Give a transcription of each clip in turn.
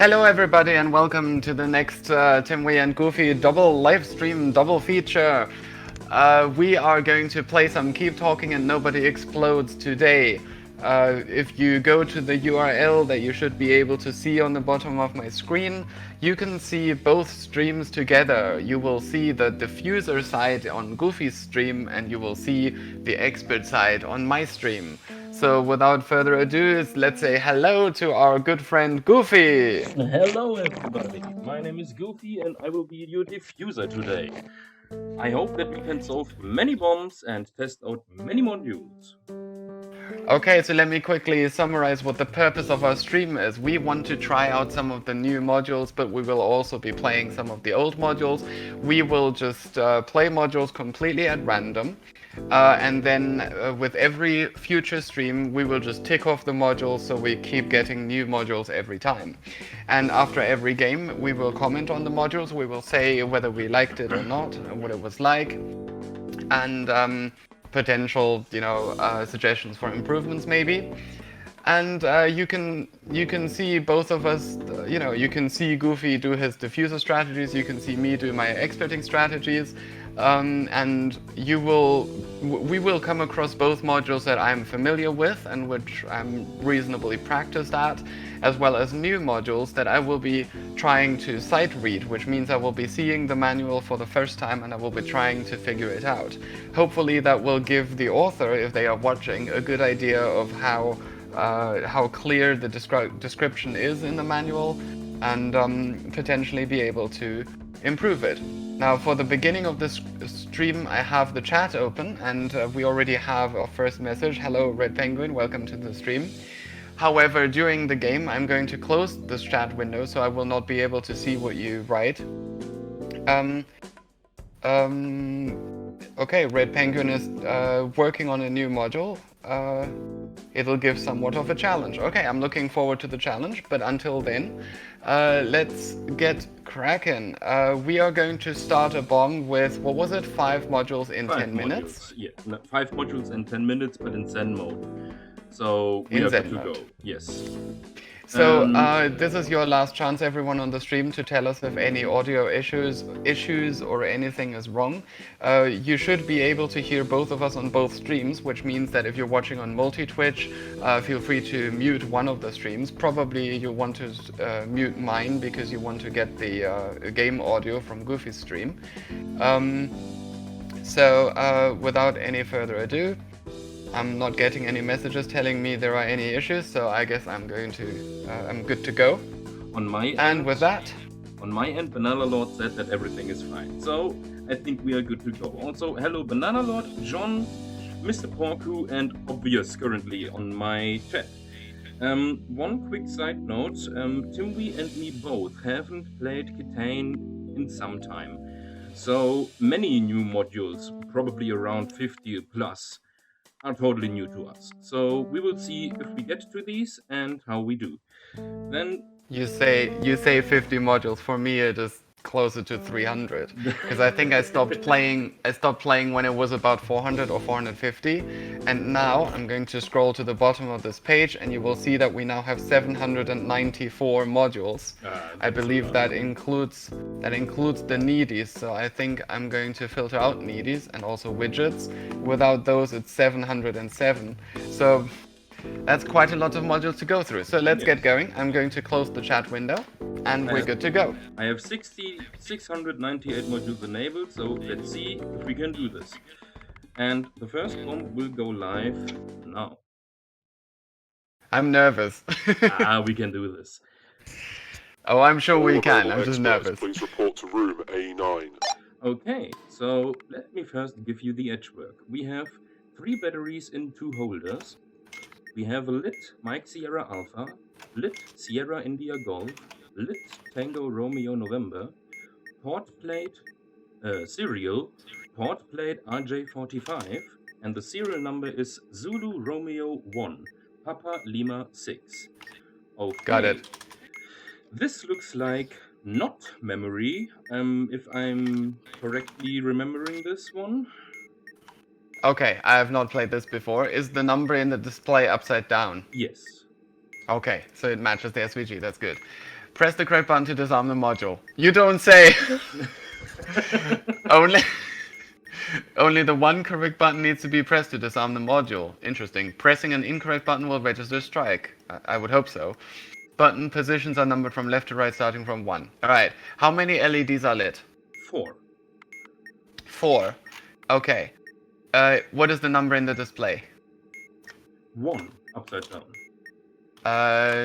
Hello everybody and welcome to the next Timwi and Goofy double live stream, double feature. We are going to play some Keep Talking and Nobody Explodes today. If you go to the URL that you should be able to see on the bottom of my screen, you can see both streams together. You will see the diffuser side on Goofy's stream and you will see the expert side on my stream. So without further ado, let's say hello to our good friend Goofy. Hello everybody, my name is Goofy and I will be your diffuser today. I hope that we can solve many bombs and test out many modules. Okay, so let me quickly summarize what the purpose of our stream is. We want to try out some of the new modules, but we will also be playing some of the old modules. We will just play modules completely at random. And then with every future stream, we will just tick off the modules so we keep getting new modules every time. And after every game, we will comment on the modules. We will say whether we liked it or not, what it was like. And potential, suggestions for improvements maybe. And you can see both of us, you can see Goofy do his diffuser strategies, you can see me do my experting strategies, and we will come across both modules that I'm familiar with and which I'm reasonably practiced at, as well as new modules that I will be trying to sight read, which means I will be seeing the manual for the first time and I will be trying to figure it out. Hopefully that will give the author, if they are watching, a good idea of how clear the description is in the manual, and potentially be able to improve it. Now, for the beginning of this stream, I have the chat open, and we already have our first message. Hello, Red Penguin, welcome to the stream. However, during the game, I'm going to close this chat window, so I will not be able to see what you write. Okay, Red Penguin is working on a new module. It'll give somewhat of a challenge. Okay, I'm looking forward to the challenge, but until then, let's get cracking. We are going to start a bomb with, what was it, 5 modules in 10 minutes? Yeah, 5 modules in 10 minutes, but in Zen mode. So we are good to go, yes. So this is your last chance, everyone on the stream, to tell us if any audio issues or anything is wrong. You should be able to hear both of us on both streams, which means that if you're watching on multi-Twitch, feel free to mute one of the streams. Probably you want to mute mine because you want to get the game audio from Goofy's stream. So without any further ado, I'm not getting any messages telling me there are any issues, so I guess I'm good to go. On my end, and with that, on my end, Banana Lord said that everything is fine. So I think we are good to go. Also, hello Banana Lord, John, Mr. Porku, and Obvious currently on my chat. One quick side note, Timwi and me both haven't played KTANE in some time. So many new modules, probably around 50 plus, are totally new to us. So we will see if we get to these and how we do. Then you say 50 modules. For me, it is closer to 300 because I think I stopped playing when it was about 400 or 450, and now I'm going to scroll to the bottom of this page and you will see that we now have 794 modules. I believe that includes the needies, so I think I'm going to filter out needies and also widgets. Without those, it's 707. So that's quite a lot of modules to go through. So let's get going. I'm going to close the chat window and we're good to go. I have 698 modules enabled, so let's see if we can do this. And the first bomb will go live now. I'm nervous. We can do this. Oh, I'm sure we can. I'm just nervous. Please report to room A9. Okay, so let me first give you the edge work. We have 3 batteries in 2 holders. We have a lit Mike Sierra Alpha, lit Sierra India Golf, lit Tango Romeo November, port plate serial, port plate RJ45, and the serial number is Zulu Romeo 1, Papa Lima 6. Okay. Got it. This looks like not memory, if I'm correctly remembering this one. Okay, I have not played this before. Is the number in the display upside down? Yes. Okay, so it matches the SVG, that's good. Press the correct button to disarm the module. You don't say! Only... Only the one correct button needs to be pressed to disarm the module. Interesting. Pressing an incorrect button will register a strike. I would hope so. Button positions are numbered from left to right starting from 1. Alright. How many LEDs are lit? 4. 4. Okay. What is the number in the display? 1. Upside down.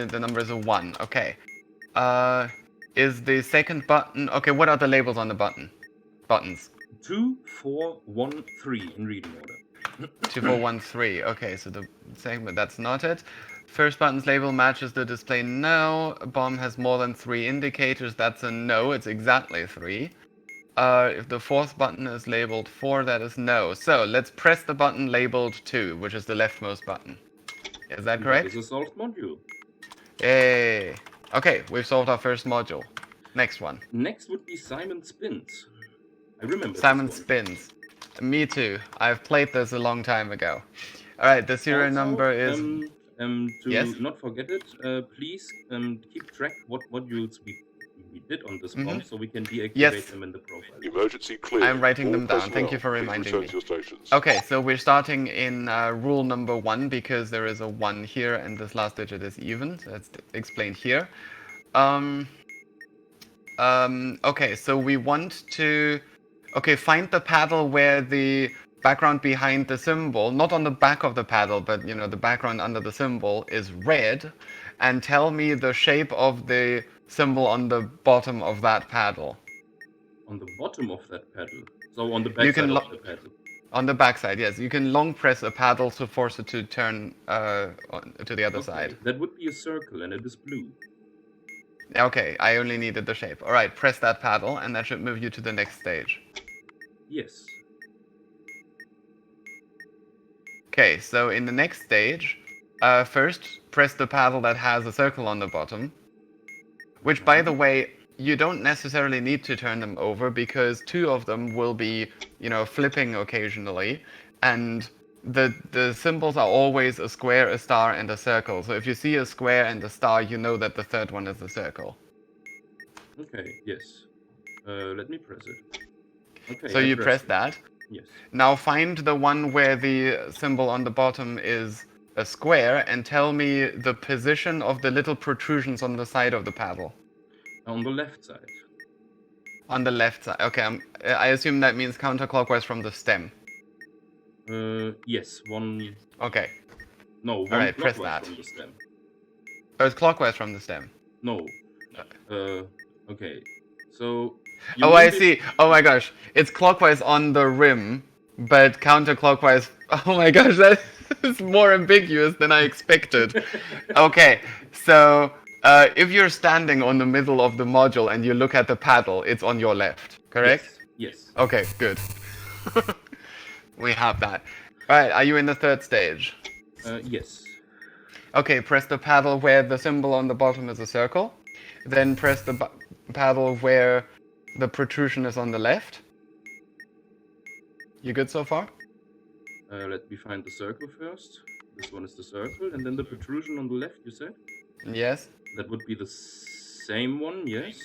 The number is a 1. Okay. Is the second button... Okay, what are the labels on the buttons? 2, 4, 1, 3 in reading order. 2, 4, 1, 3. Okay, so the segment, that's not it. First button's label matches the display, no. Bomb has more than 3 indicators, that's a no, it's exactly 3. If the fourth button is labeled 4, that is no. So, let's press the button labeled 2, which is the leftmost button. Is that correct? That is a solved module. Yay! Okay, we've solved our first module. Next one. Next would be Simon Spins. I remember Simon this one. Spins. Me too. I've played this a long time ago. Alright, the serial Also, number is... to Yes? not forget it, please keep track what modules we did on this bomb, so we can deactivate Yes. them in the profile. Emergency clear. I'm writing All them down. personnel, Thank you for please reminding return me. to your stations. Okay, so we're starting in rule number 1 because there is a 1 here and this last digit is even. So that's explained here. Okay, so we want to... Okay, find the paddle where the background behind the symbol, not on the back of the paddle, but you know, the background under the symbol is red, and tell me the shape of the symbol on the bottom of that paddle. On the bottom of that paddle. So on the back You can side lo- of the paddle. On the backside, yes. You can long press a paddle to force it to turn to the other side. That would be a circle and it is blue. Okay, I only needed the shape. Alright, press that paddle and that should move you to the next stage. Yes. Okay, so in the next stage, first press the paddle that has a circle on the bottom. Which, by the way, you don't necessarily need to turn them over because 2 of them will be, you know, flipping occasionally. And the symbols are always a square, a star, and a circle. So if you see a square and a star, you know that the third one is a circle. Okay, yes. Let me press it. Okay. So you press that. Yes. Now find the one where the symbol on the bottom is a square and tell me the position of the little protrusions on the side of the paddle. On the left side. On the left side. Okay, I assume that means counterclockwise from the stem. Yes, one... Okay. No, one Alright, press clockwise that. from the stem. Oh, it's clockwise from the stem. No. Okay. So... Oh, I see. Oh my gosh. It's clockwise on the rim, but counterclockwise... Oh my gosh, that is more ambiguous than I expected. Okay, so if you're standing on the middle of the module and you look at the paddle, it's on your left, correct? Yes. Okay, good. We have that. Alright, are you in the third stage? Yes. Okay, press the paddle where the symbol on the bottom is a circle. Then press the paddle where the protrusion is on the left. You good so far? Let me find the circle first. This one is the circle, and then the protrusion on the left, you said? Yes. That would be the same one, yes.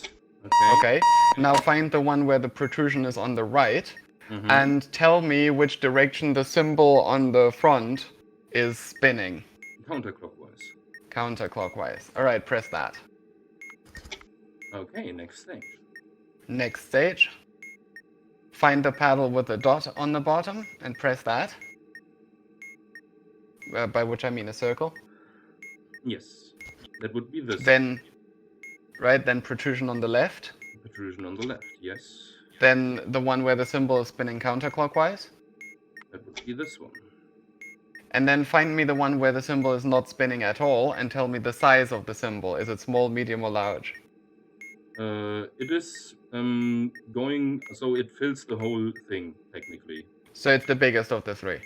Okay. Now find the one where the protrusion is on the right, Mhm. and tell me which direction the symbol on the front is spinning. Counterclockwise. Counterclockwise. Alright, press that. Okay, next thing. Next stage. Find the paddle with the dot on the bottom and press that. By which I mean a circle. Yes. That would be this. Then protrusion on the left. Protrusion on the left, yes. Then the one where the symbol is spinning counterclockwise. That would be this one. And then find me the one where the symbol is not spinning at all and tell me the size of the symbol. Is it small, medium, or large? It is going, so it fills the whole thing, technically. So it's the biggest of the 3.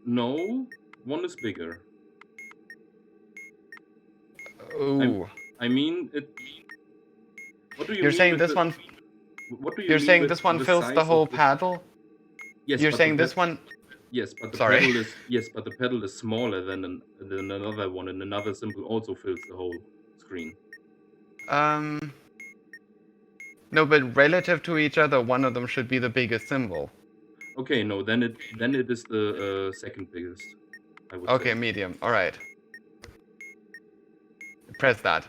No, one is bigger. Ooh. I mean, it... What do you You're mean saying with this the- one... What do you You're mean saying with this one the fills size the of whole the- paddle? Yes, You're but saying the this one... Yes, but the Sorry. pedal is smaller than another one, and another symbol also fills the whole screen. No, but relative to each other, one of them should be the biggest symbol. Okay, no, then it is the second biggest, I would Okay, say. medium. All right. Press that.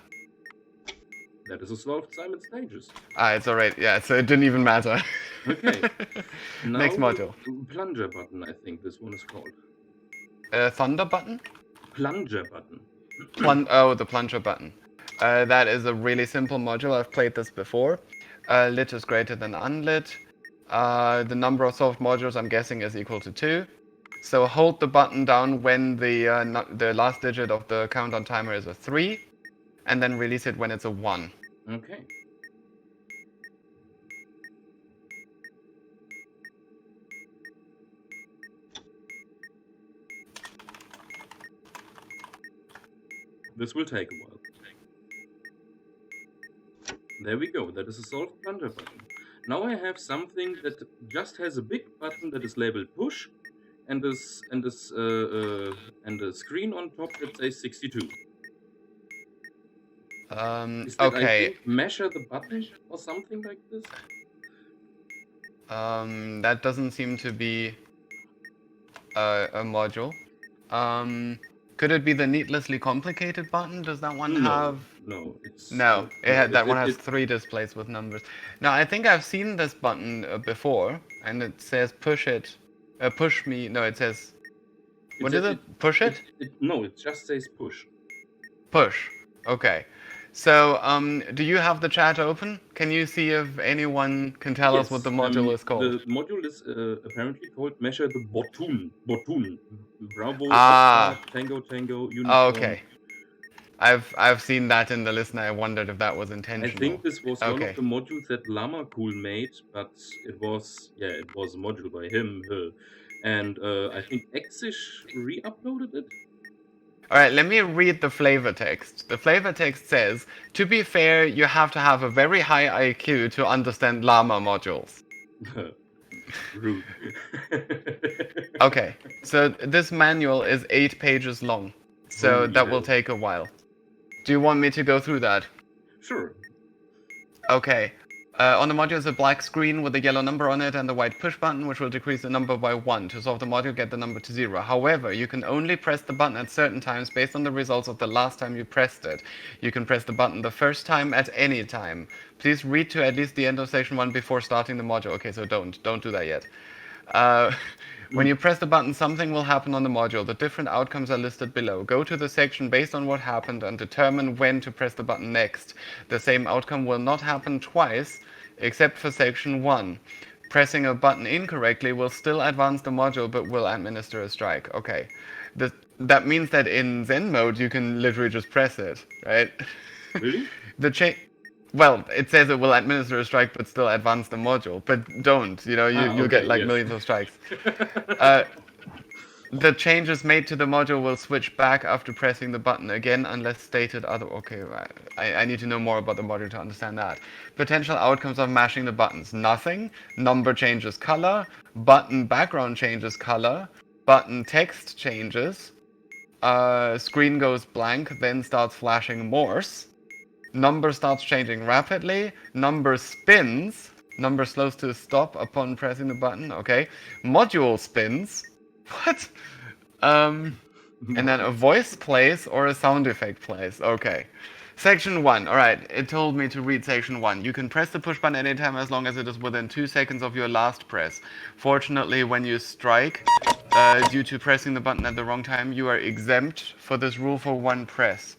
That is a solved Simon Stages. Ah, it's all right. Yeah, so it didn't even matter. Okay. Now, Next module. Plunger Button, I think this one is called. Thunder button? Plunger Button. The plunger button. That is a really simple module. I've played this before. Lit is greater than unlit. The number of solved modules, I'm guessing, is equal to 2. So hold the button down when the last digit of the countdown timer is a 3, and then release it when it's a 1. Okay. This will take a while. There we go. That is a solved plunger button. Now I have something that just has a big button that is labeled push, and a screen on top that says 62. Is that, I Okay. think, measure the button or something like this? That doesn't seem to be a module. Could it be the needlessly complicated button? Does that one have? No, it's No, that one has it- 3 displays with numbers. Now, I think I've seen this button before, and it says push it. Push me. No, it says. What is it? Push it? No, it just says push. Push. Okay. So, do you have the chat open? Can you see if anyone can tell us what the module is called? The module is apparently called Measure the Bottun. Bottun. Bravo, Ah. Oscar, Tango, Tango, Uniform. Oh, okay. I've seen that in the list, and I wondered if that was I intentional. think this was one Okay. of the modules that Llama Cool made, but it was a module by him. And I think Exish re-uploaded it. Alright, let me read the flavor text. The flavor text says, to be fair, you have to have a very high IQ to understand llama modules. Rude. Okay, so this manual is 8 pages long, so Holy that will hell. take a while. Do you want me to go through that? Sure. Okay. On the module is a black screen with a yellow number on it and the white push button, which will decrease the number by 1. To solve the module, get the number to 0. However, you can only press the button at certain times based on the results of the last time you pressed it. You can press the button the first time at any time. Please read to at least the end of section 1 before starting the module. Okay, so don't do that yet. When you press the button, something will happen on the module. The different outcomes are listed below. Go to the section based on what happened and determine when to press the button next. The same outcome will not happen twice, except for section 1. Pressing a button incorrectly will still advance the module, but will administer a strike. Okay. That means that in Zen mode, you can literally just press it, right? Really? Well, it says it will administer a strike but still advance the module, but don't, you'll get like millions of strikes. The changes made to the module will switch back after pressing the button again unless stated other. Okay, I need to know more about the module to understand that. Potential outcomes of mashing the buttons. Nothing. Number changes color. Button background changes color. Button text changes. Screen goes blank, then starts flashing Morse. Number starts changing rapidly. Number spins. Number slows to a stop upon pressing the button. Okay. Module spins. What? And then a voice plays or a sound effect plays. Okay. Section 1. Alright, it told me to read section 1. You can press the push button anytime as long as it is within 2 seconds of your last press. Fortunately, when you strike, due to pressing the button at the wrong time, you are exempt for this rule for 1 press.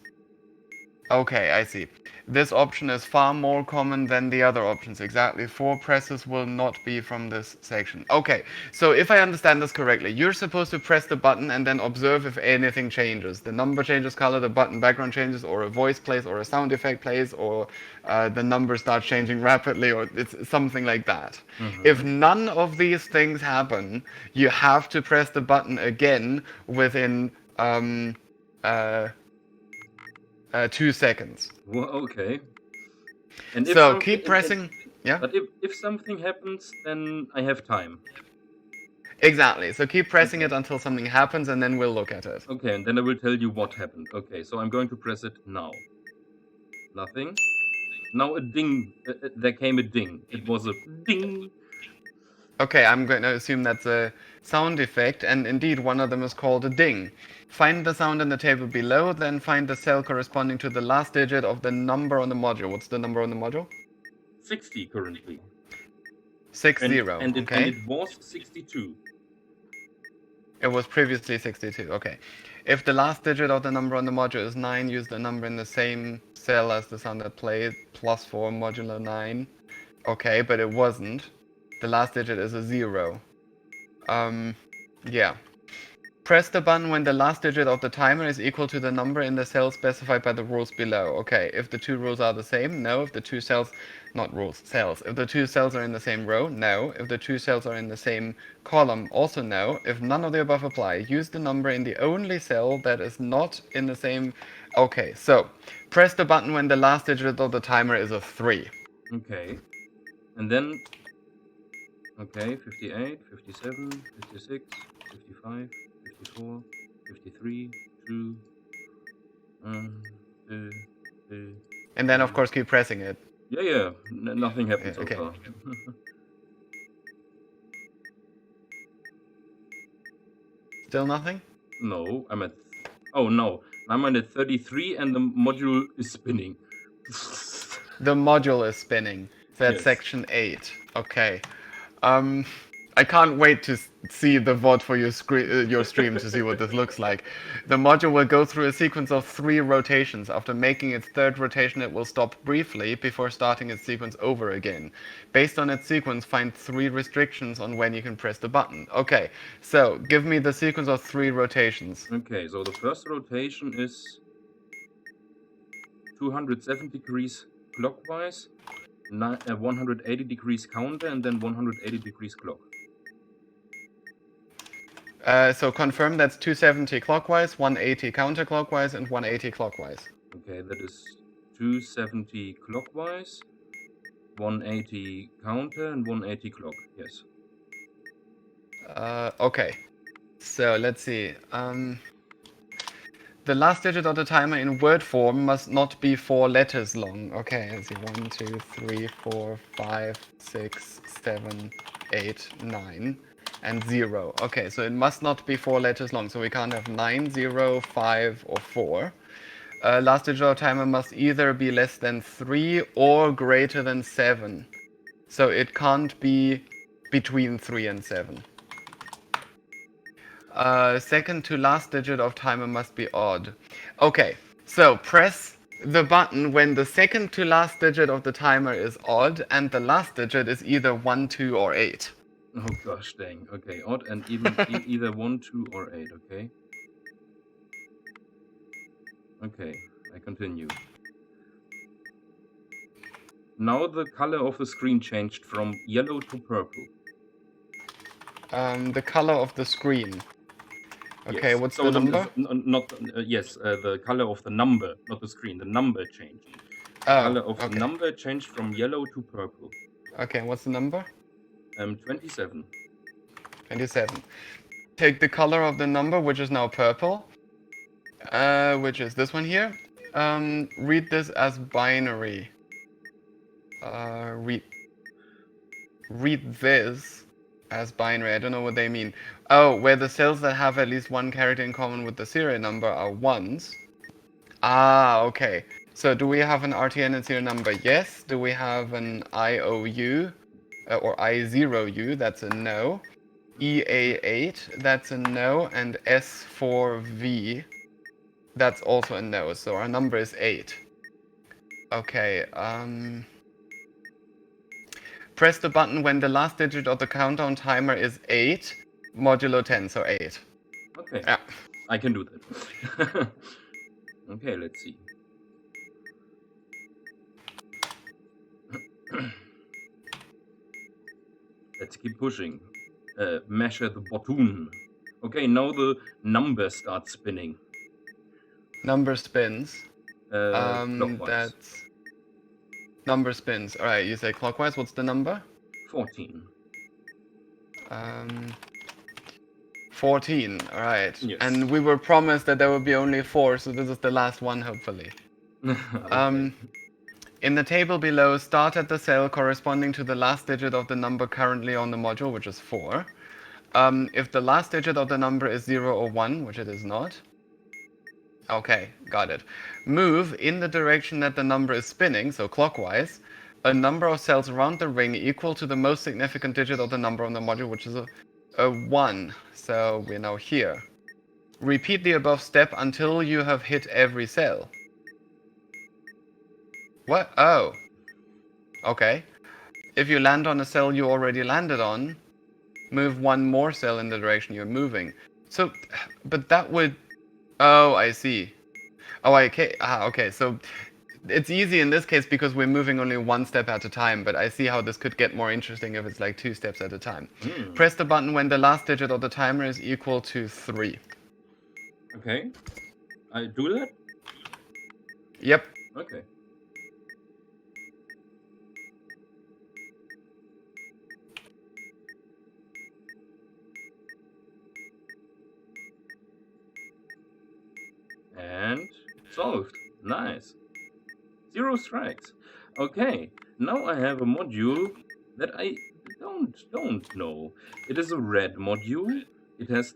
Okay, I see. This option is far more common than the other options. Exactly 4 presses will not be from this section. Okay, so if I understand this correctly, you're supposed to press the button and then observe if anything changes. The number changes color, the button background changes, or a voice plays, or a sound effect plays, or the number starts changing rapidly, or it's something like that. Mhm. If none of these things happen, you have to press the button again within 2 seconds. Well, okay. And So keep pressing. Yeah. But if something happens, then I have time. Exactly. So keep pressing it until something happens, and then we'll look at it. Okay, and then I will tell you what happened. Okay, so I'm going to press it now. Nothing. Now a ding. There came a ding. It was a ding. Okay, I'm going to assume that's a sound effect, and indeed one of them is called a ding. Find the sound in the table below, then find the cell corresponding to the last digit of the number on the module. What's the number on the module? 60 currently. 60, And okay. it was 62. It was previously 62, okay. If the last digit of the number on the module is 9, use the number in the same cell as the sound that played, +4 modulo 9. Okay, but it wasn't. The last digit is a 0. Yeah. Press the button when the last digit of the timer is equal to the number in the cell specified by the rules below. Okay, if the two rules are the same, no. If the two cells, not rules, cells. If the two cells are in the same row, no. If the two cells are in the same column, also no. If none of the above apply, use the number in the only cell that is not in the same... Okay, so, press the button when the last digit of the timer is a 3. Okay. And then... Okay, 58, 57, 56, 55, 54, 53, 2... And then, of course, keep pressing it. Yeah. Nothing happened so Okay. far. Still nothing? No, I'm at... Oh, no. I'm at 33 and the module is spinning. The module is spinning. That's Yes. section 8. Okay. I can't wait to see the VOD for your stream to see what this looks like. The module will go through a sequence of 3 rotations. After making its 3rd rotation, it will stop briefly before starting its sequence over again. Based on its sequence, find 3 restrictions on when you can press the button. Okay, so give me the sequence of 3 rotations. Okay, so the first rotation is 270 degrees clockwise, 180 degrees counter, and then 180 degrees clock. So confirm that's 270 clockwise, 180 counterclockwise, and 180 clockwise. Okay, that is 270 clockwise, 180 counter, and 180 clock. Yes. Okay. So let's see. The last digit of the timer in word form must not be 4 letters long. Okay, let's see. 1, 2, 3, 4, 5, 6, 7, 8, 9, and 0. Okay, so it must not be 4 letters long. So we can't have 9, 0, 5, or 4. Last digit of timer must either be less than 3 or greater than 7. So it can't be between 3 and 7. Second to last digit of timer must be odd. Okay, so press the button when the second to last digit of the timer is odd and the last digit is either 1, 2, or 8. Oh gosh, dang. Okay, odd and even either 1, 2, or 8. Okay. Okay, I continue. Now the color of the screen changed from yellow to purple. The color of the screen. Okay, Yes. what's So the number? The color of the number, not the screen. The number changed. The color of the number changed from yellow to purple. Okay, what's the number? 27. 27. Take the color of the number, which is now purple, which is this one here. Read this as binary. Read this as binary. I don't know what they mean. Oh, where the cells that have at least one character in common with the serial number are ones. Ah, okay. So do we have an RTN and serial number? Yes. Do we have an IOU or I0U? That's a no. EA8, that's a no. And S4V, that's also a no. So our number is 8. Okay, press the button when the last digit of the countdown timer is 8, modulo 10, so 8. Okay. Yeah. I can do that. Okay, let's see. Let's keep pushing. Measure the Bottun. Okay, now the number starts spinning. Number spins. Clockwise. That's... Number spins. Alright, you say clockwise. What's the number? 14. 14, alright. Yes. And we were promised that there would be only 4, so this is the last one, hopefully. Okay. In the table below, start at the cell corresponding to the last digit of the number currently on the module, which is 4. If the last digit of the number is 0 or 1, which it is not. Okay, got it. Move in the direction that the number is spinning, so clockwise, a number of cells around the ring equal to the most significant digit of the number on the module, which is a 1. So we're now here. Repeat the above step until you have hit every cell. What? Oh. Okay. If you land on a cell you already landed on, move one more cell in the direction you're moving. So, but that would... Oh, I see. Oh, okay. Okay. So it's easy in this case because we're moving only one step at a time, but I see how this could get more interesting if it's like 2 steps at a time. Press the button when the last digit of the timer is equal to 3. Okay. I do that? Yep. Okay. And solved. Nice. 0 strikes. Okay. Now I have a module that I don't know. It is a red module. It has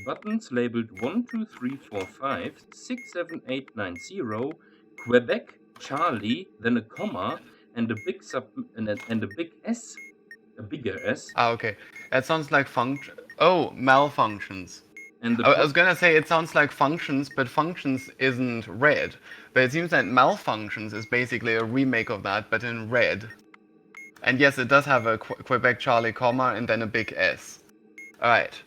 buttons labeled 1, 2, 3, 4, 5, 6, 7, 8, 9, 0, Quebec, Charlie, then a comma, and a big and a big S, a bigger S. Okay. That sounds like Oh, malfunctions. And the I was gonna say it sounds like functions, but functions isn't red. But it seems that malfunctions is basically a remake of that, but in red. And yes, it does have a Quebec Charlie comma and then a big S. Alright.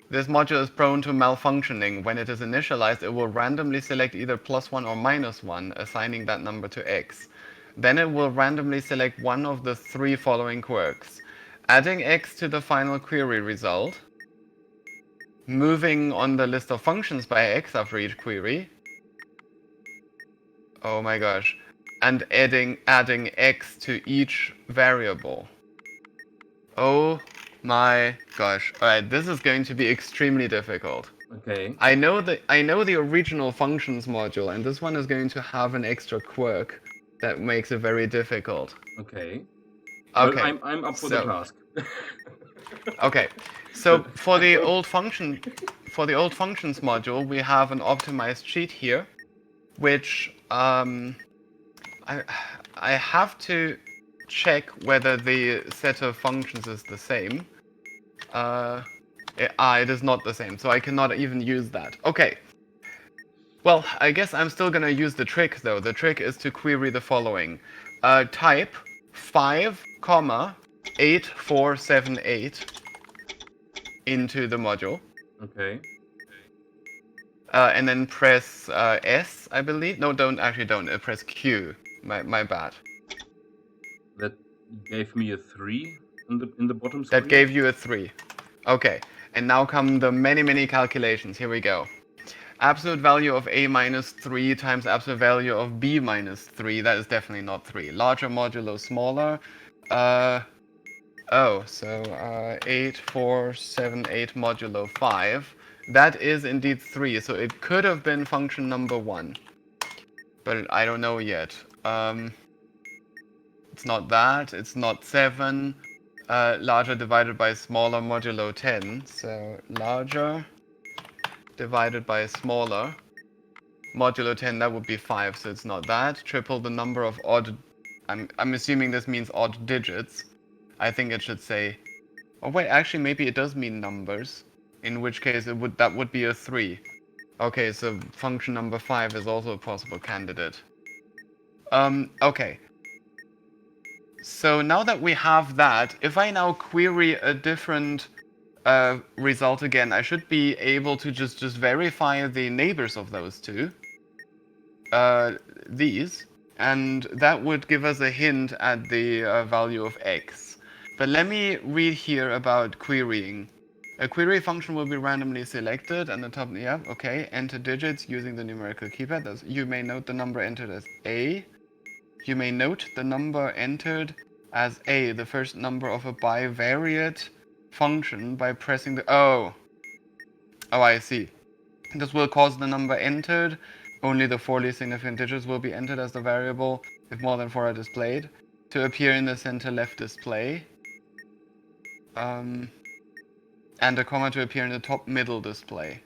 This module is prone to malfunctioning. When it is initialized, it will randomly select either +1 or -1, assigning that number to X. Then it will randomly select one of the 3 following quirks. Adding X to the final query result, moving on the list of functions by X after each query. Oh my gosh. And adding X to each variable. Oh my gosh. Alright, this is going to be extremely difficult. Okay. I know the original functions module, and this one is going to have an extra quirk that makes it very difficult. Okay. Okay. Well, I'm up for the task. Okay. So for the old functions module, we have an optimized sheet here, which I have to check whether the set of functions is the same. It is not the same, so I cannot even use that. Okay. Well, I guess I'm still gonna use the trick though. The trick is to query the following. Type 5, 8478 into the module. Okay. And then press S, I believe. No, don't. Press Q. My bad. That gave me a 3 in the bottom screen. That gave you a 3. Okay. And now come the many calculations. Here we go. Absolute value of A minus 3 times absolute value of B minus 3. That is definitely not 3. Larger modulo smaller. 8478 modulo 5. That is indeed 3, so it could have been function number 1. But I don't know yet. It's not that, it's not 7. Larger divided by smaller modulo 10. So larger divided by smaller modulo 10, that would be 5, so it's not that. Triple the number of odd... I'm assuming this means odd digits. I think it should say... Oh wait, actually maybe it does mean numbers. In which case that would be a 3. Okay, so function number 5 is also a possible candidate. Okay. So now that we have that, if I now query a different result again, I should be able to just verify the neighbors of those two. These. And that would give us a hint at the value of X. But let me read here about querying. A query function will be randomly selected, and the top, yeah, okay, enter digits using the numerical keypad. You may note the number entered as A. You may note the number entered as A, the first number of a bivariate function, by pressing the... Oh! Oh, I see. This will cause the number entered. Only the 4 least significant digits will be entered as the variable if more than 4 are displayed. To appear in the center left display. And a comma to appear in the top middle display.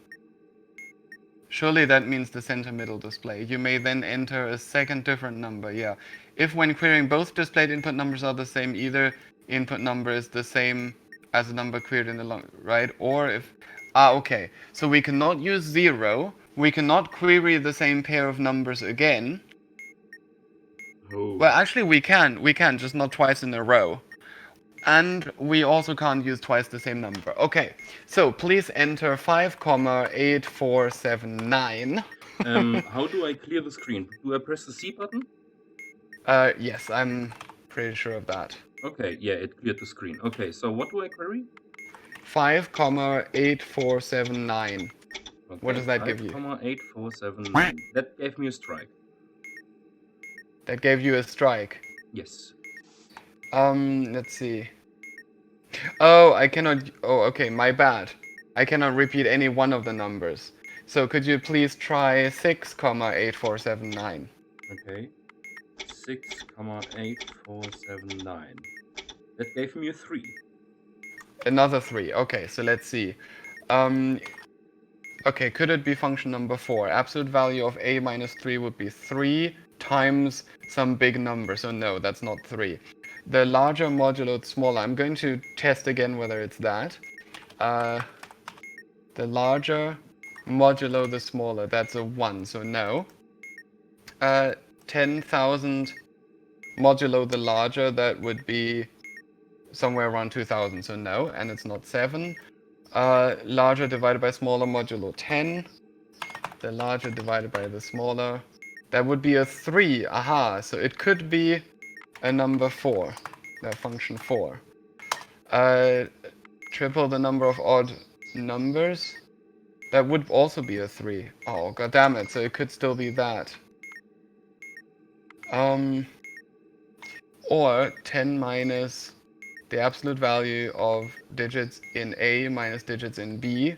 Surely that means the center middle display. You may then enter a second different number, yeah. If when querying both displayed input numbers are the same, either input number is the same as the number queried in the long, right? Or if, okay. So we cannot use 0, we cannot query the same pair of numbers again. Oh. Well, actually we can, just not twice in a row. And we also can't use twice the same number. Okay, so please enter 5,8479. How do I clear the screen? Do I press the C button? Yes, I'm pretty sure of that. Okay, yeah, it cleared the screen. Okay, so what do I query? 5,8479. Okay, What does that give you? 5,8479. That gave me a strike. That gave you a strike. Yes. Let's see. Oh, I cannot. Oh, okay, my bad. I cannot repeat any one of the numbers. So could you please try 6,8479? Okay. 6,8479. That gave me a 3. Another 3. Okay, so let's see. Okay, could it be function number 4? Absolute value of a minus 3 would be 3 times some big number. So no, that's not 3. The larger modulo the smaller. I'm going to test again whether it's that. The larger modulo the smaller. That's a 1, so no. 10,000 modulo the larger, that would be somewhere around 2,000, so no. And it's not 7. Larger divided by smaller modulo 10. The larger divided by the smaller. That would be a 3. Aha, so it could be a number 4. The function 4. Triple the number of odd numbers. That would also be a 3. Oh, god damn it, so it could still be that. Or 10 minus the absolute value of digits in A minus digits in B.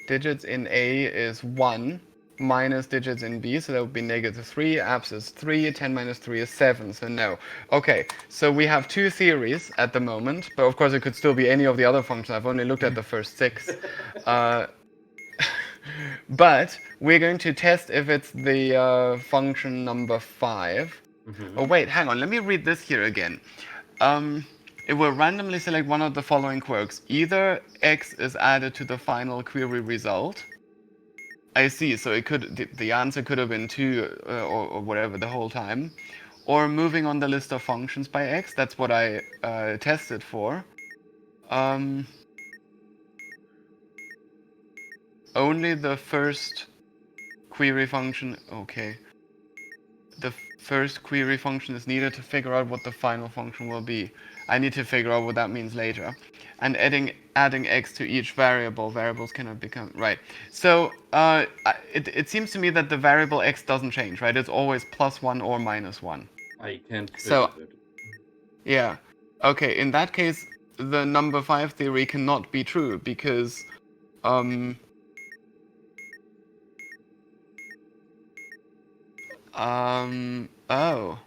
Digits in A is 1 minus digits in B, so that would be negative 3. Abs is 3, 10 minus 3 is 7, so no. Okay, so we have 2 theories at the moment, but of course it could still be any of the other functions. I've only looked at the first 6. But we're going to test if it's the function number 5. Mm-hmm. Oh wait, hang on, let me read this here again. It will randomly select one of the following quirks. Either x is added to the final query result. I see, so it could, the answer could have been 2 or whatever the whole time. Or moving on the list of functions by x, that's what I tested for. Only the first query function, okay. The first query function is needed to figure out what the final function will be. I need to figure out what that means later. And adding x to each variable. Variables cannot become, right. So it seems to me that the variable x doesn't change, right? It's always +1 or -1. I can't So, figure it. yeah. Okay, in that case, the number 5 theory cannot be true because oh.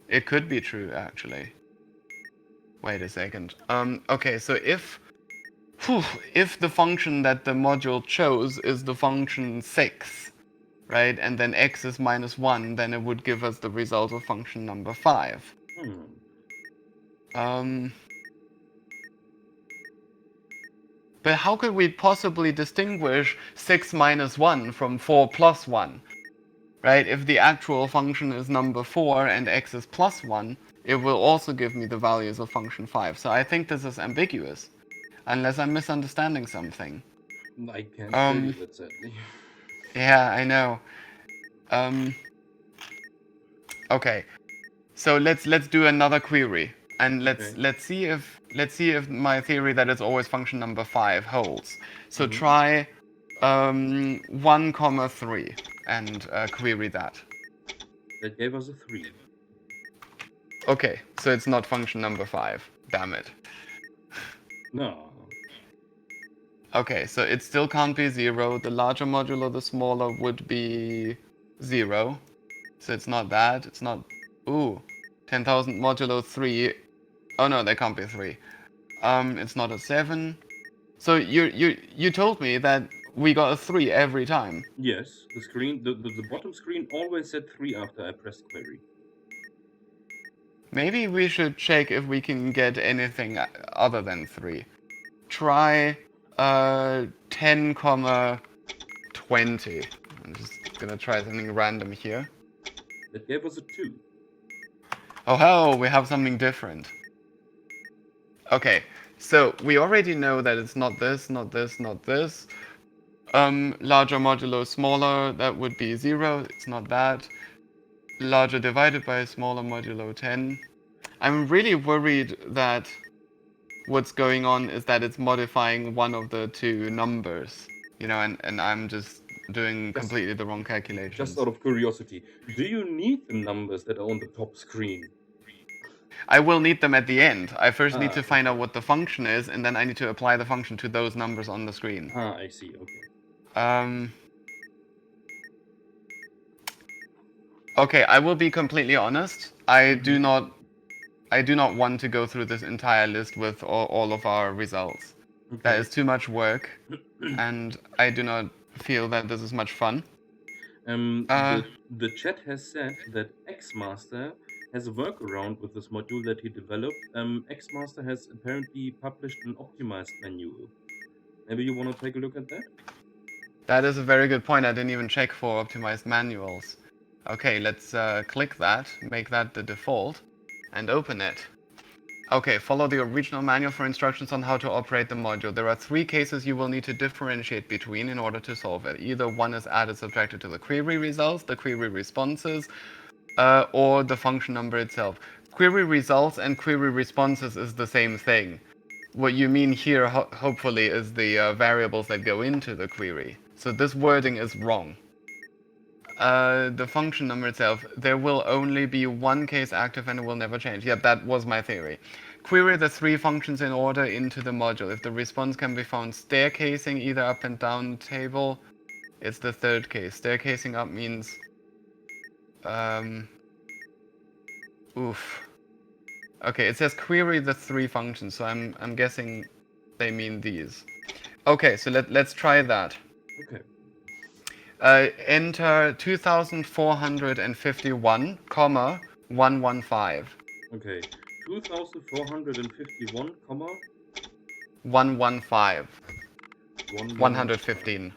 It could be true, actually. Wait a second. Okay, so if the function that the module chose is the function 6, right, and then x is -1, then it would give us the result of function number 5. But how could we possibly distinguish 6 minus 1 from 4 plus 1? Right, if the actual function is number 4 and x is +1, it will also give me the values of function 5. So I think this is ambiguous, unless I'm misunderstanding something. I can't tell you that, sadly. Yeah, I know. Okay, so let's do another query, and let's see if my theory that it's always function number 5 holds. So try 1, 3 and query that. That gave us a 3. Okay, so it's not function number 5. Damn it. No. Okay, so it still can't be 0. The larger modulo, the smaller would be 0. So it's not that. It's not... Ooh. 10,000 modulo 3. Oh no, that can't be 3. It's not a 7. So you told me that we got a 3 every time. Yes, the screen, the bottom screen always said 3 after I pressed query. Maybe we should check if we can get anything other than 3. Try 10, 20. I'm just gonna try something random here. That gave us a 2. Oh hell, we have something different. Okay, so we already know that it's not this, not this, not this. Larger modulo smaller, that would be 0, it's not that. Larger divided by smaller modulo 10. I'm really worried that what's going on is that it's modifying one of the two numbers, you know, and I'm just doing completely the wrong calculations. Just out of curiosity, do you need the numbers that are on the top screen? I will need them at the end. I first need Ah, to find out what the function is, and then I need to apply the function to those numbers on the screen. Ah, I see, okay. Okay, I will be completely honest. I do not want to go through this entire list with all of our results. Okay. That is too much work, and I do not feel that this is much fun. The chat has said that Xmaster has a workaround with this module that he developed. Xmaster has apparently published an optimized manual. Maybe you want to take a look at that? That is a very good point. I didn't even check for optimized manuals. Okay, let's click that, make that the default, and open it. Okay, follow the original manual for instructions on how to operate the module. There are 3 cases you will need to differentiate between in order to solve it. Either one is added subtracted to the query results, the query responses, or the function number itself. Query results and query responses is the same thing. What you mean here, hopefully, is the variables that go into the query. So this wording is wrong. The function number itself, there will only be one case active and it will never change. Yep, that was my theory. Query the 3 functions in order into the module. If the response can be found staircasing either up and down table, it's the 3rd case. Staircasing up means... oof. Okay, it says query the 3 functions, so I'm guessing they mean these. Okay, so let's try that. Okay. Enter 2451, 115. Okay. 2451, 115. 115. 115.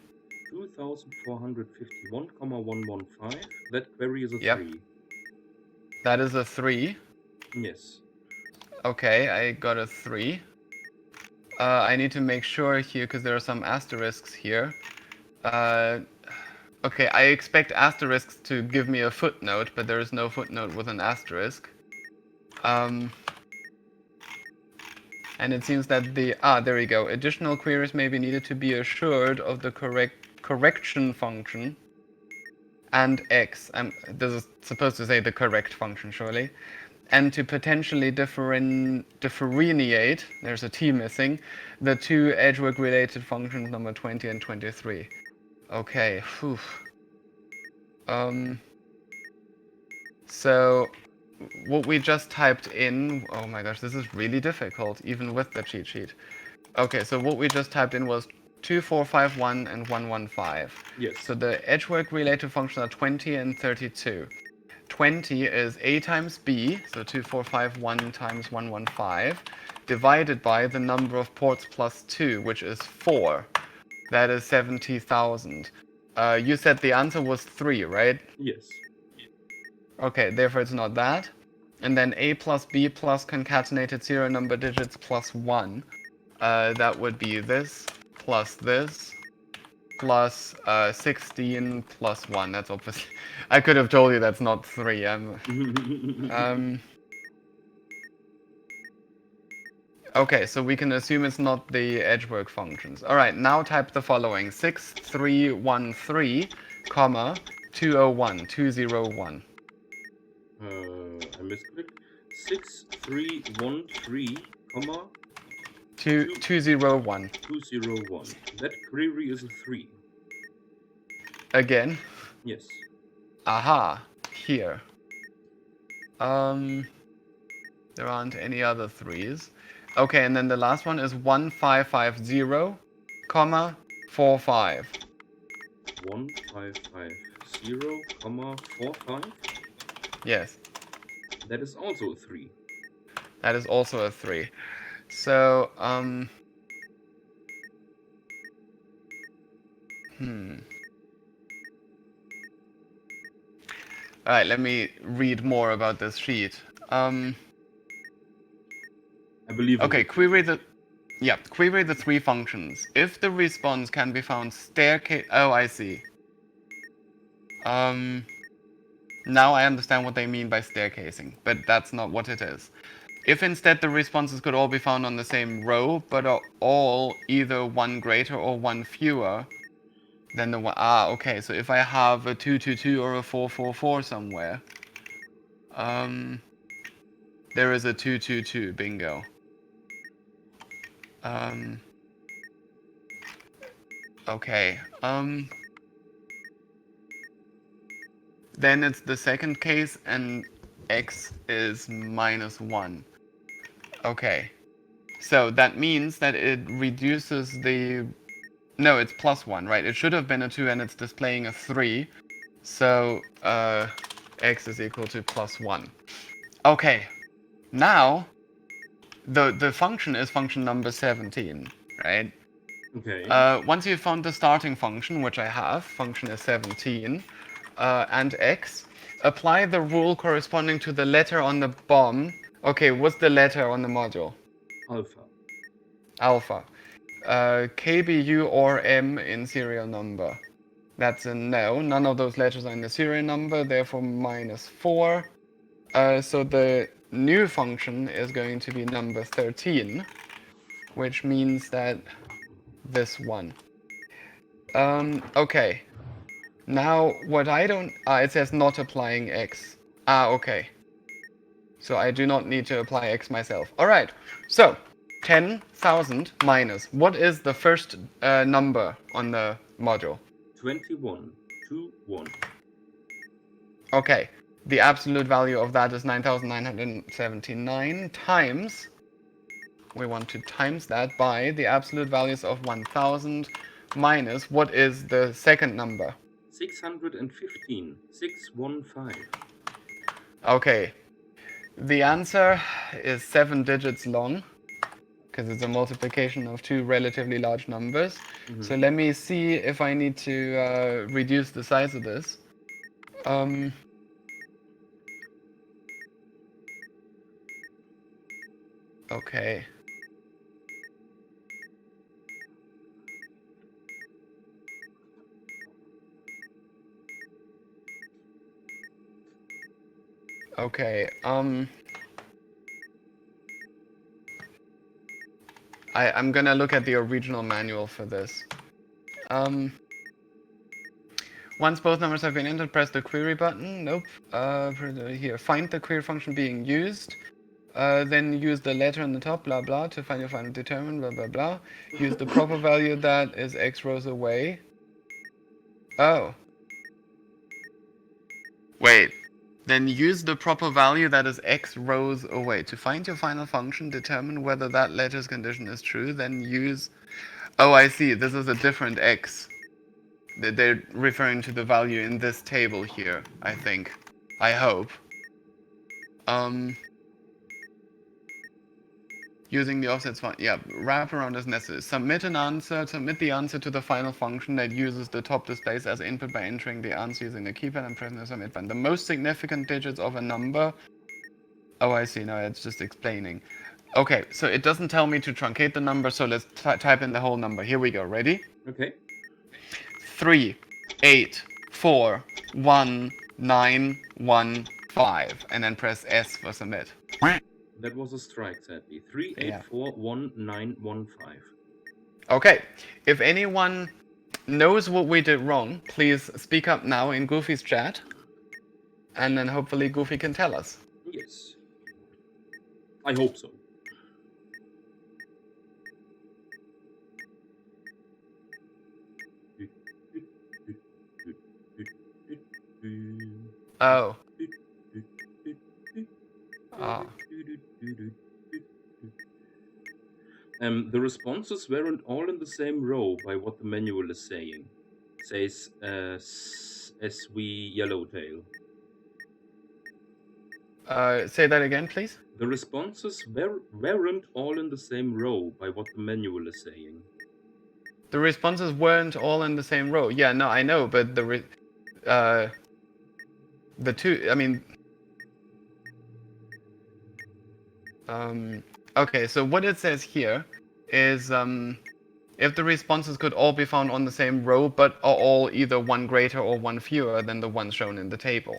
2451, 115. That query is a Yep. 3. That is a 3. Yes. Okay, I got a 3. I need to make sure here, because there are some asterisks here. Okay, I expect asterisks to give me a footnote, but there is no footnote with an asterisk. And it seems that there we go. Additional queries may be needed to be assured of the correction function and x. This is supposed to say the correct function, surely. And to potentially differentiate, there's a t missing, the 2 edgework-related functions number 20 and 23. Okay, whew. So, what we just typed in, oh my gosh, this is really difficult, even with the cheat sheet. Okay, so what we just typed in was 2451 and 115. Yes. So the edgework-related functions are 20 and 32. 20 is a times b, so 2451 times 115, divided by the number of ports plus 2, which is 4. That is 70,000. You said the answer was 3, right? Yes. Okay, therefore it's not that. And then a plus b plus concatenated 0 number digits plus 1. That would be this, plus 16 plus 1. That's obviously... I could have told you that's not 3. Okay, so we can assume it's not the edgework functions. Alright, now type the following. 6313, 201, 201. I misclicked. 6313, 201. 201. That query is a 3. Again. Yes. Aha. Here. There aren't any other 3s. Okay, and then the last one is 1550, comma, 45. 1550, comma, 45. Yes, That is also a 3. that is also a 3. So, Alright, let me read more about this sheet. I believe. Okay, query the 3 functions. If the response can be found staircase. Oh, I see. Now I understand what they mean by staircasing, but that's not what it is. If instead the responses could all be found on the same row, but are all either one greater or one fewer, then the one. Ah, okay. So if I have a 222 or a 444 somewhere, there is a 222. Bingo. Okay. Then it's the second case, and x is -1. Okay. So that means that it reduces the... No, it's +1, right? It should have been a 2 and it's displaying a 3. So, x is equal to +1. Okay. Now, the function is function number 17, right? Okay. Once you've found the starting function, which I have, function is 17, and x, apply the rule corresponding to the letter on the bomb. Okay, what's the letter on the module? Alpha. Alpha. KBU or M in serial number. That's a no. None of those letters are in the serial number, therefore -4. So the new function is going to be number 13, which means that this one. Okay. Now, what I don't... it says not applying x. Okay. So I do not need to apply x myself. Alright, so 10,000 minus. What is the first number on the module? 21. 21. Okay, the absolute value of that is 9,979 times... We want to times that by the absolute values of 1,000 minus... What is the second number? 615. 615. Okay. The answer is 7 digits long, because it's a multiplication of 2 relatively large numbers. So let me see if I need to reduce the size of this. Okay. Okay, I'm gonna look at the original manual for this. Once both numbers have been entered, press the query button. Nope. Here, find the query function being used. Then use the letter on the top, blah blah, to find your final determinant, blah blah blah. Use the proper value that is x rows away. Oh. Wait. Then use the proper value that is x rows away. To find your final function, determine whether that letter's condition is true, then use... Oh, I see. This is a different x. They're referring to the value in this table here, I think. I hope. Using the offsets function. Yeah, wraparound is necessary. Submit the answer to the final function that uses the top displays as input by entering the answer using the keypad and pressing the submit button. The most significant digits of a number... Oh, I see. No, it's just explaining. Okay, so it doesn't tell me to truncate the number, so let's type in the whole number. Here we go. Ready? Okay. 3, 8, 4, 1, 9, 1, 5, and then press S for submit. That was a strike, sadly. 3841915. Okay, if anyone knows what we did wrong, please speak up now in Goofy's chat, and then hopefully Goofy can tell us. Yes. I hope so. Oh. Ah. The responses weren't all in the same row by what the manual is saying. Says SV Yellowtail. Say that again, please. The responses weren't all in the same row by what the manual is saying. The responses weren't all in the same row. Yeah, no, I know, but the two, I mean, okay, so what it says here is, if the responses could all be found on the same row, but are all either one greater or one fewer than the ones shown in the table.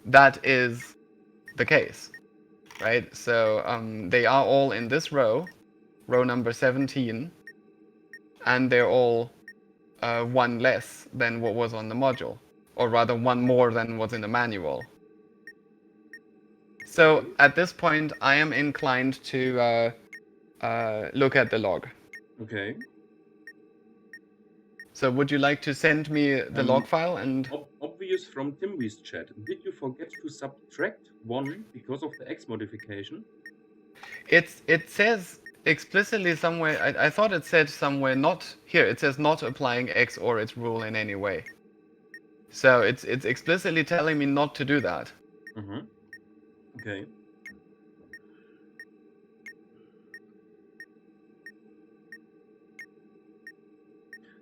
That is the case, right? So they are all in this row number 17, and they're all one less than what was on the module, or rather one more than what's in the manual. So at this point, I am inclined to look at the log. Okay. So would you like to send me the log file and... Obvious from Timwi's chat. Did you forget to subtract 1 because of the X modification? It says explicitly somewhere, I thought it said somewhere not, here, it says not applying X or its rule in any way. So it's explicitly telling me not to do that. Mm-hmm. Okay.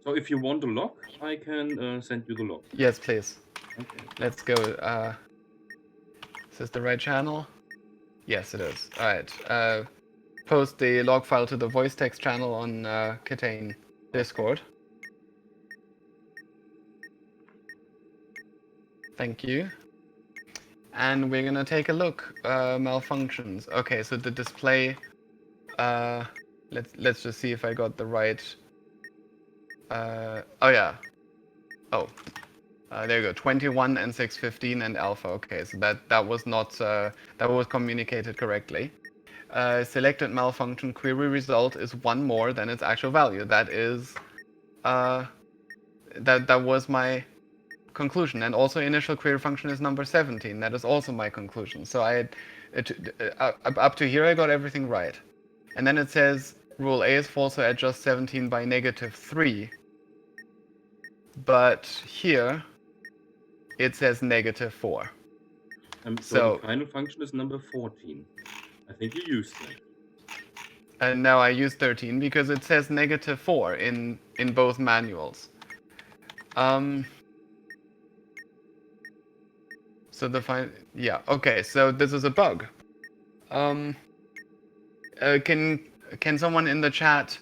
So if you want the log, I can send you the log. Yes, please. Okay. Let's go. Is this the right channel? Yes, it is. Alright. Post the log file to the voice text channel on KTANE Discord. Thank you. And we're gonna take a look. Malfunctions. Okay, so the display. Let's just see if I got the right. Oh yeah. Oh. There you go. 21 and 615 and alpha. Okay, so that was not that was communicated correctly. Selected malfunction query result is one more than its actual value. That is that was my conclusion. And also initial query function is number 17. That is also my conclusion. So up to here I got everything right. And then it says rule A is false, so adjust 17 by -3. But here it says -4. So the final function is number 14. I think you used that. And now I use 13 because it says -4 in both manuals. So yeah, okay, so this is a bug. Can someone in the chat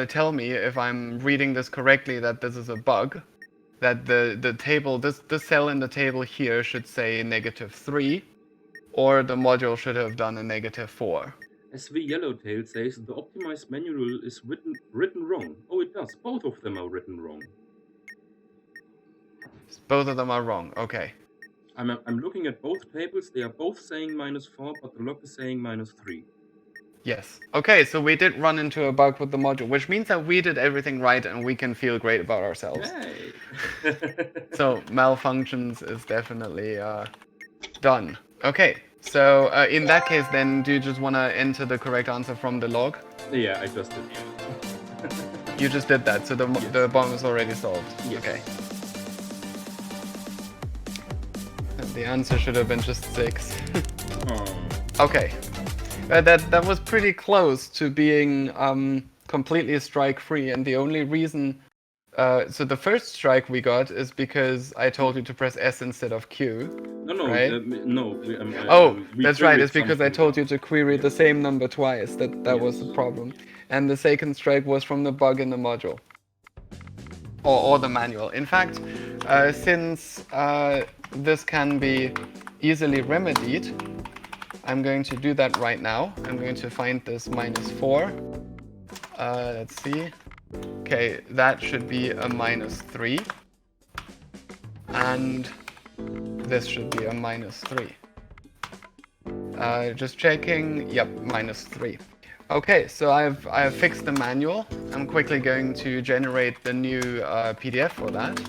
tell me if I'm reading this correctly, that this is a bug? That the table, this cell in the table here should say -3, or the module should have done a -4. SV Yellowtail says the optimized manual is written wrong. Oh, it does. Both of them are written wrong. Both of them are wrong. Okay. I'm looking at both tables. They are both saying -4, but the log is saying -3. Yes. Okay, so we did run into a bug with the module, which means that we did everything right and we can feel great about ourselves. Yay! So malfunctions is definitely done. Okay, so in that case then, do you just want to enter the correct answer from the log? Yeah, I just did. You just did that, so the bomb is already solved. Yes. Okay. And the answer should have been just 6. Oh. Okay. That was pretty close to being completely strike-free, and the only reason... so the first strike we got is because I told you to press S instead of Q. No, right? No. That's right, it's because I told you to query the same number twice. That was the problem. And the second strike was from the bug in the module. Or the manual. In fact, since this can be easily remedied, I'm going to do that right now. I'm going to find this -4. Let's see. Okay, that should be a -3. And this should be a -3. Just checking. Yep, -3. Okay, so I've fixed the manual. I'm quickly going to generate the new PDF for that.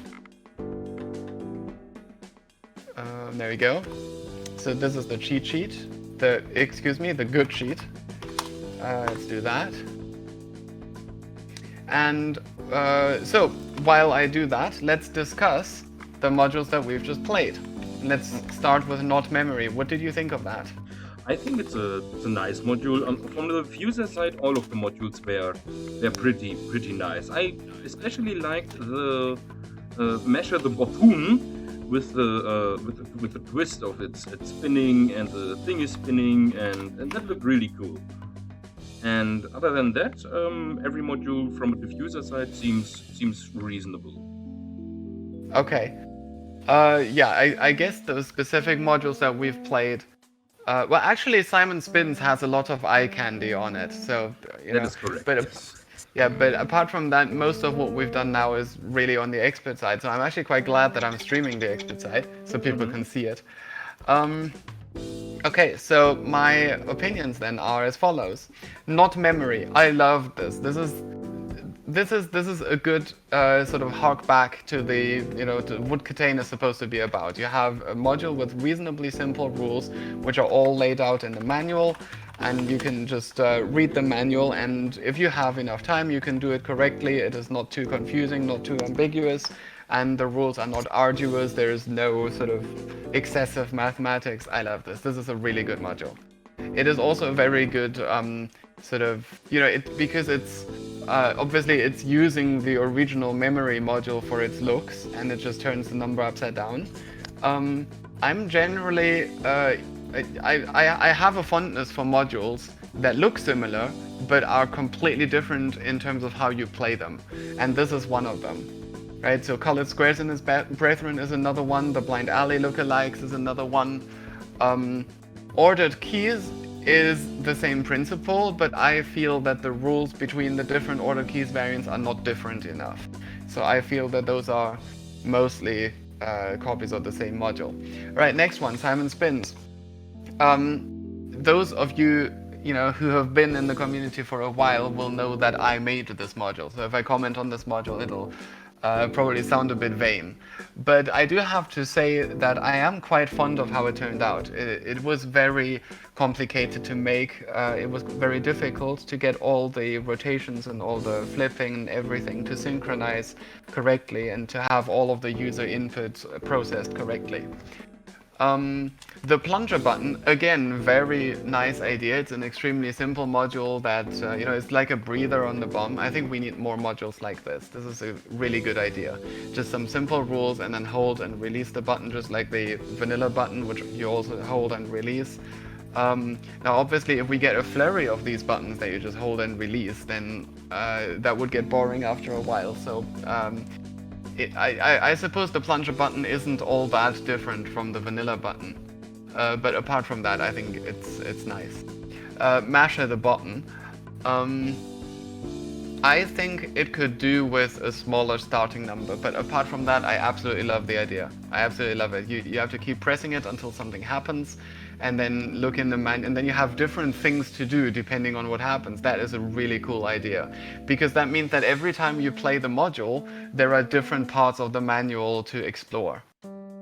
There we go. So this is the cheat sheet. The good sheet. Let's do that. And so while I do that, let's discuss the modules that we've just played. Let's start with not memory. What did you think of that? I think it's a nice module. From the user side, all of the modules they're pretty nice. I especially liked the measure the Bottun with the twist of it's spinning and the thing is spinning and that looked really cool. And other than that, every module from a diffuser side seems reasonable. Okay. Yeah, I guess the specific modules that we've played. Well, actually, Simon Spins has a lot of eye candy on it, so That is correct. But Yes. yeah, but apart from that, most of what we've done now is really on the expert side. So I'm actually quite glad that I'm streaming the expert side, so people can see it. Okay, so my opinions then are as follows. Not memory. I love this. This is a good sort of hark back to the to what KTANE is supposed to be about. You have a module with reasonably simple rules, which are all laid out in the manual, and you can just read the manual. And if you have enough time, you can do it correctly. It is not too confusing, not too ambiguous, and the rules are not arduous. There is no sort of excessive mathematics. I love this. This is a really good module. It is also a very good sort of because it's. Obviously, it's using the original memory module for its looks, and it just turns the number upside down. I'm generally, I have a fondness for modules that look similar, but are completely different in terms of how you play them. And this is one of them, right? So Colored Squares and His Brethren is another one. The Blind Alley lookalikes is another one. Ordered Keys is the same principle, but I feel that the rules between the different ordered keys variants are not different enough. So I feel that those are mostly copies of the same module. Right, next one, Simon Spins. Those of you who have been in the community for a while will know that I made this module. So if I comment on this module, it'll probably sound a bit vain. But I do have to say that I am quite fond of how it turned out. It was very complicated to make. It was very difficult to get all the rotations and all the flipping and everything to synchronize correctly and to have all of the user inputs processed correctly. The Plunger Button, again, very nice idea. It's an extremely simple module that, it's like a breather on the bomb. I think we need more modules like this. This is a really good idea. Just some simple rules and then hold and release the button just like the vanilla button, which you also hold and release. Now, obviously, if we get a flurry of these buttons that you just hold and release, then that would get boring after a while. So, I suppose the Plunger Button isn't all that different from the vanilla button, but apart from that, I think it's nice. Masher the button. I think it could do with a smaller starting number, but apart from that, I absolutely love the idea. I absolutely love it. You have to keep pressing it until something happens, and then look in the manual, and then you have different things to do depending on what happens. That is a really cool idea, because that means that every time you play the module, there are different parts of the manual to explore.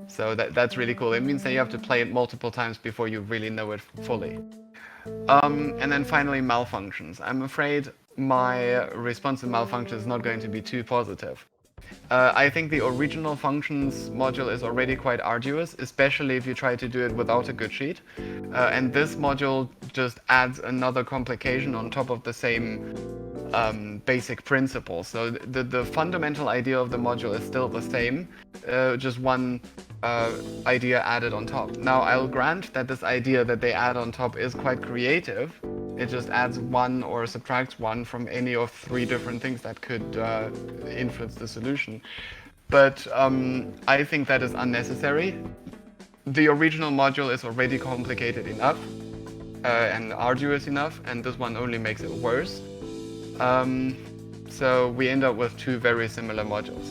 So that's really cool. It means that you have to play it multiple times before you really know it fully. And then finally, Malfunctions. I'm afraid my response to Malfunctions is not going to be too positive. I think the original functions module is already quite arduous, especially if you try to do it without a good sheet. And this module just adds another complication on top of the same basic principle. So the fundamental idea of the module is still the same, just one idea added on top. Now, I'll grant that this idea that they add on top is quite creative. It just adds one or subtracts one from any of three different things that could influence the solution. But I think that is unnecessary. The original module is already complicated enough and arduous enough, and this one only makes it worse. So we end up with two very similar modules.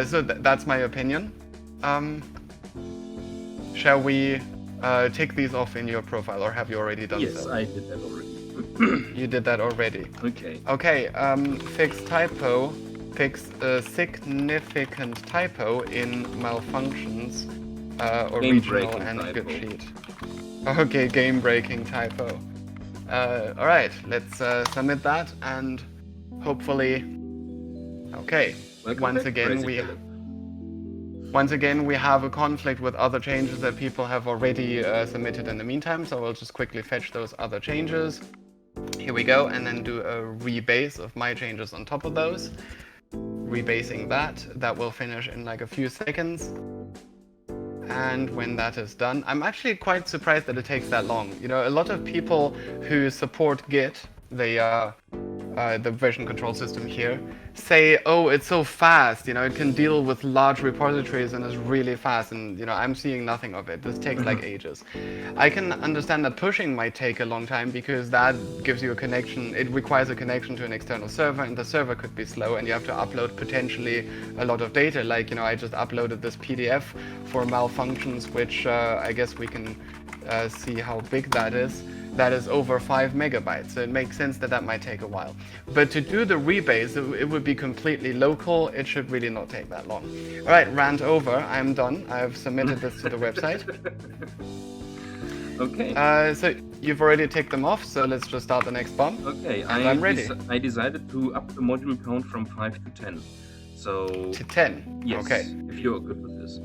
So that's my opinion. Shall we tick these off in your profile, or have you already done so? Yes, I did that already. You did that already. Okay. Okay, fix typo. Fix a significant typo in Malfunctions original Game-breaking and good typo. sheet. Okay, game-breaking typo. Alright, let's submit that and hopefully... Okay, Welcome once back, again Crazy we... Philip. Once again, we have a conflict with other changes that people have already submitted in the meantime, so we'll just quickly fetch those other changes. Here we go, and then do a rebase of my changes on top of those. Rebasing that will finish in like a few seconds. And when that is done, I'm actually quite surprised that it takes that long. You know, a lot of people who support Git, the version control system here, say, oh, it's so fast, you know, it can deal with large repositories and is really fast, and, you know, I'm seeing nothing of it. This takes like ages. I can understand that pushing might take a long time because that gives you a connection, it requires a connection to an external server, and the server could be slow, and you have to upload potentially a lot of data. Like, you know, I just uploaded this PDF for Malfunctions, which I guess we can see how big that is. That is over 5 megabytes, so it makes sense that that might take a while. But to do the rebase, it would be completely local. It should really not take that long. All right, rant over. I'm done. I've submitted this to the website. Okay. So you've already ticked them off, so let's just start the next bomb. Okay, I'm ready. I decided to up the module count from 5 to 10. So... To 10? Yes, Okay. if you're good with this.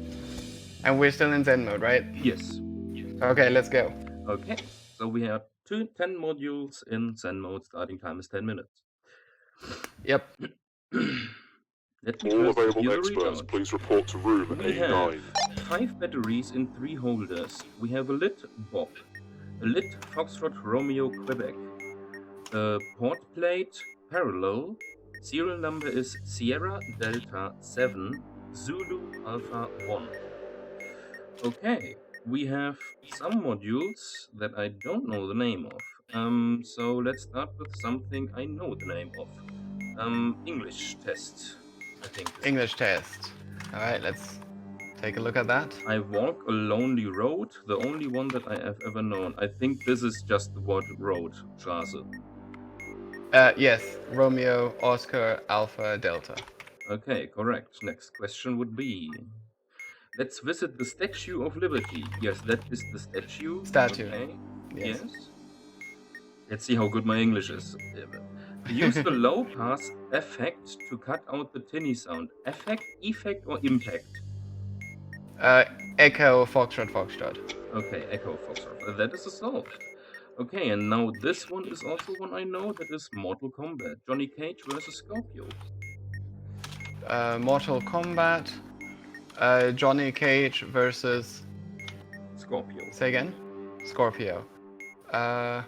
And we're still in Zen mode, right? Yes. Okay, let's go. Okay, so we have 10 modules in Zen mode. Starting time is 10 minutes. Yep. Let me All first available review the experts, readout. please report to room We have A9. 5 batteries in 3 holders. We have a lit Bob, a lit Foxtrot Romeo Quebec, a port plate parallel. Serial number is Sierra Delta 7 Zulu Alpha 1. Okay, we have some modules that I don't know the name of. So let's start with something I know the name of. English test, I think. English test. All right, let's take a look at that. I walk a lonely road, the only one that I have ever known. I think this is just the word road, Straße. Yes, Romeo, Oscar, Alpha, Delta. Okay, correct. Next question would be... Let's visit the Statue of Liberty. Yes, that is the statue. Statue. Okay. Yes. Let's see how good my English is. Use the low pass effect to cut out the tinny sound. Effect, effect, or impact? Echo, Foxtrot, Foxtrot. Okay, Echo Foxtrot. That is solved. Okay, and now this one is also one I know. That is Mortal Kombat. Johnny Cage versus Scorpio. Mortal Kombat. Johnny Cage versus... Scorpio. Say again? Scorpio. Am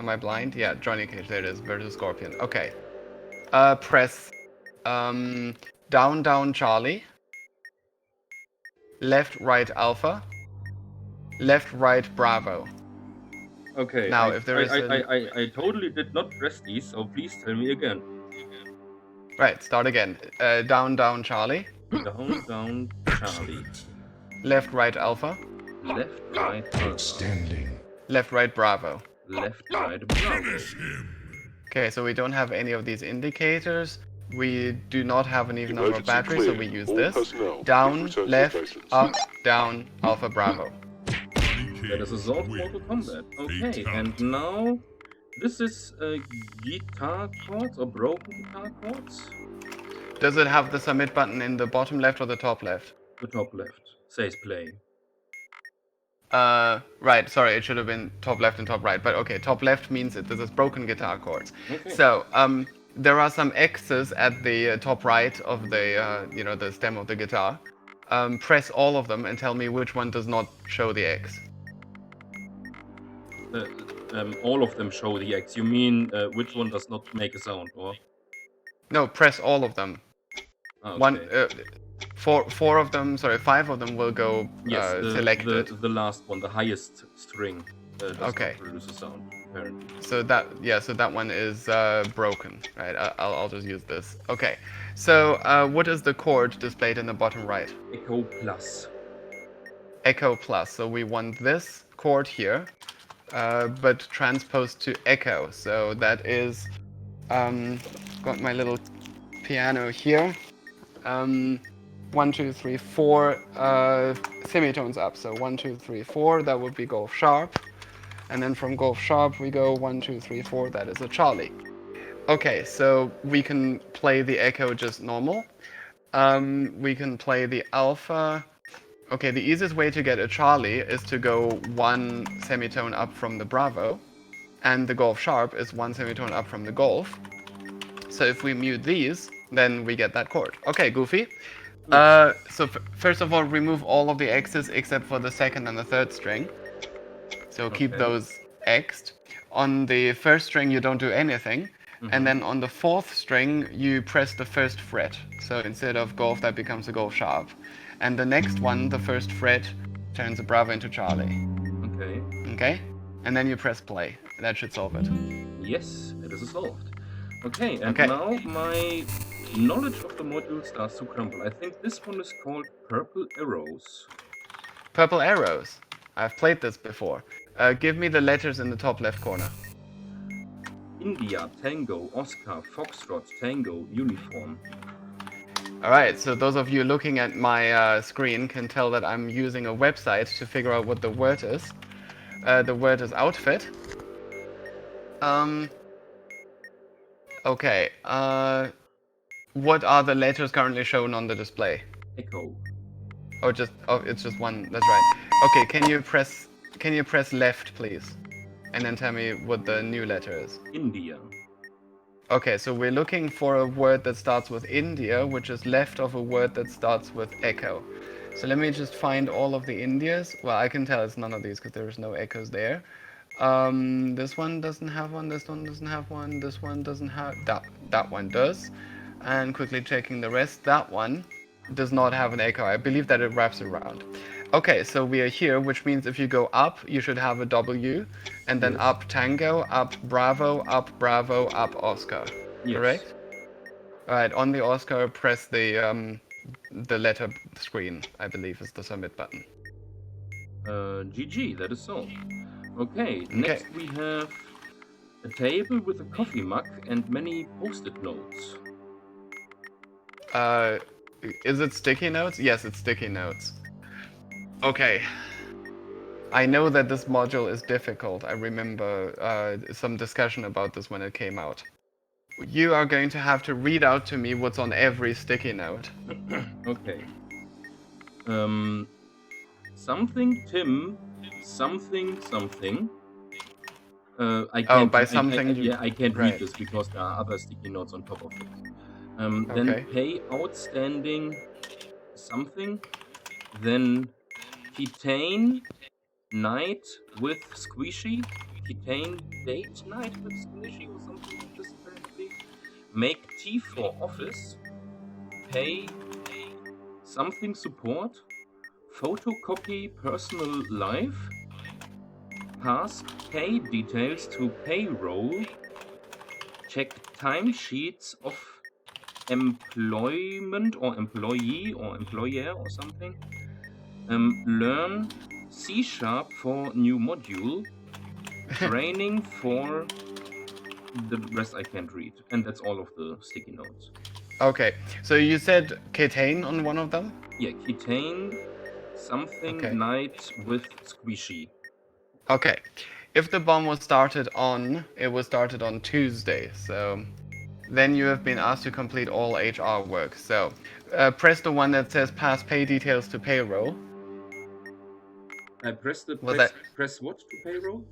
I blind? Yeah, Johnny Cage, there it is, versus Scorpion. Okay. Press down, down, Charlie. Left, right, Alpha. Left, right, Bravo. Okay. Now, if there is I totally did not press these, so please tell me again. Right, start again. Down, down, Charlie. Down, down, Charlie. Left, right, Alpha. Left, right, Alpha. Standing. Left, right, Bravo. Left, right, Bravo. Okay, so we don't have any of these indicators. We do not have an even number of Emergency batteries, so clear. we use All this. personnel, Down, please return to left, stations. up, down, Alpha, Bravo. That is a Zord Mortal Kombat. Okay, and now this is guitar chords or broken guitar chords. Does it have the submit button in the bottom left or the top left? The top left says play. Right, sorry, it should have been top left and top right, but okay, top left means this is broken guitar chords. Okay. So, there are some X's at the top right of the, you know, the stem of the guitar. Press all of them and tell me which one does not show the X. All of them show the X. You mean which one does not make a sound, or? No, press all of them. Okay. One, four of them, sorry, 5 of them will go Yes, selected. the last one, the highest string, does Okay. not produce a sound, apparently. So that, yeah, so that one is broken, right? I'll just use this. Okay, so what is the chord displayed in the bottom right? Echo plus. Echo plus, so we want this chord here, but transposed to echo. So that is, got my little piano here. 1, 2, 3, 4 semitones up. So 1, 2, 3, 4, that would be golf sharp. And then from golf sharp we go 1, 2, 3, 4, that is a Charlie. Okay, so we can play the echo just normal. We can play the alpha. Okay, the easiest way to get a Charlie is to go 1 semitone up from the Bravo, and the golf sharp is 1 semitone up from the golf. So if we mute these, then we get that chord. Okay, Goofy. So first of all, remove all of the X's except for the second and the third string. So keep those X'd. On the first string, you don't do anything. And then on the fourth string, you press the first fret. So instead of golf, that becomes a golf sharp. And the next one, the first fret, turns a Bravo into Charlie. Okay. Okay? And then you press play. That should solve it. Yes, it is solved. Okay, and Okay. now my knowledge of the module starts to crumble. I think this one is called Purple Arrows. Purple arrows. I've played this before. Give me the letters in the top left corner. India, Tango, Oscar, Foxtrot, Tango, Uniform. Alright, so those of you looking at my screen can tell that I'm using a website to figure out what the word is. The word is outfit. Okay, what are the letters currently shown on the display? Echo. Oh, it's just one, that's right. Okay, can you press left, please? And then tell me what the new letter is. India. Okay, so we're looking for a word that starts with India, which is left of a word that starts with echo. So let me just find all of the Indias. Well, I can tell it's none of these because there is no echoes there. This one doesn't have one, this one doesn't have one, this one doesn't have... That one does. And quickly checking the rest, that one does not have an echo. I believe that it wraps around. Okay, so we are here, which means if you go up, you should have a W, and then up Tango, up Bravo, up Oscar. Yes. Correct? Alright, on the Oscar, press the letter screen, I believe is the submit button. GG, that is solved. Okay, next we have a table with a coffee mug and many post-it notes. Is it sticky notes? Yes, it's sticky notes. Okay. I know that this module is difficult. I remember some discussion about this when it came out. You are going to have to read out to me what's on every sticky note. Okay. Something Tim, something. I can't. By something. I can't right. read this because there are other sticky notes on top of it. Okay. Then pay outstanding something. Then KTANE night with squishy. KTANE date night with squishy or something like this apparently. Make tea for office. Pay something support. Photocopy personal life. Pass pay details to payroll. Check timesheets of employment or employee or employer or something. Learn C# for new module. Training for the rest I can't read. And that's all of the sticky notes. Okay, so you said KTANE on one of them? Yeah, KTANE something night with squishy. Okay. If the bomb was started on, it was started on Tuesday, so then you have been asked to complete all HR work. So press the one that says pass pay details to payroll. I press the press what to payroll?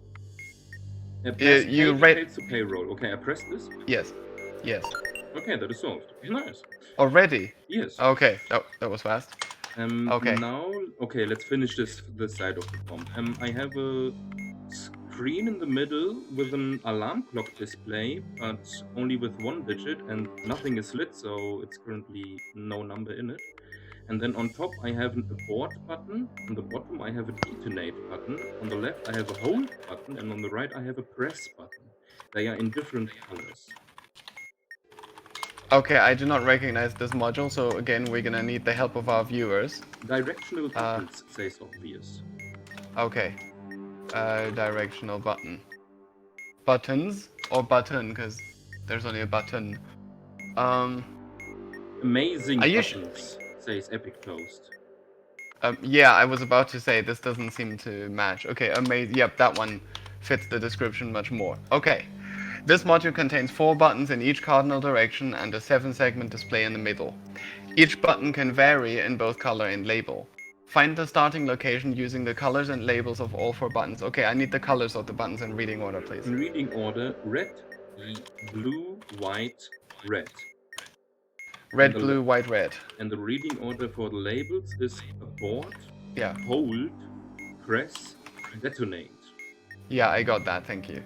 You read details to payroll. Okay, I press this. Yes. Yes. Okay, that is solved. Nice. Already? Yes. Okay, that was fast. Okay. Now, okay, let's finish this side of the bomb. I have a screen in the middle with an alarm clock display, but only with one digit, and nothing is lit, so it's currently no number in it. And then on top I have an abort button, on the bottom I have a detonate button, on the left I have a hold button, and on the right I have a press button. They are in different colors. Okay, I do not recognize this module, so again we're gonna need the help of our viewers. Directional buttons says obvious. Okay. Directional button. Buttons or button, because there's only a button. Amazing Are you buttons, says Epic closed. Yeah, I was about to say this doesn't seem to match. Okay, amazing. Yep, that one fits the description much more. Okay. This module contains 4 buttons in each cardinal direction and a 7-segment display in the middle. Each button can vary in both color and label. Find the starting location using the colors and labels of all 4 buttons. Okay, I need the colors of the buttons in reading order, please. In reading order, red, blue, white, red. Red, blue, white, red. And the reading order for the labels is abort, Yeah. hold, press, detonate. Yeah, I got that, thank you.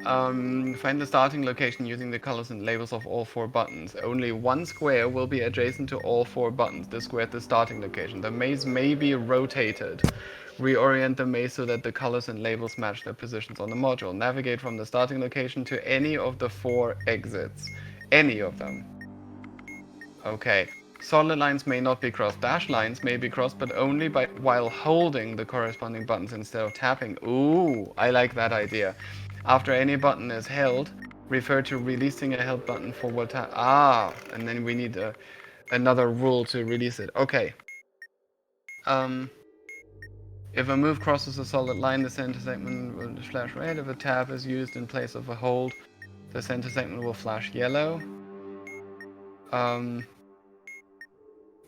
Find the starting location using the colors and labels of all 4 buttons. Only one square will be adjacent to all 4 buttons. The square at the starting location. The maze may be rotated. Reorient the maze so that the colors and labels match their positions on the module. Navigate from the starting location to any of the 4 exits. Any of them. Okay. Solid lines may not be crossed. Dashed lines may be crossed, but only while holding the corresponding buttons instead of tapping. Ooh, I like that idea. After any button is held, refer to releasing a held button forward tap. Ah, and then we need another rule to release it. Okay. If a move crosses a solid line, the center segment will flash red. If a tap is used in place of a hold, the center segment will flash yellow.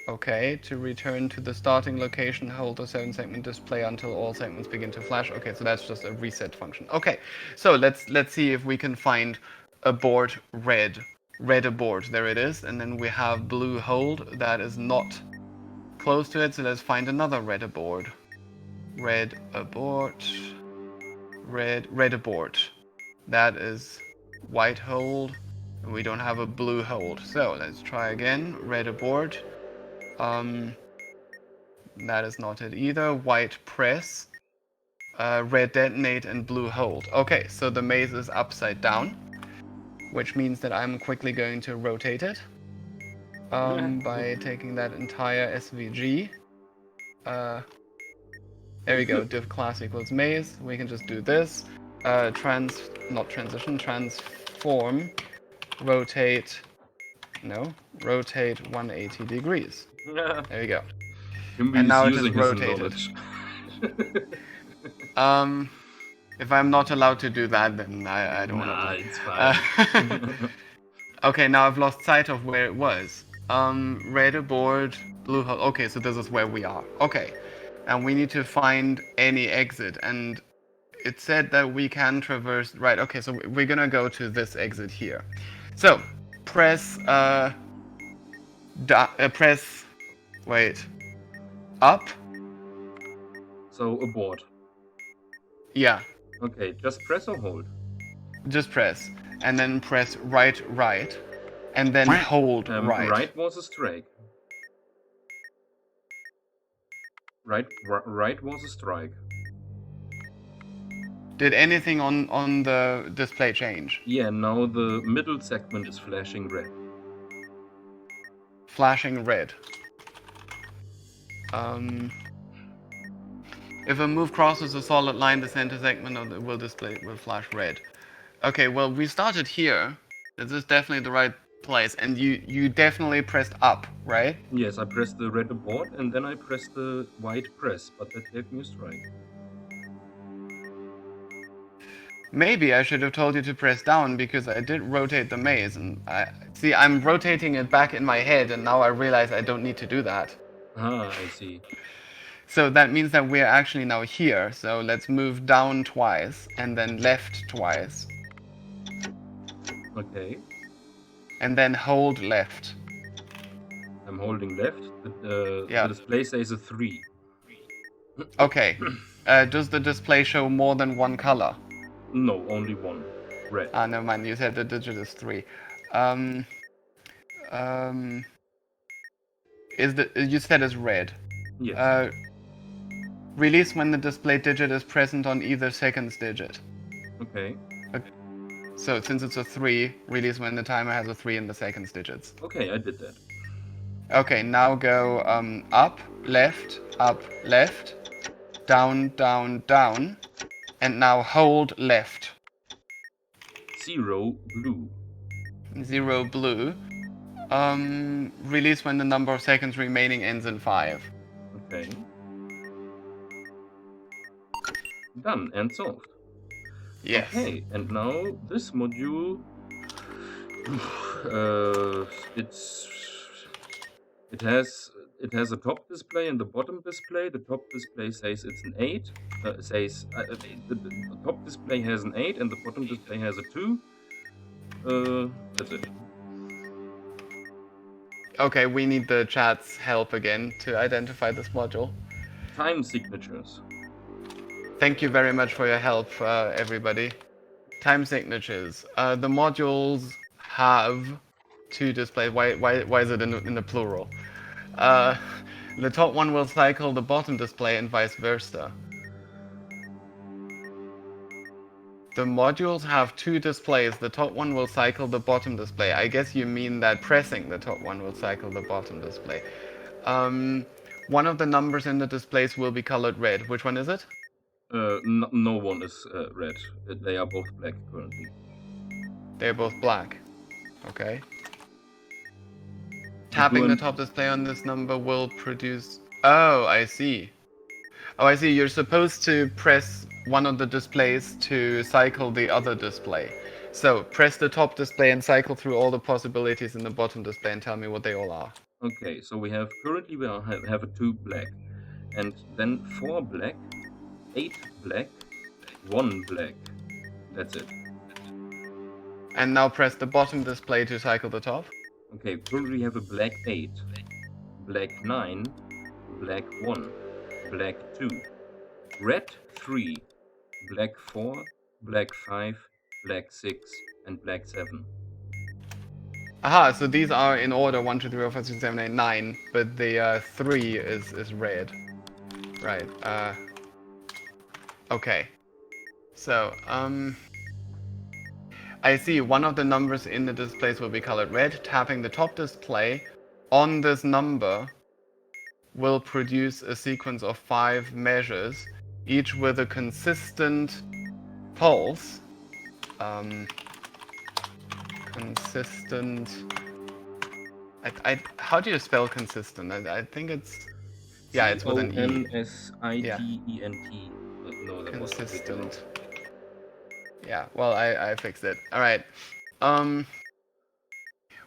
Okay, to return to the starting location, hold the 7-segment display until all segments begin to flash. Okay, so that's just a reset function. Okay, so let's see if we can find abort red. Red abort, there it is. And then we have blue hold, that is not close to it, so let's find another red abort. Red abort. Red abort. That is white hold, and we don't have a blue hold. So let's try again. Red abort. That is not it either. White press, red detonate, and blue hold. Okay, so the maze is upside down, which means that I'm quickly going to rotate it by taking that entire SVG. There we go, div class equals maze. We can just do this. Transform, rotate 180 degrees. There we go. And now it is rotated. If I'm not allowed to do that, then I don't want to play. It's fine. Okay, now I've lost sight of where it was. Red aboard, blue hold. Okay, so this is where we are. Okay, and we need to find any exit, and it said that we can traverse. Right. Okay, so we're gonna go to this exit here. So press wait, up. So abort. Yeah. Okay, just press or hold? Just press. And then press right, and then hold right. Right was a strike. Right was a strike. Did anything on the display change? Yeah, now the middle segment is flashing red. Flashing red. If a move crosses a solid line, the center segment of will flash red. Okay, well, we started here. This is definitely the right place, and you definitely pressed up, right? Yes, I pressed the red abort, and then I pressed the white press, but that gave me a strike. Maybe I should have told you to press down, because I did rotate the maze, and I'm rotating it back in my head, and now I realize I don't need to do that. Ah, I see. So that means that we're actually now here. So let's move down twice and then left twice. Okay. And then hold left. I'm holding left. The display says a 3. Okay. Does the display show more than one color? No, only one. Red. Ah, never mind. You said the digit is 3. You said it's red. Yes. Release when the display digit is present on either seconds digit. Okay. So since it's a 3, release when the timer has a 3 in the seconds digits. Okay, I did that. Okay, now go up, left, down, down, down, and now hold left. 0 blue. 0 blue. Release when the number of seconds remaining ends in 5. Okay. Done and solved. Yes. Okay, and now this module, it has a top display and the bottom display. The top display says it's an 8. The top display has an 8 and the bottom display has a 2. That's it. Okay, we need the chat's help again to identify this module. Time signatures. Thank you very much for your help, everybody. Time signatures. The modules have 2 displays. Why is it in the plural? The top one will cycle the bottom display and vice versa. The modules have 2 displays. The top one will cycle the bottom display. I guess you mean that pressing the top one will cycle the bottom display. One of the numbers in the displays will be colored red. Which one is it? No one is red. They are both black currently. They're both black. Okay. Tapping the top display on this number will produce... Oh, I see. Oh, I see. You're supposed to press one of the displays to cycle the other display. So, press the top display and cycle through all the possibilities in the bottom display and tell me what they all are. Okay, so we have a 2 black, and then 4 black, 8 black, 1 black. That's it. And now press the bottom display to cycle the top. Okay, currently we have a black 8, black 9, black 1, black 2, red 3, black 4, black 5, black 6, and black 7. Aha, so these are in order 1, 2, 3, 4, 5, 6, 7, 8, 9, but the 3 is red. Right, okay. So, I see one of the numbers in the displays will be colored red. Tapping the top display on this number will produce a sequence of 5 measures, each with a consistent pulse. Consistent... how do you spell consistent? I think it's... Yeah, it's with an E. Consistent. No, that wasn't Consistent. Yeah, well, I fixed it. Alright.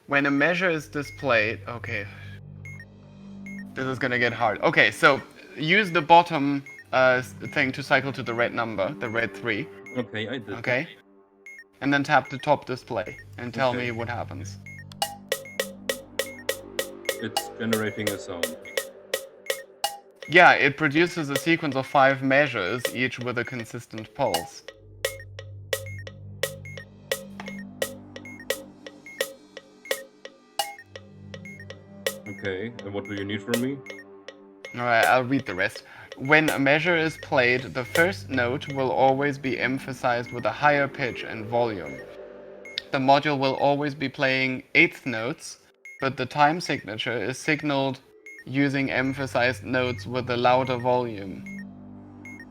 When a measure is displayed... Okay. This is gonna get hard. Okay, so use the bottom thing to cycle to the red number, the red 3. Okay, I did. Okay? And then tap the top display and tell Okay. me what happens. It's generating a sound. Yeah, it produces a sequence of 5 measures, each with a consistent pulse. Okay, and what do you need from me? Alright, I'll read the rest. When a measure is played, the first note will always be emphasized with a higher pitch and volume. The module will always be playing 8th notes, but the time signature is signaled using emphasized notes with a louder volume.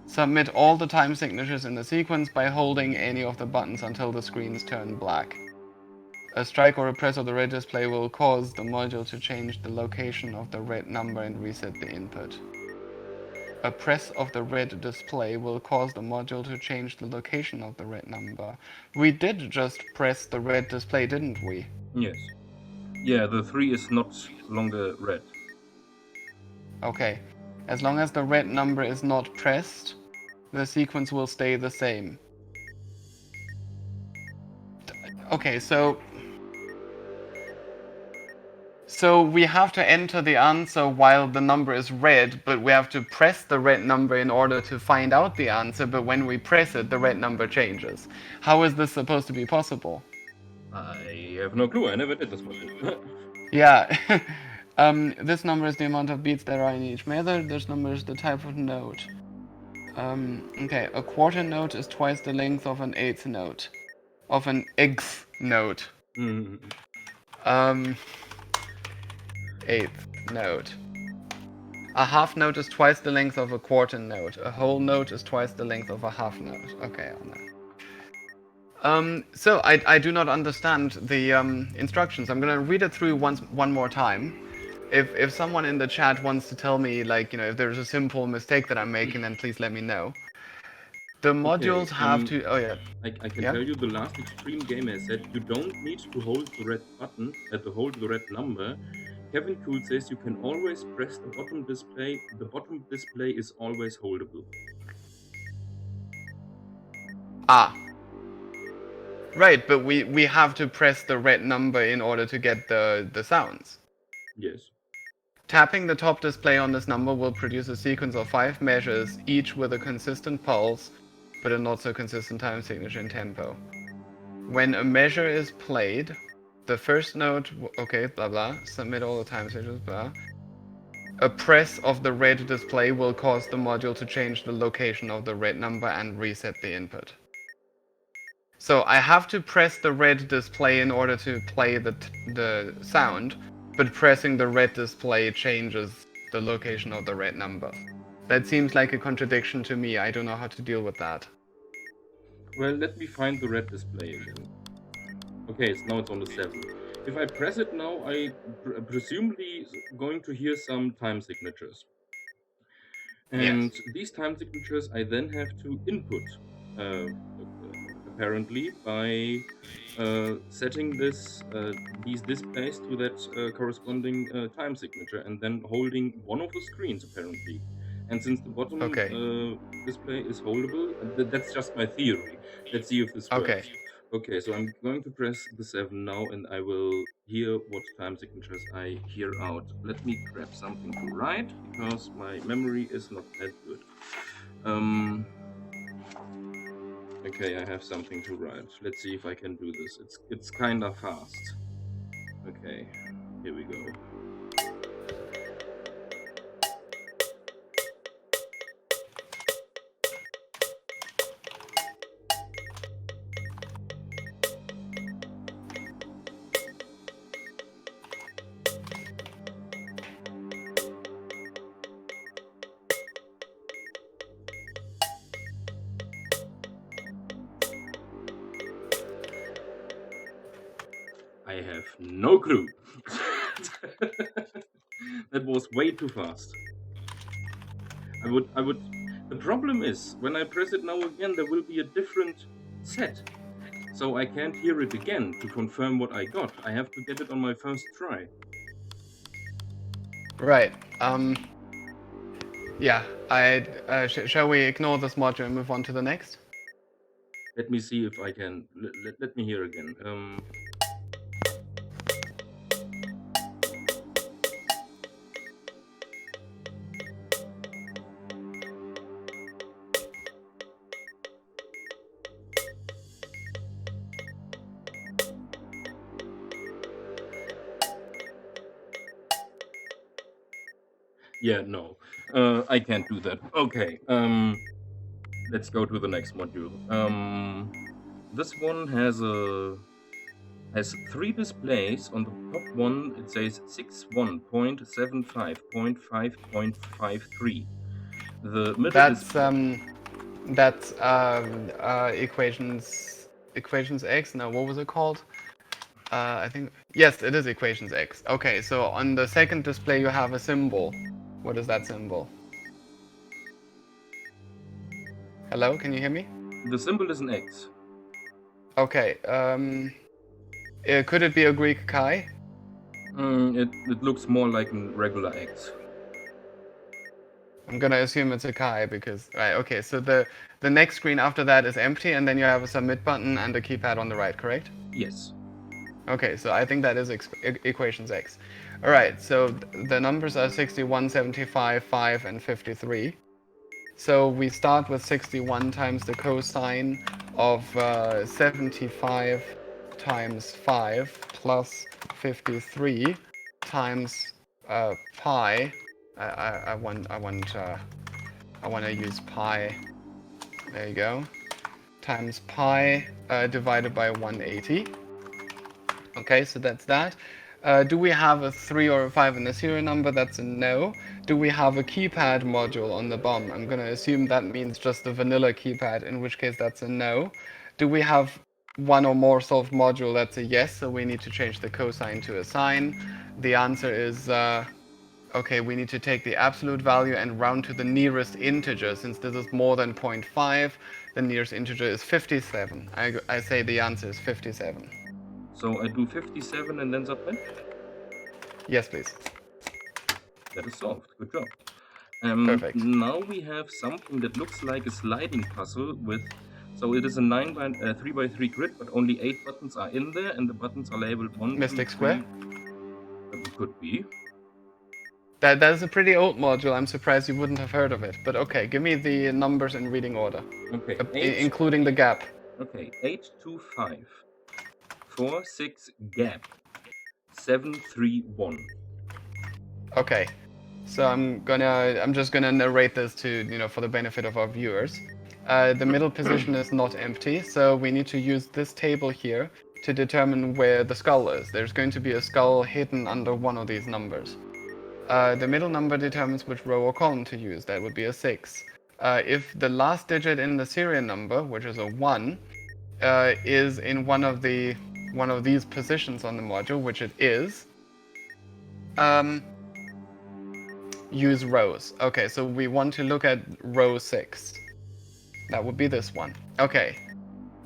Submit all the time signatures in the sequence by holding any of the buttons until the screens turn black. A strike or a press of the red display will cause the module to change the location of the red number and reset the input. A press of the red display will cause the module to change the location of the red number. We did just press the red display, didn't we? Yes. Yeah, the 3 is not longer red. Okay. As long as the red number is not pressed, the sequence will stay the same. Okay, so we have to enter the answer while the number is red, but we have to press the red number in order to find out the answer, but when we press it, the red number changes. How is this supposed to be possible? I have no clue, I never did this before. Yeah. This number is the amount of beats there are in each measure. This number is the type of note. Okay, a quarter note is twice the length of an 8th note. Of an 8th note. 8th note. A half note is twice the length of a quarter note. A whole note is twice the length of a half note. Okay, on So I do not understand the instructions. I'm gonna read it through one more time. If someone in the chat wants to tell me, like, you know, if there's a simple mistake that I'm making, then please let me know. The modules have to. Oh yeah. I can Yeah? tell you the last extreme gamer said you don't need to hold the red button, to hold the red number. Kevin Cool says you can always press the bottom display. The bottom display is always holdable. Ah. Right, but we have to press the red number in order to get the sounds. Yes. Tapping the top display on this number will produce a sequence of 5 measures, each with a consistent pulse, but a not so consistent time signature and tempo. When a measure is played, the first note, okay, blah blah, submit all the time signatures, blah. A press of the red display will cause the module to change the location of the red number and reset the input. So I have to press the red display in order to play the sound, but pressing the red display changes the location of the red number. That seems like a contradiction to me. I don't know how to deal with that. Well, let me find the red display again. Okay, now it's on the 7. If I press it now, I presumably going to hear some time signatures. And Yes. these time signatures I then have to input, apparently, by setting these displays to that corresponding time signature and then holding one of the screens, apparently. And since the bottom display is holdable, that's just my theory. Let's see if this works. Okay, so I'm going to press the 7 now and I will hear what time signatures I hear out. Let me grab something to write because my memory is not that good. Okay, I have something to write. Let's see if I can do this. It's kind of fast. Okay, here we go. I have no clue. That was way too fast. The problem is, when I press it now again, there will be a different set. So I can't hear it again to confirm what I got. I have to get it on my first try. Right. Yeah. Shall we ignore this module and move on to the next? Let me see if I can. Let me hear again. Yeah, no, I can't do that. Okay, let's go to the next module. This one has 3 displays. On the top one, it says 61.75.5.53. The middle that's equations X. No, what was it called? I think yes, it is equations X. Okay, so on the second display you have a symbol. What is that symbol? Hello, can you hear me? The symbol is an X. Okay. Could it be a Greek chi? It looks more like a regular X. I'm gonna assume it's a chi because right. Okay, so the next screen after that is empty, and then you have a submit button and a keypad on the right. Correct? Yes. Okay, so I think that is equations X. All right, so the numbers are 61, 75, 5, and 53. So we start with 61 times the cosine of 75 times 5 plus 53 times pi. I want to use pi. There you go. Times pi divided by 180. Okay, so that's that. Do we have a 3 or a 5 in the serial number? That's a no. Do we have a keypad module on the BOM? I'm going to assume that means just the vanilla keypad, in which case that's a no. Do we have one or more solved module, that's a yes, so we need to change the cosine to a sine. The answer is, okay, we need to take the absolute value and round to the nearest integer. Since this is more than 0.5, the nearest integer is 57. I say the answer is 57. So I do 57 and then submit? Yes, please. That is solved. Good job. Perfect. Now we have something that looks like a sliding puzzle with, so it is a 3 by 3 grid, but only 8 buttons are in there, and the buttons are labeled 1, Mystic 2, Square? 3. Could be. That is a pretty old module. I'm surprised you wouldn't have heard of it. But okay, give me the numbers in reading order, Okay, including the gap. Okay, 8, 2, 5, 4, 6, gap, 7, 3, 1. Okay, so I'm just gonna narrate this to for the benefit of our viewers. The middle position is not empty, so we need to use this table here to determine where the skull is. There's going to be a skull hidden under one of these numbers. The middle number determines which row or column to use. That would be a 6. If the last digit in the serial number, which is a 1, is in one of these positions on the module, which it is, use rows. Okay, so we want to look at row 6. That would be this one. Okay.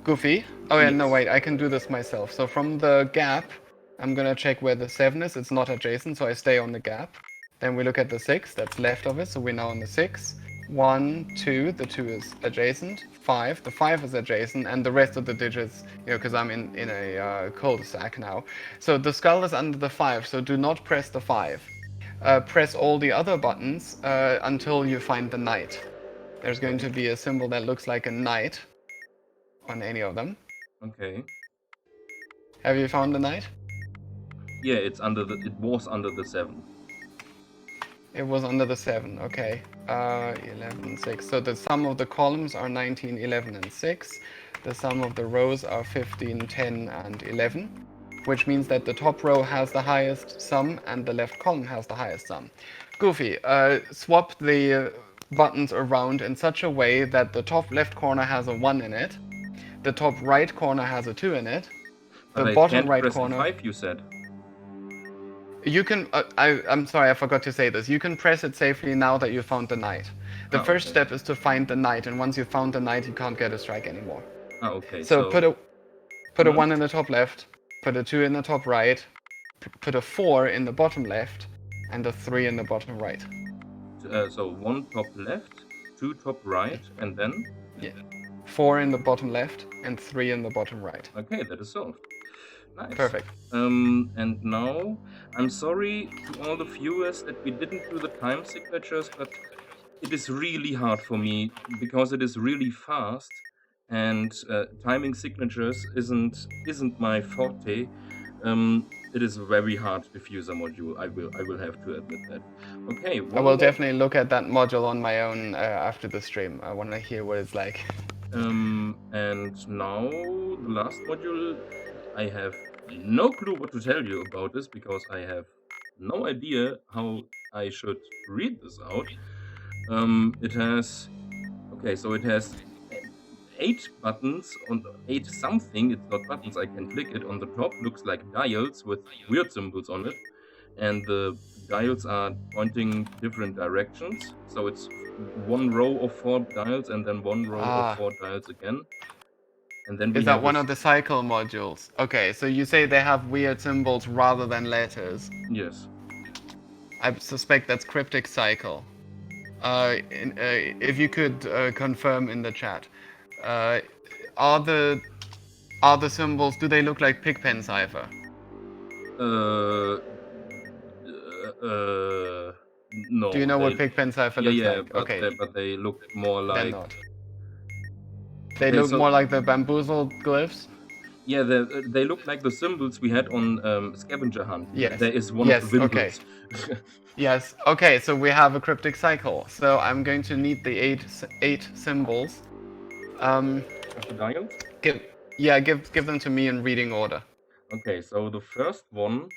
Goofy. Oh yeah, no wait, I can do this myself. So from the gap, I'm gonna check where the 7 is. It's not adjacent, so I stay on the gap. Then we look at the 6, that's left of it, so we're now on the 6. 1, 2, the 2 is adjacent. 5, the 5 is adjacent, and the rest of the digits, because I'm in a cul-de-sac now. So the skull is under the 5, so do not press the 5. Press all the other buttons until you find the knight. There's going to be a symbol that looks like a knight on any of them. Okay. Have you found the knight? Yeah, it was under the 7. It was under the 7, okay. 11, 6. So the sum of the columns are 19, 11, and 6. The sum of the rows are 15, 10, and 11. Which means that the top row has the highest sum and the left column has the highest sum. Goofy, swap the buttons around in such a way that the top left corner has a 1 in it, the top right corner has a 2 in it, the bottom right corner... 5, you said. You can, I'm sorry, I forgot to say this. You can press it safely now that you found the knight. The first step is to find the knight, and once you found the knight, you can't get a strike anymore. Okay. So put a 1 in the top left, put a 2 in the top right, put a 4 in the bottom left, and a 3 in the bottom right. So 1 top left, 2 top right, and then? Yeah. 4 in the bottom left, and 3 in the bottom right. Okay, that is solved. Nice. Perfect. And now, I'm sorry to all the viewers that we didn't do the time signatures, but it is really hard for me because it is really fast, and timing signatures isn't my forte. It is a very hard diffuser module. I will have to admit that. Okay. I will definitely look at that module on my own after the stream. I want to hear what it's like. And now the last module. I have no clue what to tell you about this because I have no idea how I should read this out. It has 8 buttons on 8 something. It's not buttons. I can click it on the top. Looks like dials with weird symbols on it, and the dials are pointing different directions. So it's 1 row of 4 dials and then 1 row of 4 dials again. And then is that one of the cycle modules? Okay, so you say they have weird symbols rather than letters. Yes. I suspect that's Cryptic Cycle. If you could confirm in the chat, are the symbols? Do they look like Pigpen cipher? No. Do you know what Pigpen cipher looks like? Okay, but they look more like. They're not. They look more like the bamboozled glyphs? Yeah, they look like the symbols we had on Scavenger Hunt. Yes. There is one of the windows. Okay. Yes, okay, so we have a Cryptic Cycle. So I'm going to need the eight symbols. Of the dials? Give them to me in reading order. Okay, so the first one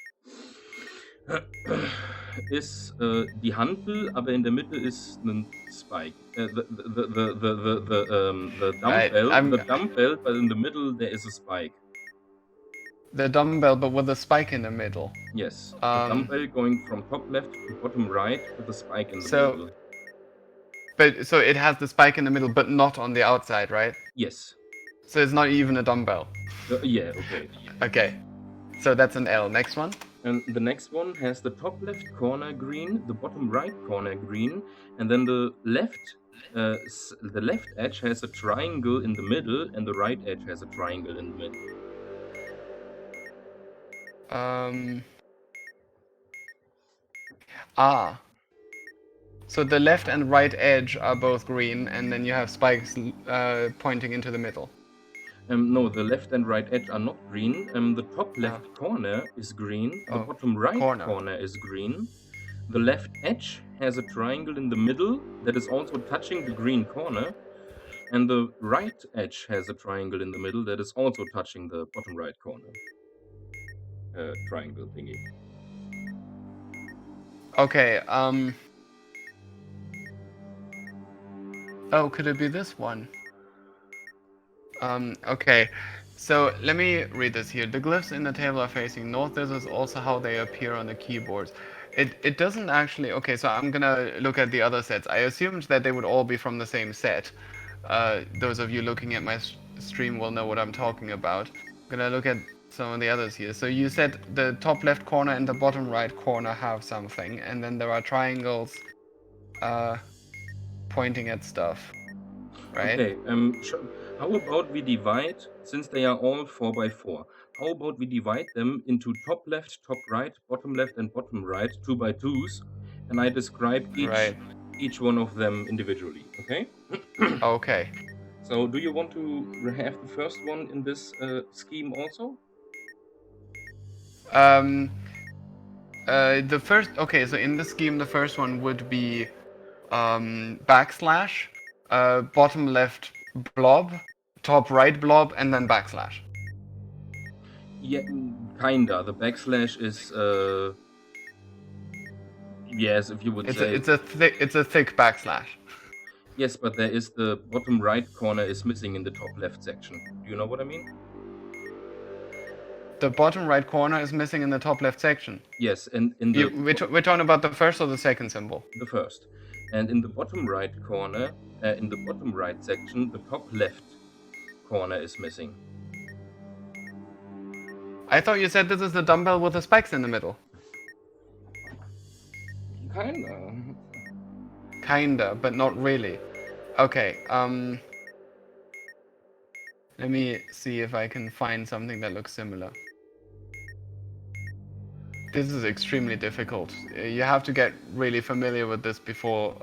ist die Hantel, aber in der Mitte ist ein Spike. The Right, dumbbell, but in the middle there is a spike. the dumbbell, but with a spike in the middle. Yes, the dumbbell going from top left to bottom right with a spike in the middle. But so it has the spike in the middle, but not on the outside, right? Yes. So it's not even a dumbbell. Yeah, okay. Okay, so that's an L. Next one. And the next one has the top left corner green, the bottom right corner green, and then the left edge has a triangle in the middle, and the right edge has a triangle in the middle. So the left and right edge are both green, and then you have spikes pointing into the middle. No, the left and right edge are not green. The top left corner is green. The bottom right corner is green. The left edge has a triangle in the middle that is also touching the green corner. And the right edge has a triangle in the middle that is also touching the bottom right corner. Triangle thingy. Okay, oh, could it be this one? Okay, so let me read this here. The glyphs in the table are facing north. This is also how they appear on the keyboards. It doesn't actually... Okay, so I'm gonna look at the other sets. I assumed that they would all be from the same set. Those of you looking at my stream will know what I'm talking about. I'm gonna look at some of the others here. So you said the top left corner and the bottom right corner have something, and then there are triangles pointing at stuff, right? Okay, how about we divide, since they are all 4x4, how about we divide them into top left, top right, bottom left, and bottom right, 2x2s, and I describe each one of them individually, okay? Okay. So, do you want to have the first one in this scheme also? The first... Okay, so in the scheme, the first one would be backslash, bottom left blob, top right blob, and then backslash. Yeah, kinda. The backslash is yes, if you would say it's a thick backslash. Yes, but there is the bottom right corner is missing in the top left section. Do you know what I mean? The bottom right corner is missing in the top left section. Yes, and in the we're talking about the first or the second symbol? The first. And in the bottom right corner, in the bottom right section, the top left corner is missing. I thought you said this is the dumbbell with the spikes in the middle. Kinda, but not really. Okay, let me see if I can find something that looks similar. This is extremely difficult. You have to get really familiar with this before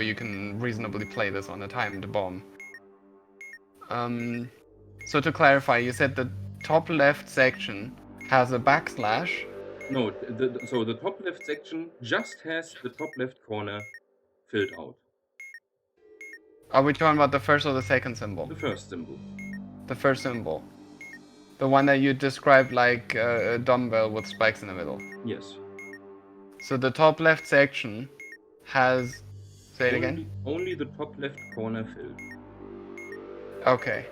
you can reasonably play this on a timed bomb. So to clarify, you said the top left section has a backslash. No, so the top left section just has the top left corner filled out. Are we talking about the first or the second symbol? The first symbol. The first symbol. The one that you described like a dumbbell with spikes in the middle. Yes. So the top left section has... Say it again? Only the top left corner filled. Okay.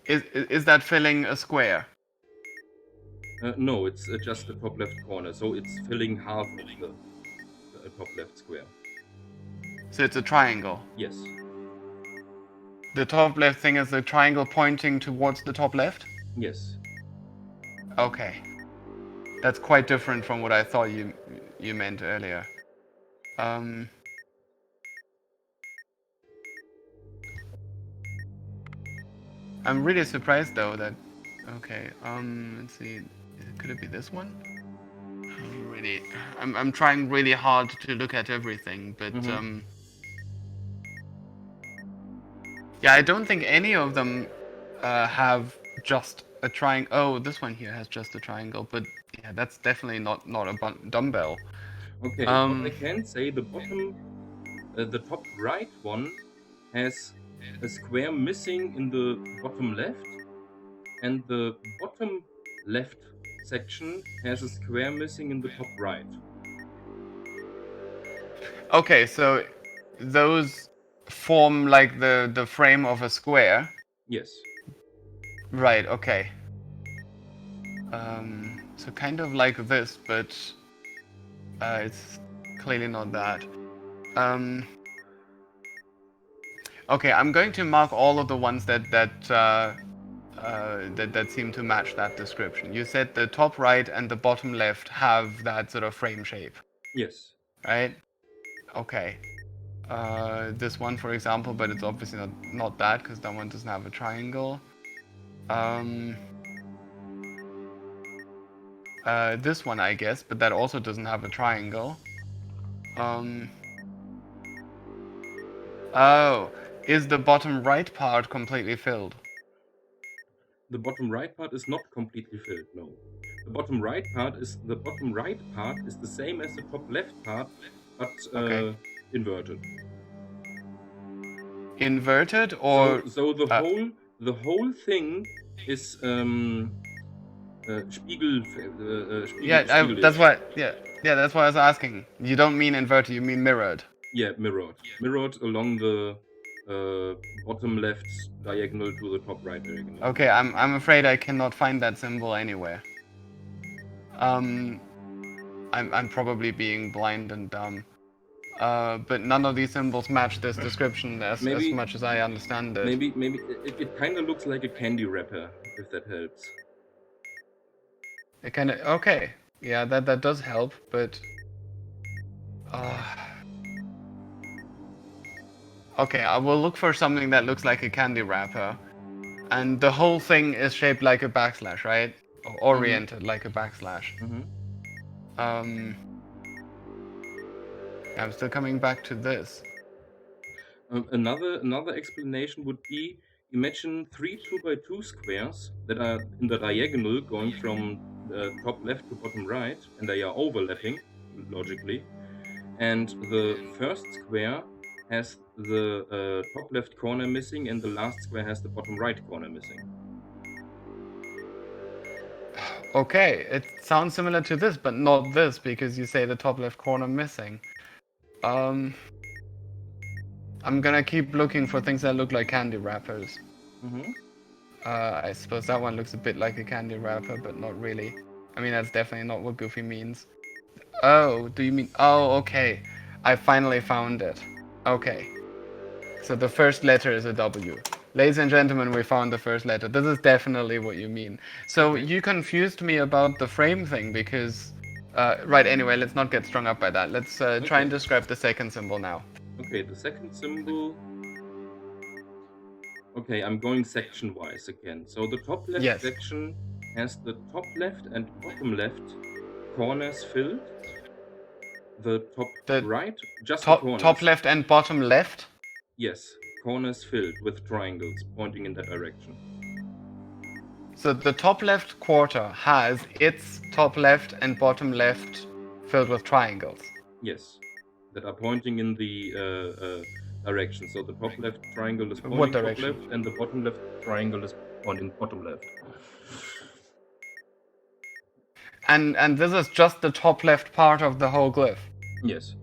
Is that filling a square? No, it's just the top left corner, so it's filling half of the top left square. So it's a triangle? Yes. The top left thing is the triangle pointing towards the top left? Yes. Okay. That's quite different from what I thought you meant earlier. I'm really surprised though that... Okay, let's see. Could it be this one? I'm trying really hard to look at everything, but yeah, I don't think any of them have just a triangle. Oh, this one here has just a triangle, but yeah, that's definitely not a dumbbell. Okay, what I can say, the top right one has a square missing in the bottom left, and the bottom left section has a square missing in the top right. Okay, so those form like the frame of a square. Yes. Right, okay. So kind of like this, but it's clearly not that. Okay, I'm going to mark all of the ones that seem to match that description. You said the top right and the bottom left have that sort of frame shape, Yes. right? Okay. This one, for example, but it's obviously not that because that one doesn't have a triangle. This one, I guess, but that also doesn't have a triangle. Oh, is the bottom right part completely filled? The bottom right part is not completely filled, no. The bottom right part is the same as the top left part, but Okay. inverted. Inverted or So the whole thing is Spiegel. that's what that's what I was asking. You don't mean inverted, you mean mirrored. Yeah, mirrored along the bottom left diagonal to the top right diagonal. Okay, I'm afraid I cannot find that symbol anywhere. I'm probably being blind and dumb. But none of these symbols match this description as much as I understand it. Maybe it kind of looks like a candy wrapper, if that helps. It kind of okay. Yeah, that does help, but okay, I will look for something that looks like a candy wrapper, and the whole thing is shaped like a backslash, right? Or oriented like a backslash. I'm still coming back to this. Another explanation would be: imagine 3 2x2 squares that are in the diagonal going from top left to bottom right, and they are overlapping logically. And the first square has the top left corner missing, and the last square has the bottom right corner missing. Okay, it sounds similar to this, but not this, because you say the top left corner missing. I'm gonna keep looking for things that look like candy wrappers. I suppose that one looks a bit like a candy wrapper, but not really. I mean, that's definitely not what Goofy means. Oh, do you mean... Oh, okay. I finally found it. Okay. So the first letter is a W. Ladies and gentlemen, we found the first letter. This is definitely what you mean. So you confused me about the frame thing because... right, anyway, let's not get strung up by that. Let's try and describe the second symbol now. Okay, the second symbol... Okay, I'm going section-wise again. So the top left section has the top left and bottom left corners filled. The top right, just the corners. Top left and bottom left? Yes, corners filled with triangles pointing in that direction. So the top left quarter has its top left and bottom left filled with triangles? Yes, that are pointing in the direction. So the top left triangle is pointing top left, and the bottom left triangle is pointing bottom left. And this is just the top left part of the whole glyph? Yes.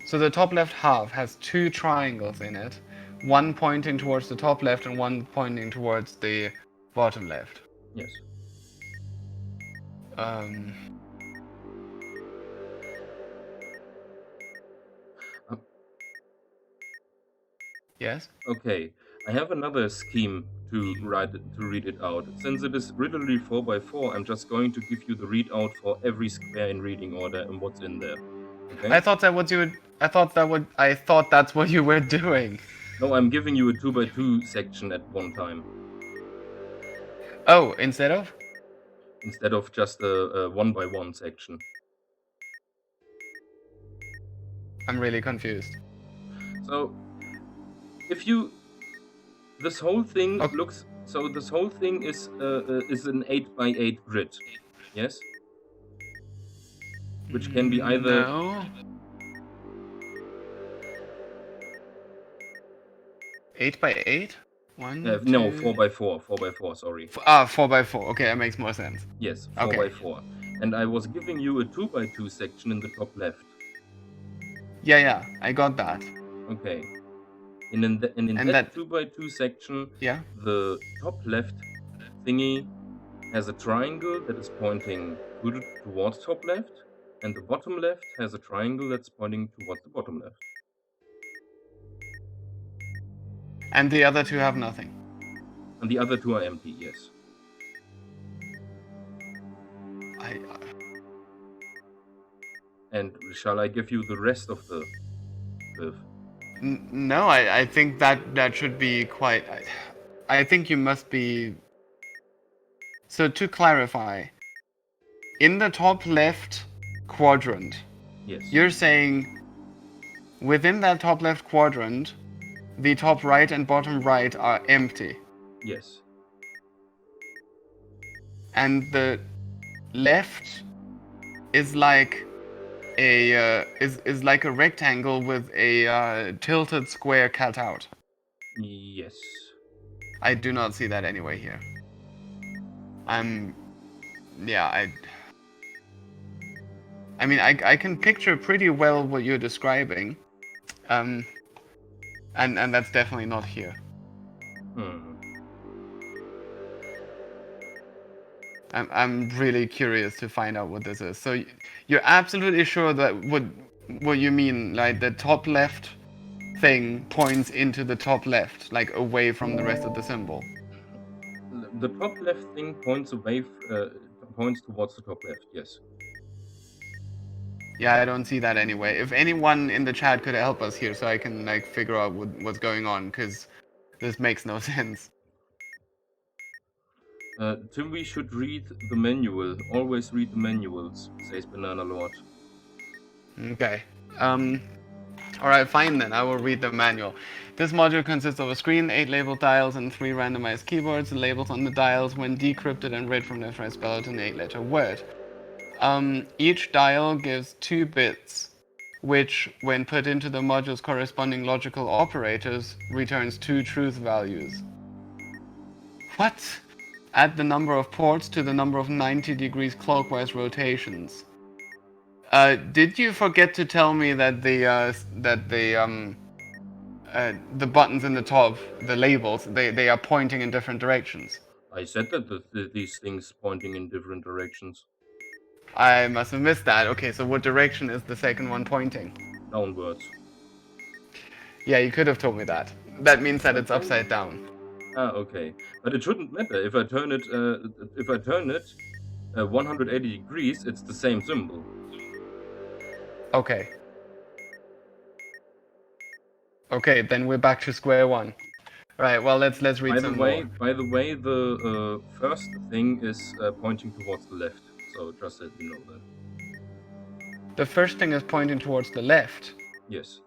So the top left half has two triangles in it, one pointing towards the top left and one pointing towards the bottom left. Yes. Yes? Okay, I have another scheme to read it out. Since it is literally 4x4, I'm just going to give you the readout for every square in reading order and what's in there. Okay? I thought that's what you were doing. No, I'm giving you a 2x2 section at one time. Oh, instead of? Instead of just a 1x1 section. I'm really confused. So, if you... This whole thing looks... So this whole thing is an 8x8 grid. Yes? Which can be either... No. 8x8? One, No, two... 4x4. 4x4, sorry. 4x4. Okay, that makes more sense. Yes, Okay. 4x4. And I was giving you a 2x2 section in the top left. Yeah, I got that. Okay. And in that 2x2 section, Yeah. the top left thingy has a triangle that is pointing towards top left, and the bottom left has a triangle that's pointing towards the bottom left. And the other two have nothing. And the other two are empty, yes. And shall I give you the rest of the live? No, I think that should be quite... I think you must be... So to clarify, in the top left quadrant, Yes. you're saying within that top left quadrant, the top right and bottom right are empty. Yes. And the left is like a is like a rectangle with a tilted square cut out. Yes. I do not see that anyway here. I mean, I can picture pretty well what you're describing, and that's definitely not here. I'm really curious to find out what this is. So you're absolutely sure that what you mean, like the top left thing points into the top left, like away from the rest of the symbol. The top left thing points points towards the top left. Yes. Yeah, I don't see that anyway. If anyone in the chat could help us here, so I can like figure out what's going on, because this makes no sense. Timwi should read the manual. Always read the manuals, says Banana Lord. Okay. Alright, fine then. I will read the manual. This module consists of a screen, 8 label dials, and 3 randomized keyboards. The labels on the dials, when decrypted and read from left to right, spell out an 8-letter word. Each dial gives 2 bits, which, when put into the module's corresponding logical operators, returns 2 truth values. What? Add the number of ports to the number of 90 degrees clockwise rotations. Did you forget to tell me that the buttons in the top, the labels, they are pointing in different directions? I said that these things pointing in different directions. I must have missed that. Okay, so what direction is the second one pointing? Downwards. Yeah, you could have told me that. That means that it's upside down. Ah, okay. But it shouldn't matter. If I turn it 180 degrees, it's the same symbol. Okay. Okay, then we're back to square one. Right, well, let's read some more. By the way, the first thing is pointing towards the left. So just that you know that. The first thing is pointing towards the left. Yes.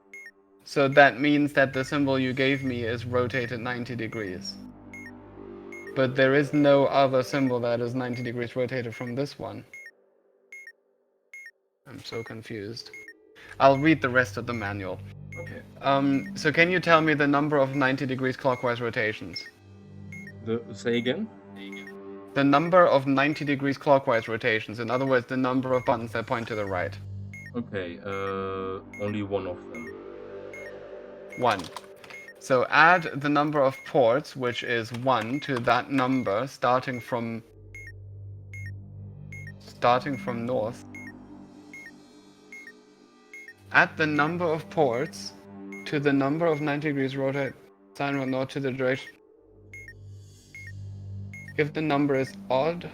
So that means that the symbol you gave me is rotated 90 degrees. But there is no other symbol that is 90 degrees rotated from this one. I'm so confused. I'll read the rest of the manual. Okay. So can you tell me the number of 90 degrees clockwise rotations? Say again? The number of 90 degrees clockwise rotations. In other words, the number of buttons that point to the right. Okay, only one of them. 1. So add the number of ports, which is 1, to that number starting from north. Add the number of ports to the number of 90 degrees rotate sign from north to the direction. If the number is odd.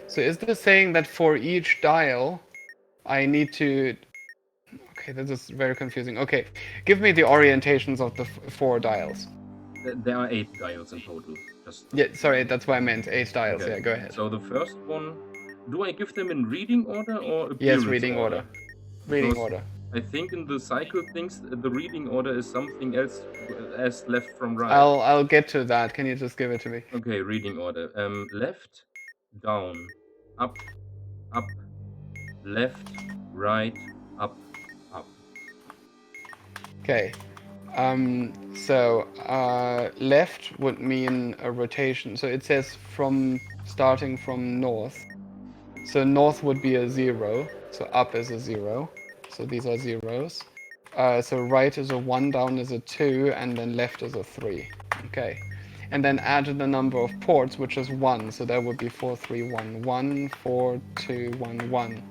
So is this saying that for each dial I need to... Okay, this is very confusing. Okay, give me the orientations of the 4 dials. There are 8 dials in total. Yeah, sorry, that's what I meant. 8 dials. Okay. Yeah, go ahead. So the first one, do I give them in reading order or appearance? Yes, reading order. Reading order. I think in the cycle things, the reading order is something else as left from right. I'll get to that. Can you just give it to me? Okay, reading order. Left, down, up, up, left, right, up, up. Okay. Left would mean a rotation. So it says starting from north. So north would be a 0. So up is a 0. So these are zeros. So right is a 1, down is a 2, and then left is a 3. Okay. And then add the number of ports, which is 1. So that would be 4, 3, 1, 1, 4, 2, 1, 1.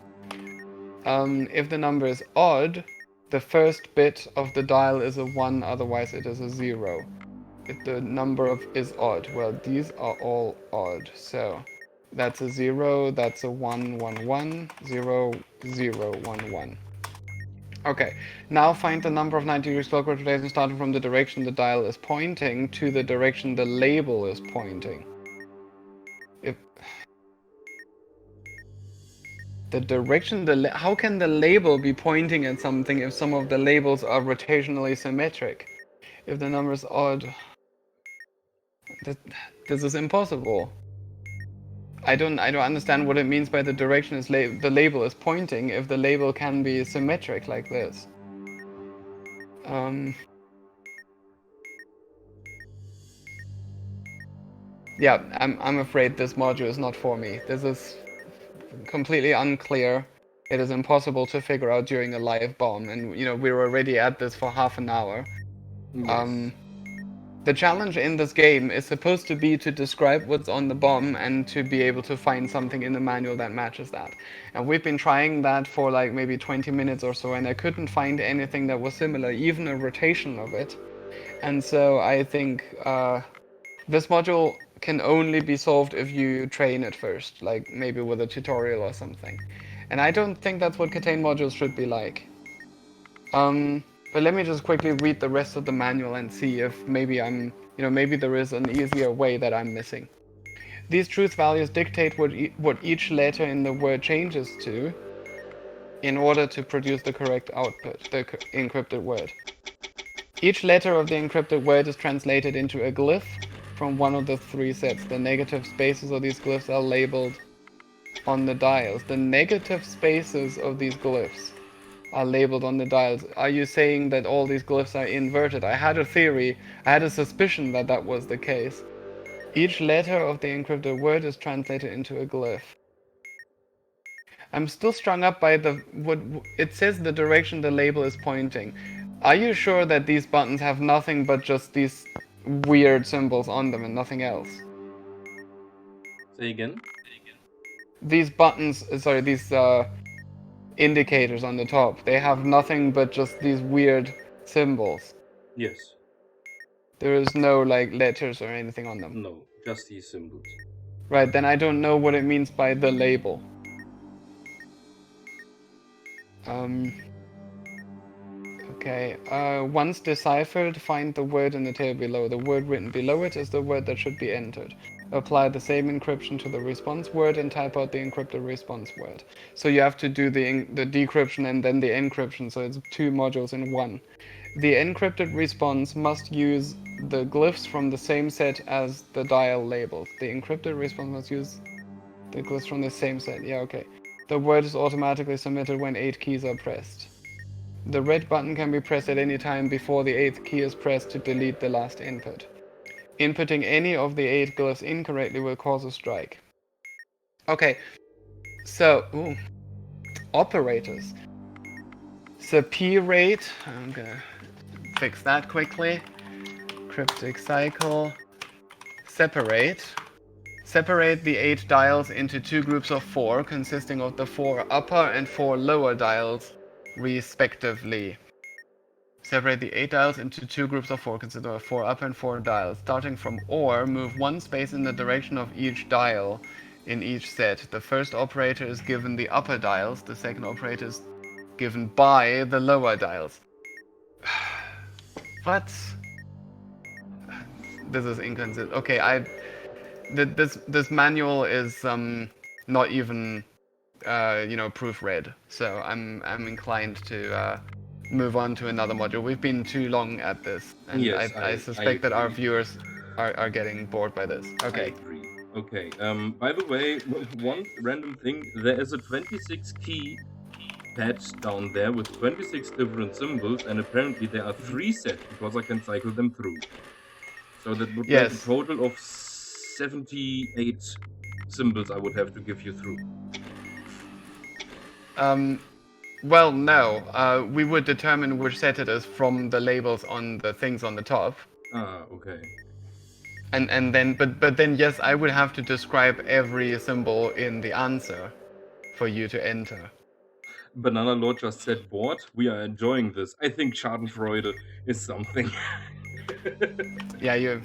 If the number is odd, the first bit of the dial is a 1, otherwise it is a 0. If the number is odd, well, these are all odd. So that's a 0, that's a 1, 1, 1, 0, 0, 1, 1. Okay, now find the number of 90 degrees clockwise rotation starting from the direction the dial is pointing to the direction the label is pointing. If the direction how can the label be pointing at something if some of the labels are rotationally symmetric? If the number is odd, this is impossible. I don't understand what it means by the direction the label is pointing if the label can be symmetric like this. Yeah, I'm afraid this module is not for me. This is completely unclear. It is impossible to figure out during a live bomb, and you know we're already at this for half an hour. Yes. The challenge in this game is supposed to be to describe what's on the bomb and to be able to find something in the manual that matches that. And we've been trying that for like maybe 20 minutes or so, and I couldn't find anything that was similar, even a rotation of it. And so I think this module can only be solved if you train it first, like maybe with a tutorial or something. And I don't think that's what KTANE modules should be like. But let me just quickly read the rest of the manual and see if maybe maybe there is an easier way that I'm missing. These truth values dictate what each letter in the word changes to in order to produce the correct output, the encrypted word. Each letter of the encrypted word is translated into a glyph from one of the 3 sets. The negative spaces of these glyphs are labeled on the dials. The negative spaces of these glyphs are labeled on the dials. Are you saying that all these glyphs are inverted? I had a theory, I had a suspicion that that was the case. Each letter of the encrypted word is translated into a glyph. I'm still strung up by what it says the direction the label is pointing. Are you sure that these buttons have nothing but just these weird symbols on them and nothing else? Say again? These buttons, sorry, these indicators on the top, they have nothing but just these weird symbols. Yes. There is no like letters or anything on them. No, just these symbols. Right, then I don't know what it means by the label. Okay, once deciphered, find the word in the table below. The word written below it is the word that should be entered. Apply the same encryption to the response word and type out the encrypted response word. So you have to do the decryption and then the encryption, so it's 2 modules in one. The encrypted response must use the glyphs from the same set as the dial labels. The encrypted response must use the glyphs from the same set. Yeah, okay. The word is automatically submitted when 8 keys are pressed. The red button can be pressed at any time before the 8th key is pressed to delete the last input. Inputting any of the 8 glyphs incorrectly will cause a strike. Okay, so, operators. So P rate, I'm gonna fix that quickly. Cryptic Cycle. Separate. Separate the 8 dials into 2 groups of 4, consisting of the 4 upper and 4 lower dials, respectively. Separate the 8 dials into 2 groups of 4, consisting of 4 upper and 4 dials. Starting from OR, move 1 space in the direction of each dial in each set. The first operator is given the upper dials, the second operator is given by the lower dials. What? This is inconsistent. Okay, this manual is not even proofread, so I'm inclined to move on to another module. We've been too long at this, and Yes, I suspect that our viewers are getting bored by this. Okay. I agree. Okay, by the way, one random thing, there is a 26 key pad down there with 26 different symbols, and apparently there are 3 sets because I can cycle them through. So that would make a Yes. total of 78 symbols I would have to give you through. Well, no. We would determine which set it is from the labels on the things on the top. Ah, okay. And then, but then, yes, I would have to describe every symbol in the answer for you to enter. Banana Lord just said bored. We are enjoying this. I think Schadenfreude is something. Yeah, you.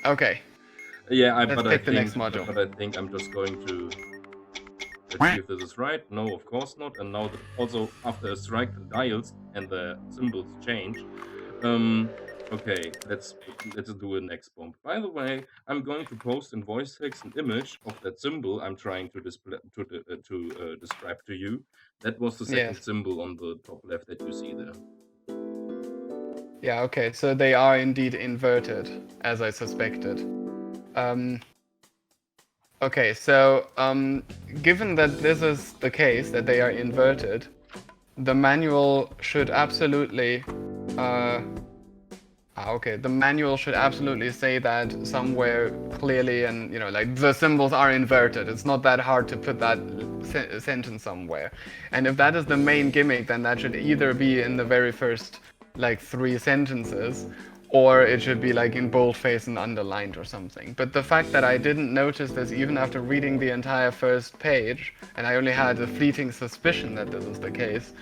Okay. Yeah, Let's pick the next module. But I think I'm just going to. Let's see if this is right. No, of course not. And now, also after a strike, the dials and the symbols change. Okay, let's do a next bomb. By the way, I'm going to post in voice text an image of that symbol I'm trying to display to describe to you. That was the second Yes. symbol on the top left that you see there. Yeah, okay, so they are indeed inverted, as I suspected. Okay, so given that this is the case, that they are inverted, the manual should absolutely the manual should absolutely say that somewhere clearly, and like the symbols are inverted. It's not that hard to put that sentence somewhere. And if that is the main gimmick, then that should either be in the very first like 3 sentences, or it should be like in boldface and underlined or something. But the fact that I didn't notice this even after reading the entire first page, and I only had a fleeting suspicion that this is the case,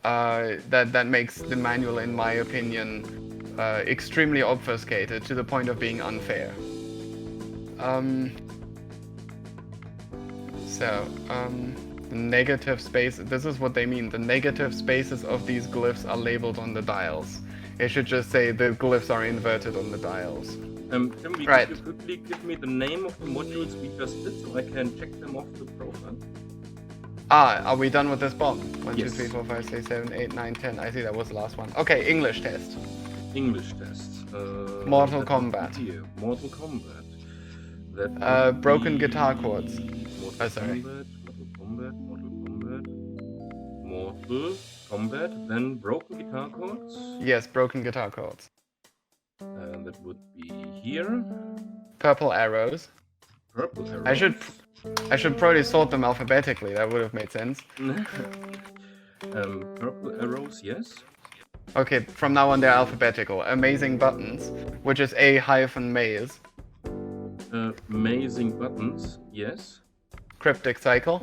that makes the manual, in my opinion, extremely obfuscated to the point of being unfair. The negative space, this is what they mean. The negative spaces of these glyphs are labeled on the dials. It should just say the glyphs are inverted on the dials. Timwi, Right. could you quickly give me the name of the modules we just did so I can check them off the profile? Are we done with this bomb? 1, 2, Yes. 3, 4, 5, 6, 7, 8, 9, 10. I see that was the last one. Okay, English test. English test. Mortal that would be Kombat. here. Mortal Kombat. That would Broken be guitar chords. Mortal Sorry. Kombat, Mortal Kombat, then broken guitar chords. Yes, broken guitar chords. That would be here. Purple arrows. Purple arrows. I should probably sort them alphabetically. That would have made sense. Purple arrows, yes. Okay, from now on they're alphabetical. Amazing buttons, which is A-maze. Amazing buttons, yes. Cryptic cycle.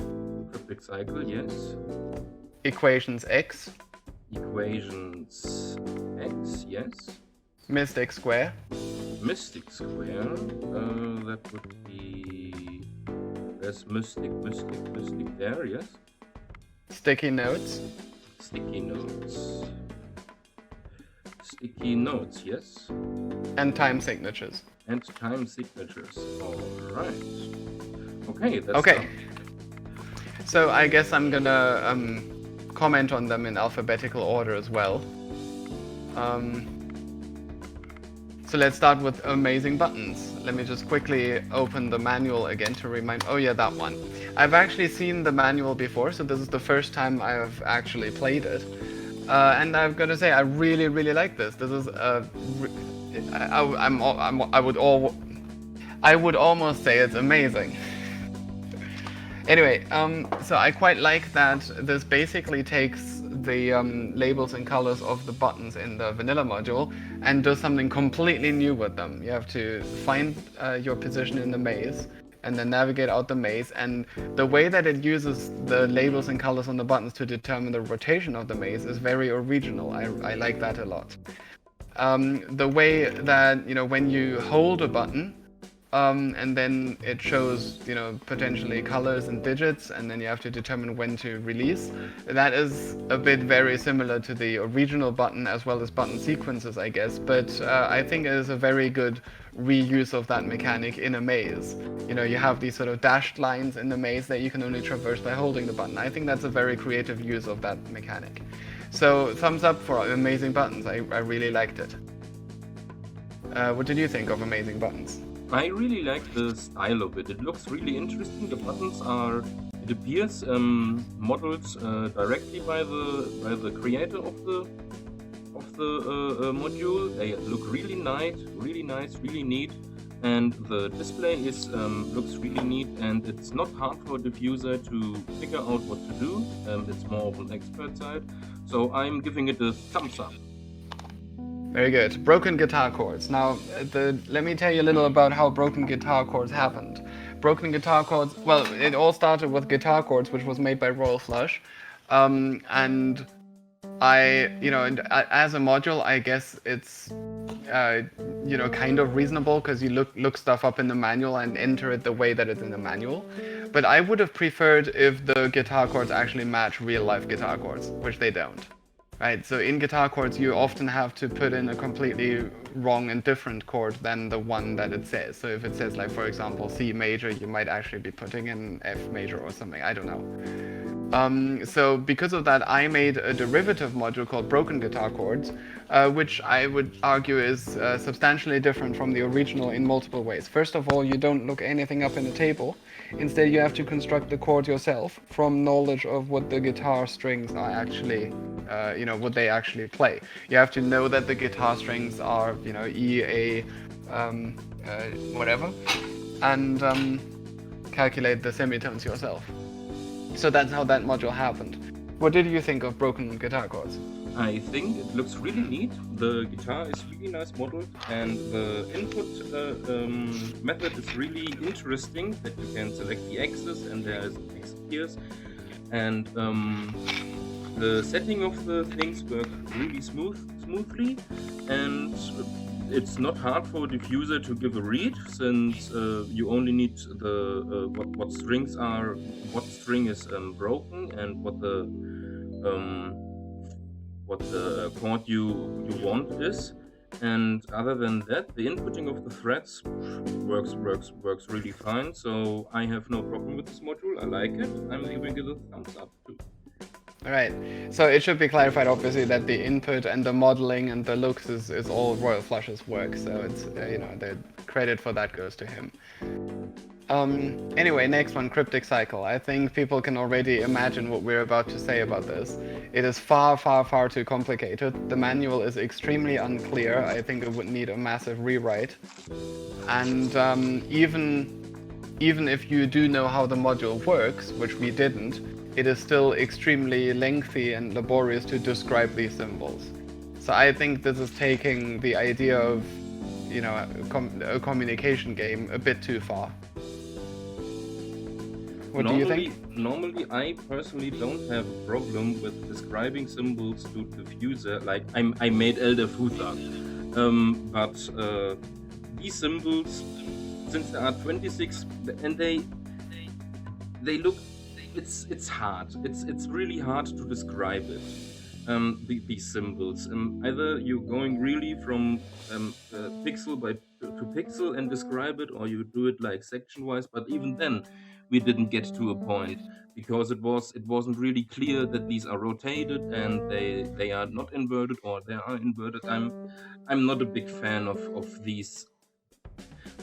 Cryptic cycle, yes. Equations X. Equations X, yes. Mystic square. Mystic square, that would be... There's mystic there, yes. Sticky notes. Sticky notes. Sticky notes, yes. And time signatures. And time signatures. Alright. Okay, that's Okay. done. So I guess I'm gonna comment on them in alphabetical order as well. So let's start with amazing buttons. Let me just quickly open the manual again to remind. Oh yeah, that one. I've actually seen the manual before, so this is the first time I've actually played it. And I've got to say, I really, really like this. This is I would almost say it's amazing. Anyway, so I quite like that this basically takes the labels and colors of the buttons in the vanilla module and does something completely new with them. You have to find your position in the maze and then navigate out the maze, and the way that it uses the labels and colors on the buttons to determine the rotation of the maze is very original. I like that a lot. The way that, when you hold a button, and then it shows, potentially colors and digits, and then you have to determine when to release. That is a bit very similar to the original button as well as button sequences, I guess, but I think it is a very good reuse of that mechanic in a maze. You have these sort of dashed lines in the maze that you can only traverse by holding the button. I think that's a very creative use of that mechanic. So thumbs up for Amazing Buttons. I really liked it. What did you think of Amazing Buttons? I really like the style of it. It looks really interesting. The buttons are It appears modeled directly by the creator of the module. They look really nice, really neat, and the display is looks really neat. And it's not hard for a diffuser to figure out what to do. It's more of an expert side, so I'm giving it a thumbs up. Very good. Broken guitar chords. Now, let me tell you a little about how broken guitar chords happened. Broken guitar chords, well, it all started with guitar chords, which was made by Royal Flush. And as a module, I guess it's, kind of reasonable because you look stuff up in the manual and enter it the way that it's in the manual. But I would have preferred if the guitar chords actually match real life guitar chords, which they don't. Right, so in guitar chords you often have to put in a completely wrong and different chord than the one that it says. So if it says, like, for example, C major, you might actually be putting in F major or something, I don't know. So because of that, I made a derivative module called Broken Guitar Chords, which I would argue is substantially different from the original in multiple ways. First of all, you don't look anything up in the table. Instead, you have to construct the chord yourself from knowledge of what the guitar strings are actually, what they actually play. You have to know that the guitar strings are, E, A, whatever, and calculate the semitones yourself. So that's how that module happened. What did you think of Broken Guitar Chords? I think it looks really neat. The guitar is really nice modeled, and the input method is really interesting. That you can select the axis, and there is X gears, and the setting of the things work really smoothly, and it's not hard for a diffuser to give a read, since you only need the what string is broken, and what the chord you want is. And other than that, the inputting of the frets works really fine. So I have no problem with this module. I like it. I'm giving it a thumbs up too. Alright, so it should be clarified obviously that the input and the modeling and the looks is all Royal Flush's work, so it's, the credit for that goes to him. Anyway, next one, Cryptic Cycle. I think people can already imagine what we're about to say about this. It is far, far, far too complicated. The manual is extremely unclear. I think it would need a massive rewrite. And even if you do know how the module works, which we didn't, it is still extremely lengthy and laborious to describe these symbols. So I think this is taking the idea of, a communication game a bit too far. What do you think? Normally, I personally don't have a problem with describing symbols to the diffuser. Like I made Elder Futha, but these symbols, since there are 26, and they look, it's hard. It's really hard to describe it. These symbols. Either you're going really from pixel to pixel and describe it, or you do it like section wise. But even then, we didn't get to a point because it wasn't really clear that these are rotated and they are not inverted, or they are inverted. I'm not a big fan of these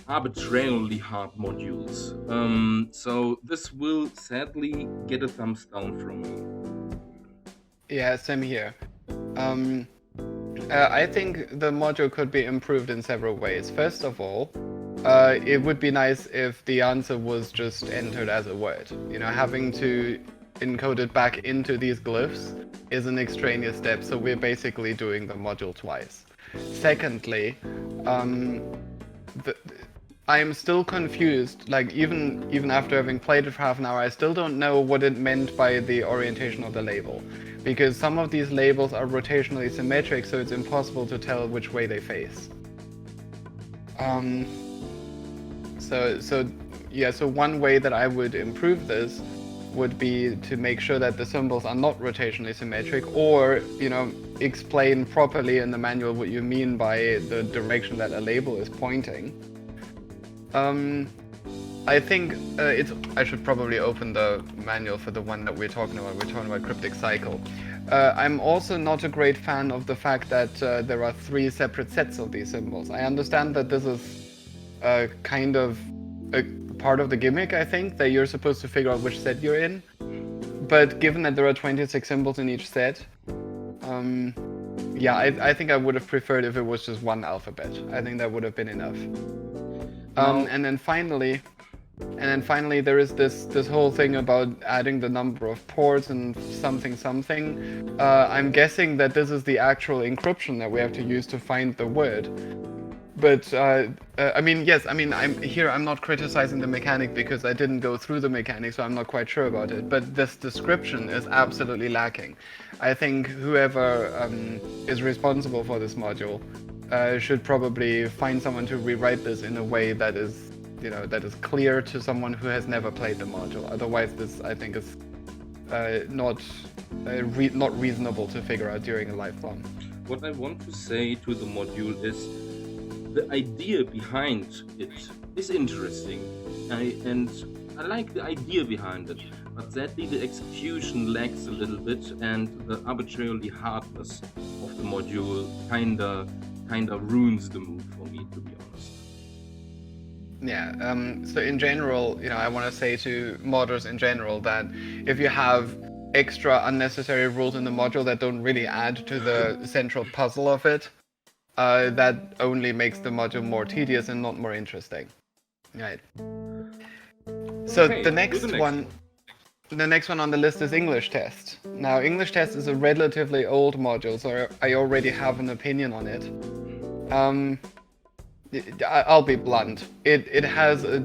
arbitrarily hard modules. So this will sadly get a thumbs down from me. Yeah, same here. I think the module could be improved in several ways. First of all, it would be nice if the answer was just entered as a word. Having to encode it back into these glyphs is an extraneous step, so we're basically doing the module twice. Secondly, I am still confused, like even after having played it for half an hour, I still don't know what it meant by the orientation of the label. Because some of these labels are rotationally symmetric, so it's impossible to tell which way they face. So one way that I would improve this would be to make sure that the symbols are not rotationally symmetric, or, explain properly in the manual what you mean by the direction that a label is pointing. I think I should probably open the manual for the one that we're talking about. We're talking about Cryptic Cycle. I'm also not a great fan of the fact that there are 3 separate sets of these symbols. I understand that this is kind of a part of the gimmick, I think, that you're supposed to figure out which set you're in. But given that there are 26 symbols in each set, yeah, I think I would have preferred if it was just one alphabet. I think that would have been enough. And then finally, there is this whole thing about adding the number of ports and something. I'm guessing that this is the actual encryption that we have to use to find the word. But I mean, yes, I mean, I'm not criticizing the mechanic because I didn't go through the mechanic, so I'm not quite sure about it. But this description is absolutely lacking. I think whoever is responsible for this module should probably find someone to rewrite this in a way that is, that is clear to someone who has never played the module. Otherwise, this, I think, is not reasonable to figure out during a live run. What I want to say to the module is the idea behind it is interesting, and I like the idea behind it, but sadly the execution lacks a little bit, and the arbitrarily hardness of the module kinda ruins the move for me, to be honest. Yeah, so in general, I want to say to modders in general that if you have extra unnecessary rules in the module that don't really add to the central puzzle of it, that only makes the module more tedious and not more interesting. Right. So Okay, the next one on the list is English test. Now, English test is a relatively old module, so I already have an opinion on it. I'll be blunt. It has a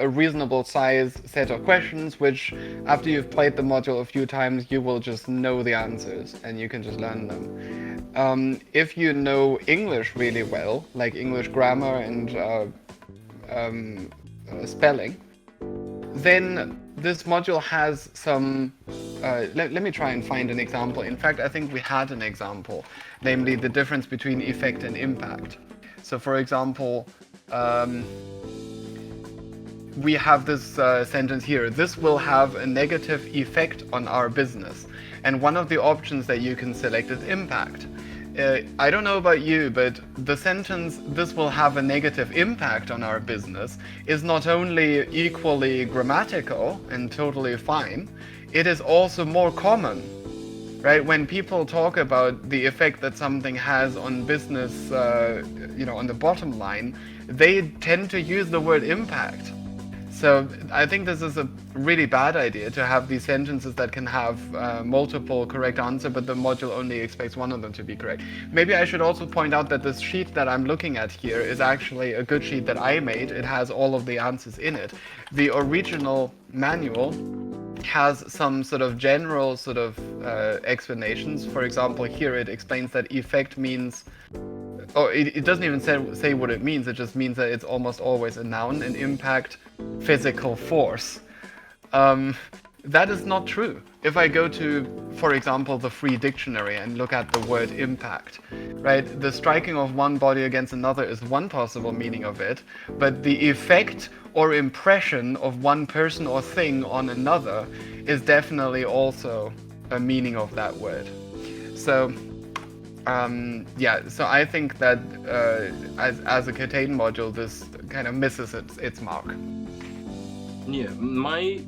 reasonable size set of questions, which after you've played the module a few times, you will just know the answers and you can just learn them. If you know English really well, like English grammar and spelling, then this module has some... let me try and find an example. In fact, I think we had an example, namely the difference between effect and impact. So for example, we have this sentence here: this will have a negative effect on our business. And one of the options that you can select is impact. I don't know about you, but the sentence, this will have a negative impact on our business, is not only equally grammatical and totally fine, it is also more common. Right? When people talk about the effect that something has on business, on the bottom line, they tend to use the word impact. So I think this is a really bad idea to have these sentences that can have multiple correct answers, but the module only expects one of them to be correct. Maybe I should also point out that this sheet that I'm looking at here is actually a good sheet that I made. It has all of the answers in it. The original manual has some sort of general explanations. For example, here it explains that effect means... it doesn't even say what it means, it just means that it's almost always a noun, and impact, physical force. That is not true. If I go to, for example, the free dictionary and look at the word impact, right? The striking of one body against another is one possible meaning of it, but the effect or impression of one person or thing on another is definitely also a meaning of that word. So, so I think that as a KTANE module, this kind of misses its mark. Yeah, my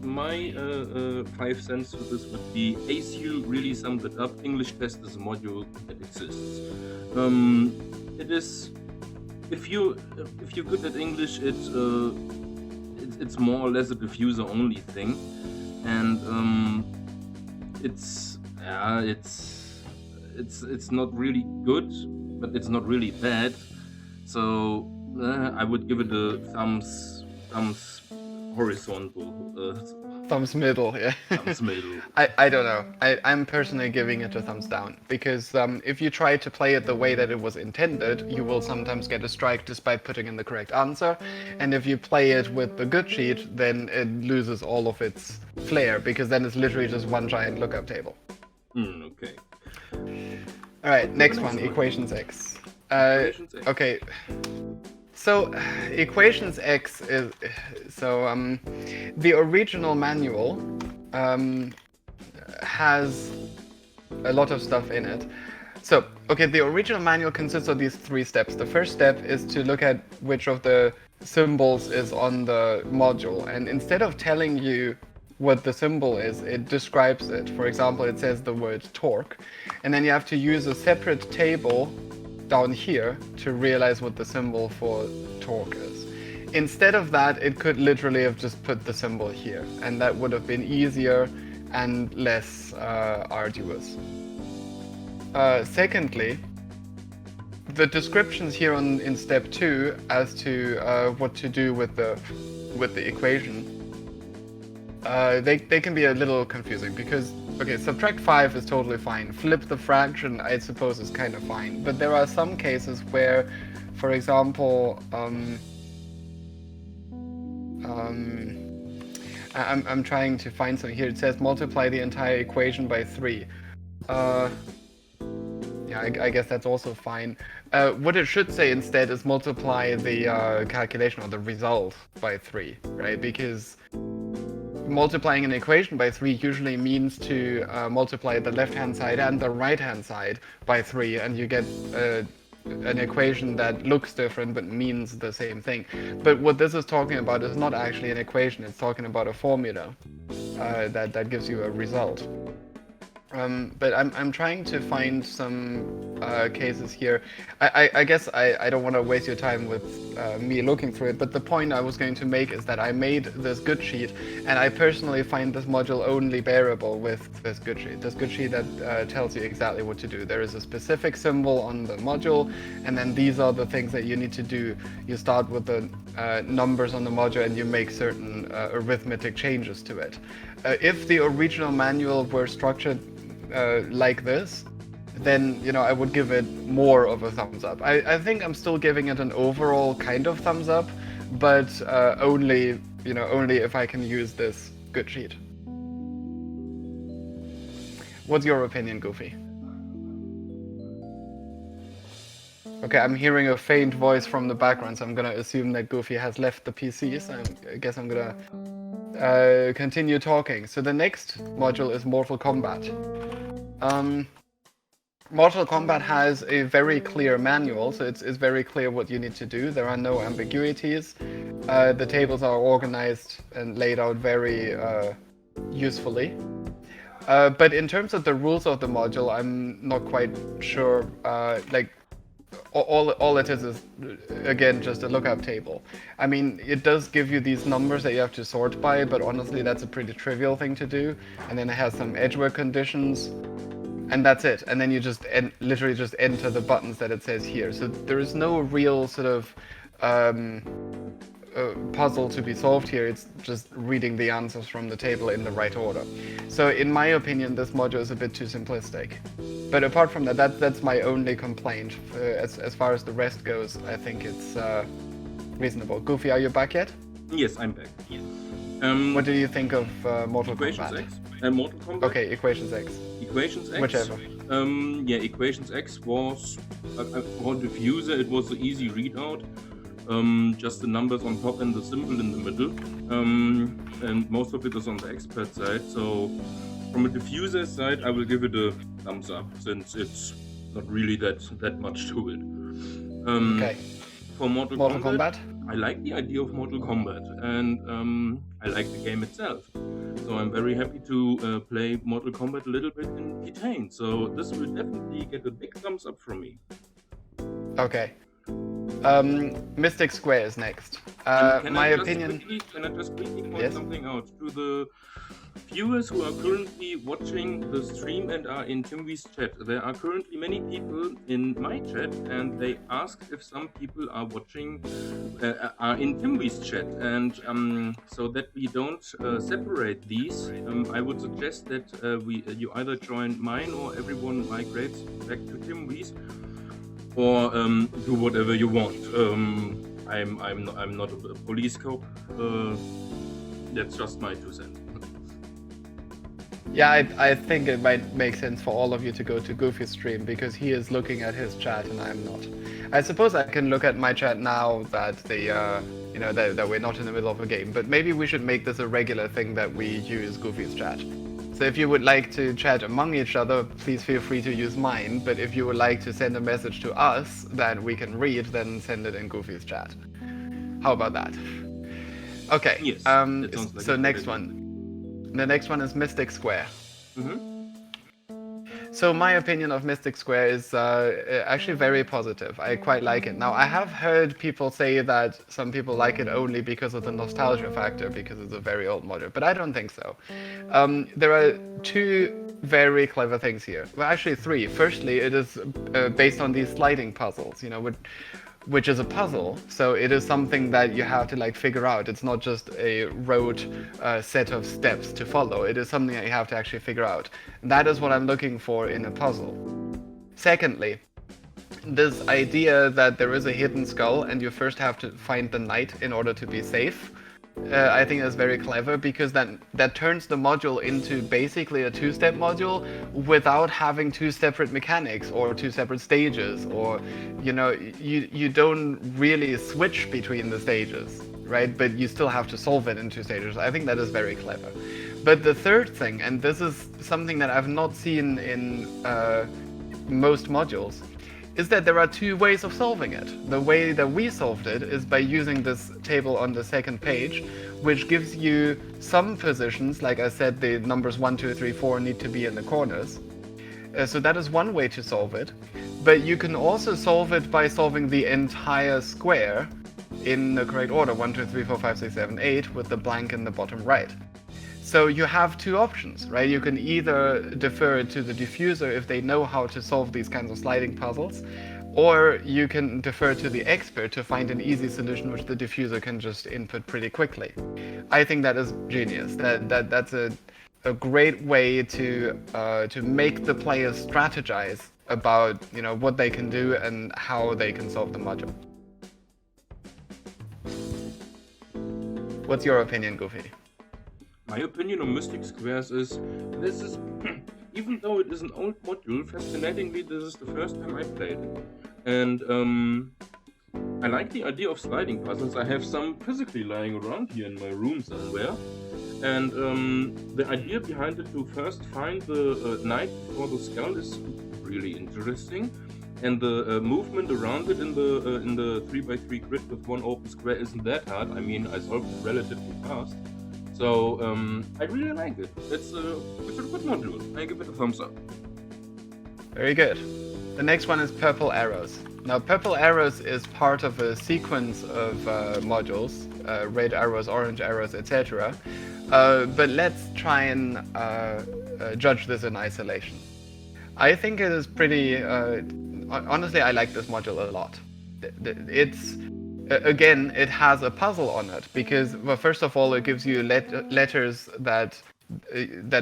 5 cents to this would be: ACU really summed it up. English test is a module that exists. It is, if you're good at English, it's more or less a diffuser only thing, and it's not really good, but it's not really bad. So I would give it a thumbs horizontal. Thumbs middle, yeah. Thumbs middle. I don't know. I'm personally giving it a thumbs down, because if you try to play it the way that it was intended, you will sometimes get a strike despite putting in the correct answer. And if you play it with the good sheet, then it loses all of its flair, because then it's literally just one giant lookup table. Okay. Alright, next one, Equations X. Okay. So, Equations X is... the original manual has a lot of stuff in it. So, okay, the original manual consists of these 3 steps. The first step is to look at which of the symbols is on the module, and instead of telling you what the symbol is, it describes it. For example, it says the word torque, and then you have to use a separate table down here to realize what the symbol for torque is. Instead of that, it could literally have just put the symbol here, and that would have been easier and less arduous. Secondly, the descriptions here in step 2 as to what to do with the equation, they can be a little confusing because, okay, subtract 5 is totally fine. Flip the fraction, I suppose, is kind of fine. But there are some cases where, for example, I'm trying to find something here. It says multiply the entire equation by 3. Yeah, I guess that's also fine. What it should say instead is multiply the calculation or the result by 3, right? Because multiplying an equation by 3 usually means to multiply the left-hand side and the right-hand side by 3, and you get an equation that looks different but means the same thing. But what this is talking about is not actually an equation, it's talking about a formula that gives you a result. But I'm trying to find some cases here. I guess I don't want to waste your time with me looking through it, but the point I was going to make is that I made this good sheet, and I personally find this module only bearable with this good sheet. This good sheet that tells you exactly what to do. There is a specific symbol on the module, and then these are the things that you need to do. You start with the numbers on the module and you make certain arithmetic changes to it. If the original manual were structured like this, then, you know, I would give it more of a thumbs up. I think I'm still giving it an overall kind of thumbs up, but only if I can use this good sheet. What's your opinion, Goofy? Okay, I'm hearing a faint voice from the background, so I'm gonna assume that Goofy has left the PC, so I guess I'm gonna continue talking. So the next module is Mortal Kombat. Mortal Kombat has a very clear manual, so it's very clear what you need to do. There are no ambiguities. The tables are organized and laid out very usefully. But in terms of the rules of the module, I'm not quite sure. All it is again just a lookup table. I mean, it does give you these numbers that you have to sort by, but honestly that's a pretty trivial thing to do. And then it has some edgework conditions, and that's it. And then you just literally just enter the buttons that it says here. So there is no real sort of puzzle to be solved here. It's just reading the answers from the table in the right order. So in my opinion, this module is a bit too simplistic. But apart from that, that's my only complaint. As far as the rest goes, I think it's reasonable. Goofy, are you back yet? Yes, I'm back. Yes. What do you think of Mortal Equations Kombat? X? Mortal Kombat? Okay, Equations X. Equations X? Whichever. Yeah, Equations X was, for diffuser, it was an easy readout. Just the numbers on top and the symbol in the middle. And most of it is on the expert side. So from a diffuser side, I will give it a thumbs up, since it's not really that much to it. Okay. For Mortal Kombat? I like the idea of Mortal Kombat, and I like the game itself. So I'm very happy to play Mortal Kombat a little bit in KTANE. So this will definitely get a big thumbs up from me. Okay. Mystic Square is next. My opinion. Can I just quickly point Yes? something out to the viewers who are currently watching the stream and are in Timwi's chat? There are currently many people in my chat, and they asked if some people are watching, are in Timwi's chat, and so that we don't separate these, I would suggest that you either join mine or everyone migrates back to Timwi's. Or do whatever you want. I'm not a police cop. That's just my 2 cents. Yeah, I think it might make sense for all of you to go to Goofy's stream, because he is looking at his chat and I'm not. I suppose I can look at my chat now that that we're not in the middle of a game, but maybe we should make this a regular thing that we use Goofy's chat. So if you would like to chat among each other, please feel free to use mine, but if you would like to send a message to us that we can read, then send it in Goofy's chat. How about that? Okay. Yes, that sounds like so a good next idea. one. The next one is Mystic Square. Mm-hmm. So my opinion of Mystic Square is actually very positive. I quite like it. Now I have heard people say that some people like it only because of the nostalgia factor, because it's a very old module, but I don't think so. There are two very clever things here. Well, actually three. Firstly, it is based on these sliding puzzles, which is a puzzle, so it is something that you have to like figure out. It's not just a rote set of steps to follow. It is something that you have to actually figure out. That is what I'm looking for in a puzzle. Secondly, this idea that there is a hidden skull and you first have to find the knight in order to be safe, I think is very clever, because that turns the module into basically a two-step module without having two separate mechanics or two separate stages, or you don't really switch between the stages, right? But you still have to solve it in two stages. I think that is very clever. But the third thing, and this is something that I've not seen in most modules, is that there are two ways of solving it. The way that we solved it is by using this table on the second page, which gives you some positions. Like I said, the numbers 1, 2, 3, 4 need to be in the corners. So that is one way to solve it. But you can also solve it by solving the entire square in the correct order, 1, 2, 3, 4, 5, 6, 7, 8, with the blank in the bottom right. So you have two options, right? You can either defer to the diffuser if they know how to solve these kinds of sliding puzzles, or you can defer to the expert to find an easy solution which the diffuser can just input pretty quickly. I think that is genius. That's a great way to make the players strategize about what they can do and how they can solve the module. What's your opinion, Goofy? My opinion on Mystic Squares is, this is, even though it is an old module, fascinatingly, this is the first time I played it. And I like the idea of sliding puzzles. I have some physically lying around here in my room somewhere. And the idea behind it to first find the knight before the skull is really interesting. And the movement around it in the 3x3 grid with one open square isn't that hard. I mean, I solved it relatively fast. So I really like it. It's a good module. I give it a thumbs up. Very good. The next one is Purple Arrows. Now, Purple Arrows is part of a sequence of modules, red arrows, orange arrows, etc. But let's try and judge this in isolation. I think it is pretty... honestly, I like this module a lot. It's... Again, it has a puzzle on it, because, well, first of all, it gives you letters that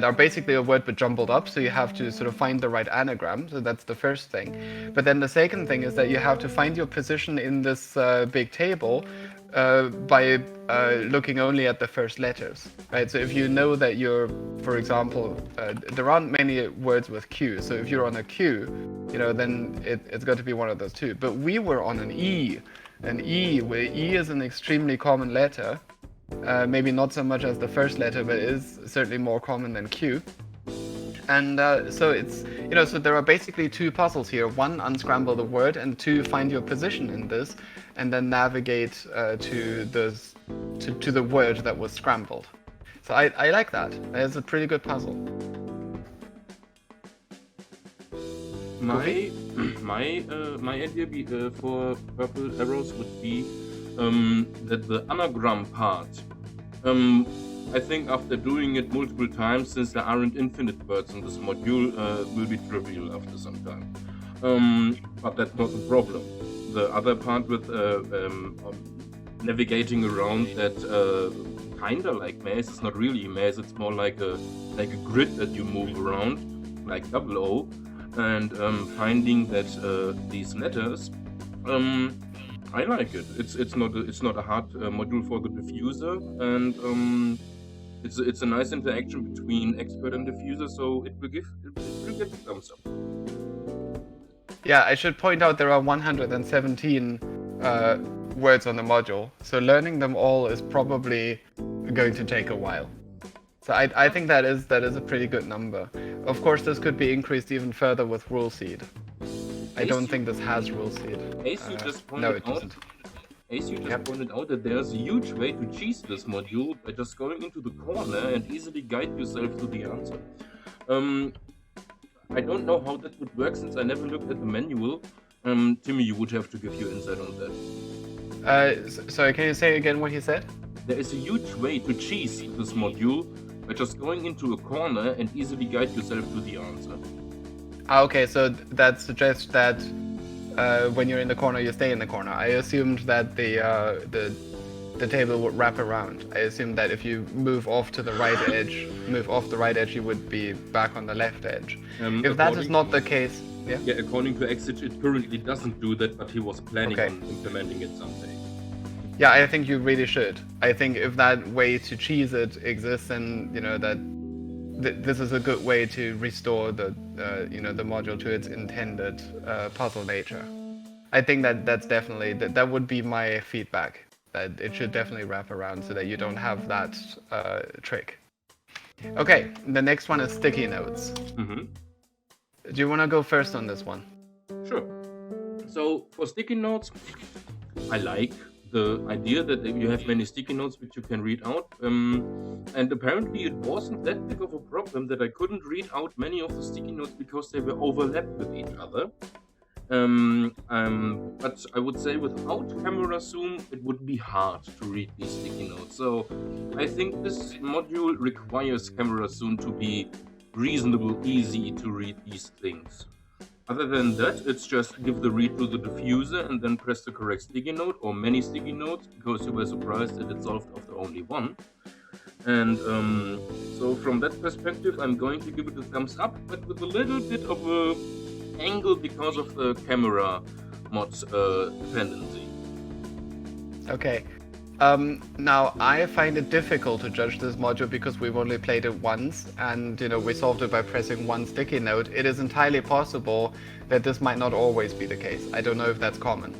are basically a word but jumbled up, so you have to sort of find the right anagram, so that's the first thing. But then the second thing is that you have to find your position in this big table by looking only at the first letters, right? So if you know that you're, for example, there aren't many words with Q, so if you're on a Q, then it's got to be one of those two. But we were on an E. An E, where E is an extremely common letter, maybe not so much as the first letter, but it is certainly more common than Q. And so it's, so there are basically two puzzles here. One, unscramble the word, and two, find your position in this, and then navigate to the word that was scrambled. So I like that. It's a pretty good puzzle. My idea for Purple Arrows would be that the anagram part, I think after doing it multiple times, since there aren't infinite words in this module, will be trivial after some time. But that's not the problem. The other part with navigating around that kinda like maze, it's not really a maze, it's more like a grid that you move around, like 00. And finding that these letters, I like it. It's not a hard module for the diffuser, and it's a nice interaction between expert and diffuser, so it will get a thumbs up. Yeah, I should point out there are 117 words on the module, so learning them all is probably going to take a while. So I think that is a pretty good number. Of course, this could be increased even further with Rule Seed. I don't think this has Rule Seed. Ace, you just pointed no, it out doesn't. As you just Yep. pointed out, that there's a huge way to cheese this module by just going into the corner and easily guide yourself to the answer. I don't know how that would work since I never looked at the manual. Timmy, you would have to give your insight on that. Sorry, can you say again what he said? There is a huge way to cheese this module by just going into a corner and easily guide yourself to the answer. Okay, so that suggests that when you're in the corner, you stay in the corner. I assumed that the table would wrap around. I assumed that if you move off to the right edge, you would be back on the left edge. If that is not the case, yeah, according to Exit, it currently doesn't do that, but he was planning Okay. on implementing it someday. Yeah, I think you really should. I think if that way to cheese it exists, then you know that this is a good way to restore the the module to its intended puzzle nature. I think that's definitely that would be my feedback. That it should definitely wrap around so that you don't have that trick. Okay, the next one is sticky notes. Mm-hmm. Do you want to go first on this one? Sure. So for sticky notes, I like the idea that you have many sticky notes which you can read out. And apparently it wasn't that big of a problem that I couldn't read out many of the sticky notes because they were overlapped with each other. But I would say without camera zoom, it would be hard to read these sticky notes. So I think this module requires camera zoom to be reasonable, easy to read these things. Other than that, it's just give the read to the diffuser and then press the correct sticky note or many sticky notes because you were surprised that it solved after only one. And so from that perspective, I'm going to give it a thumbs up, but with a little bit of a angle because of the camera mod's dependency. Okay. Now I find it difficult to judge this module because we've only played it once and we solved it by pressing one sticky note. It is entirely possible that this might not always be the case. I don't know if that's common.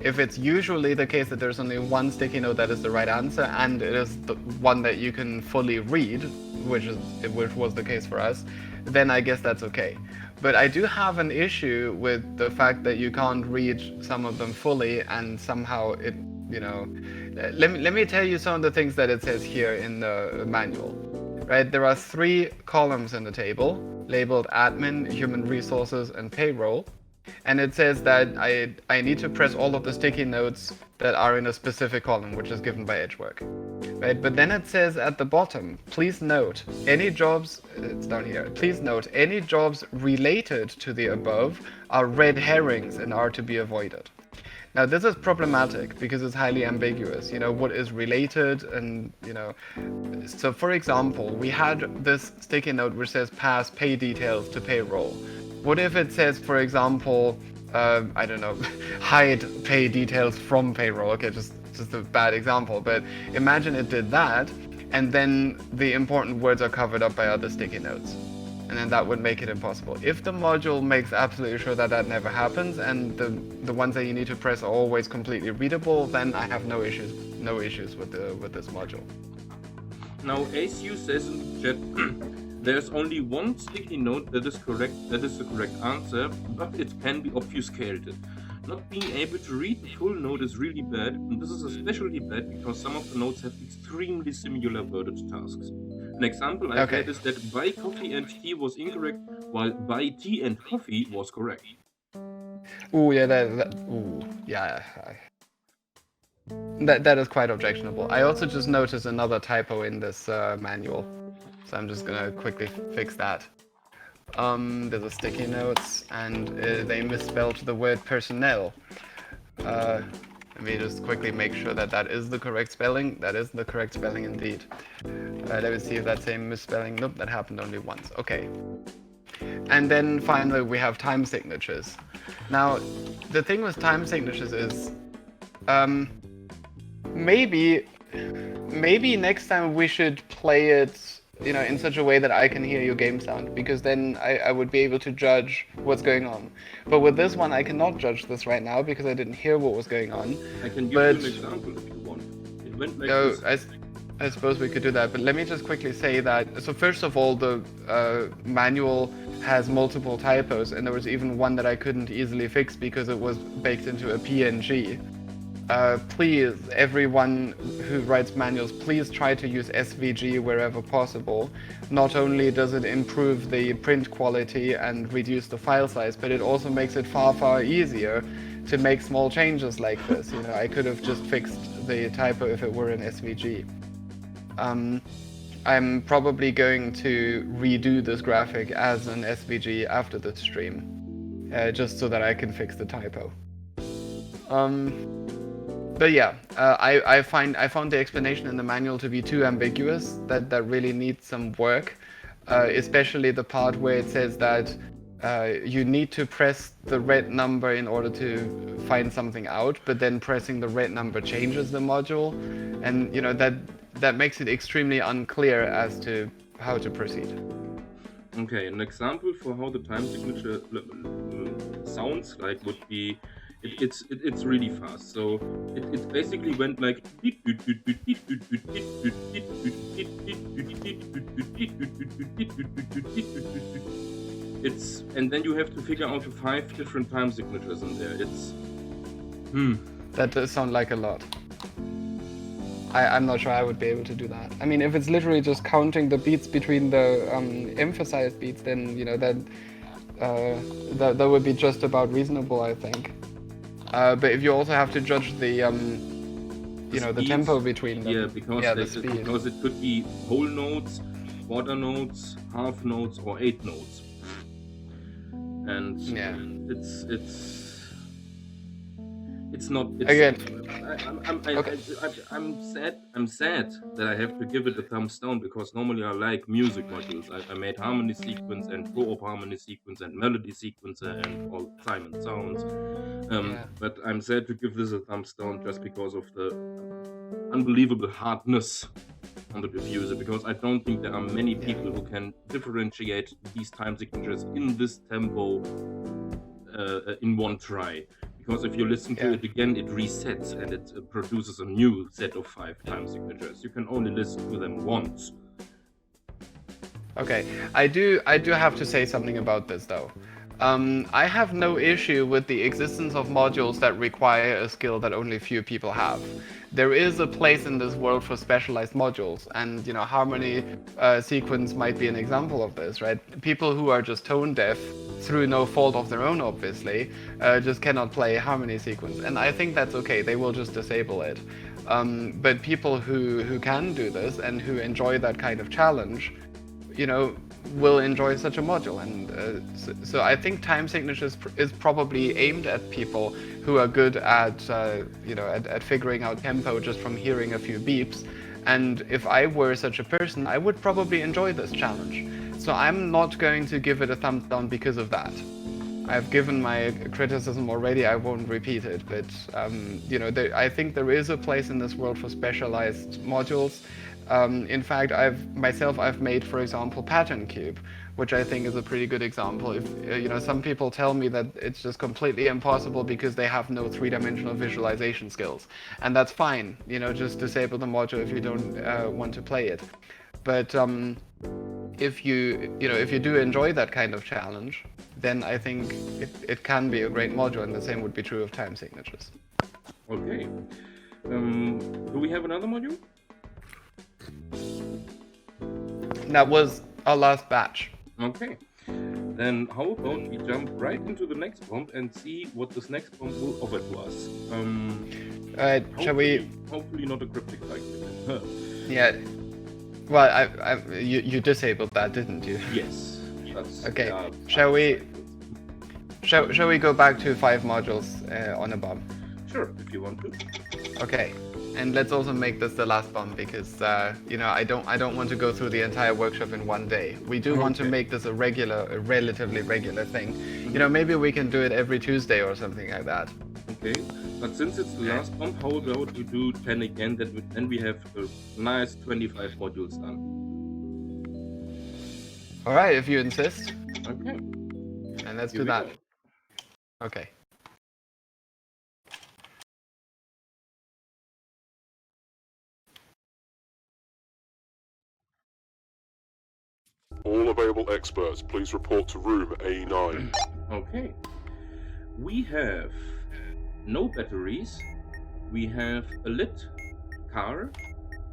If it's usually the case that there's only one sticky note that is the right answer and it is the one that you can fully read, which was the case for us, then I guess that's okay. But I do have an issue with the fact that you can't read some of them fully and somehow it, let me tell you some of the things that it says here in the manual. Right, there are 3 columns in the table labeled admin, human resources, and payroll. And it says that I need to press all of the sticky notes that are in a specific column, which is given by Edgework. Right, but then it says at the bottom, please note any jobs, it's down here, please note any jobs related to the above are red herrings and are to be avoided. Now this is problematic because it's highly ambiguous, what is related and, so for example, we had this sticky note which says pass pay details to payroll. What if it says, for example, I don't know, hide pay details from payroll? Okay, just a bad example, but imagine it did that, and then the important words are covered up by other sticky notes. And then that would make it impossible. If the module makes absolutely sure that that never happens, and the ones that you need to press are always completely readable, then I have no issues with this module. Now, ACU says in the chat, there's only one sticky note that is correct, that is the correct answer, but it can be obfuscated. Not being able to read the full note is really bad, and this is especially bad because some of the notes have extremely similar worded tasks. An example I had is that buy coffee and tea was incorrect, while buy tea and coffee was correct. Ooh, yeah, that is quite objectionable. I also just noticed another typo in this manual, so I'm just gonna quickly fix that. There's a sticky notes, and they misspelled the word personnel. Let me just quickly make sure that that is the correct spelling. That is the correct spelling indeed. Let me see if that same misspelling. Nope, that happened only once. Okay. And then finally we have time signatures. Now, the thing with time signatures is, maybe next time we should play it in such a way that I can hear your game sound, because then I would be able to judge what's going on. But with this one, I cannot judge this right now because I didn't hear what was going on. I can give you an example if you want. It went like this. I suppose we could do that, but let me just quickly say that, so first of all, the manual has multiple typos, and there was even one that I couldn't easily fix because it was baked into a PNG. please, everyone who writes manuals, please try to use SVG wherever possible. Not only does it improve the print quality and reduce the file size, but it also makes it far, far easier to make small changes like this. You know, I could have just fixed the typo if it were in SVG. I'm probably going to redo this graphic as an SVG after the stream, just so that I can fix the typo. But yeah, I found the explanation in the manual to be too ambiguous. That really needs some work, especially the part where it says that you need to press the red number in order to find something out, but then pressing the red number changes the module, and you know that makes it extremely unclear as to how to proceed. Okay, an example for how the time signature sounds like would be, it's really fast. So it basically went like and then you have to figure out the 5 different time signatures in there. It's That does sound like a lot. I'm not sure I would be able to do that. I mean, if it's literally just counting the beats between the emphasized beats, then you know that would be just about reasonable, I think. But if you also have to judge the the tempo between them, because it could be whole notes, quarter notes, half notes, or 8 notes, and it's not. Again, I'm sad that I have to give it a thumbs down, because normally I like music modules. I made harmony sequence and co-op harmony sequence and melody sequence and all time and sounds. But I'm sad to give this a thumbs down just because of the unbelievable hardness on the diffuser, because I don't think there are many people who can differentiate these time signatures in this tempo in one try. Because if you listen to it again, it resets and it produces a new set of 5 time signatures. You can only listen to them once. Okay, I do have to say something about this though. I have no issue with the existence of modules that require a skill that only few people have. There is a place in this world for specialized modules, and you know, harmony sequence might be an example of this, right? People who are just tone deaf, through no fault of their own obviously, just cannot play harmony sequence, and I think that's okay, they will just disable it. But people who can do this and who enjoy that kind of challenge, you know, will enjoy such a module, and so I think time signatures is probably aimed at people who are good at at figuring out tempo just from hearing a few beeps. And if I were such a person, I would probably enjoy this challenge. So I'm not going to give it a thumbs down because of that. I've given my criticism already, I won't repeat it, but I think there is a place in this world for specialized modules. In fact, I've made, for example, Pattern Cube, which I think is a pretty good example. If some people tell me that it's just completely impossible because they have no 3-dimensional visualization skills, and that's fine. You know, just disable the module if you don't want to play it. But if you do enjoy that kind of challenge, then I think it can be a great module, and the same would be true of time signatures. Okay. Do we have another module? That was our last batch. Okay. Then how about we jump right into the next prompt and see what this next prompt will offer to us? Shall we? Hopefully not a Cryptic Cycle. Yeah. Well, you disabled that, didn't you? Yes. That's, okay. Shall we go back to 5 modules on a bomb? Sure, if you want to. Okay. And let's also make this the last bomb, because I don't want to go through the entire workshop in one day. We do want to make this a relatively regular thing. You know, maybe we can do it every Tuesday or something like that. Okay, but since it's the last bomb, how about we do 10 again? Then we have a nice 25 modules done. All right, if you insist. Okay. And let's do that. Okay. All available experts, please report to room A9. Okay. We have no batteries, we have a lit car,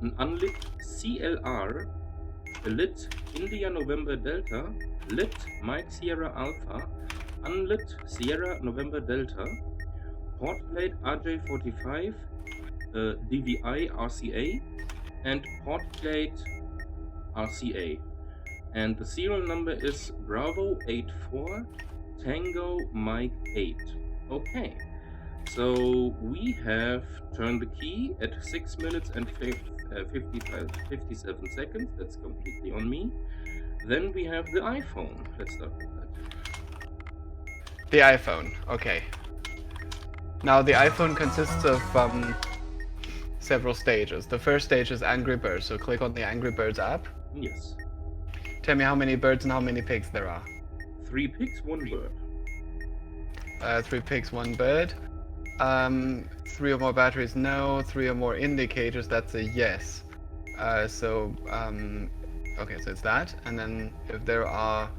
an unlit CLR, a lit India November Delta, lit Mike Sierra Alpha, unlit Sierra November Delta, port plate RJ45, DVI RCA, and port plate RCA. And the serial number is Bravo 84 Tango Mike 8. Okay, so we have turned the key at 6 minutes and 57 seconds. That's completely on me. Then we have the iPhone. Let's start with that. The iPhone, okay. Now the iPhone consists of several stages. The first stage is Angry Birds, so click on the Angry Birds app. Yes. Tell me how many birds and how many pigs there are. 3 pigs, 1 bird. 3 pigs, 1 bird. 3 or more batteries, no. 3 or more indicators, that's a yes. Okay, so it's that. And then if there are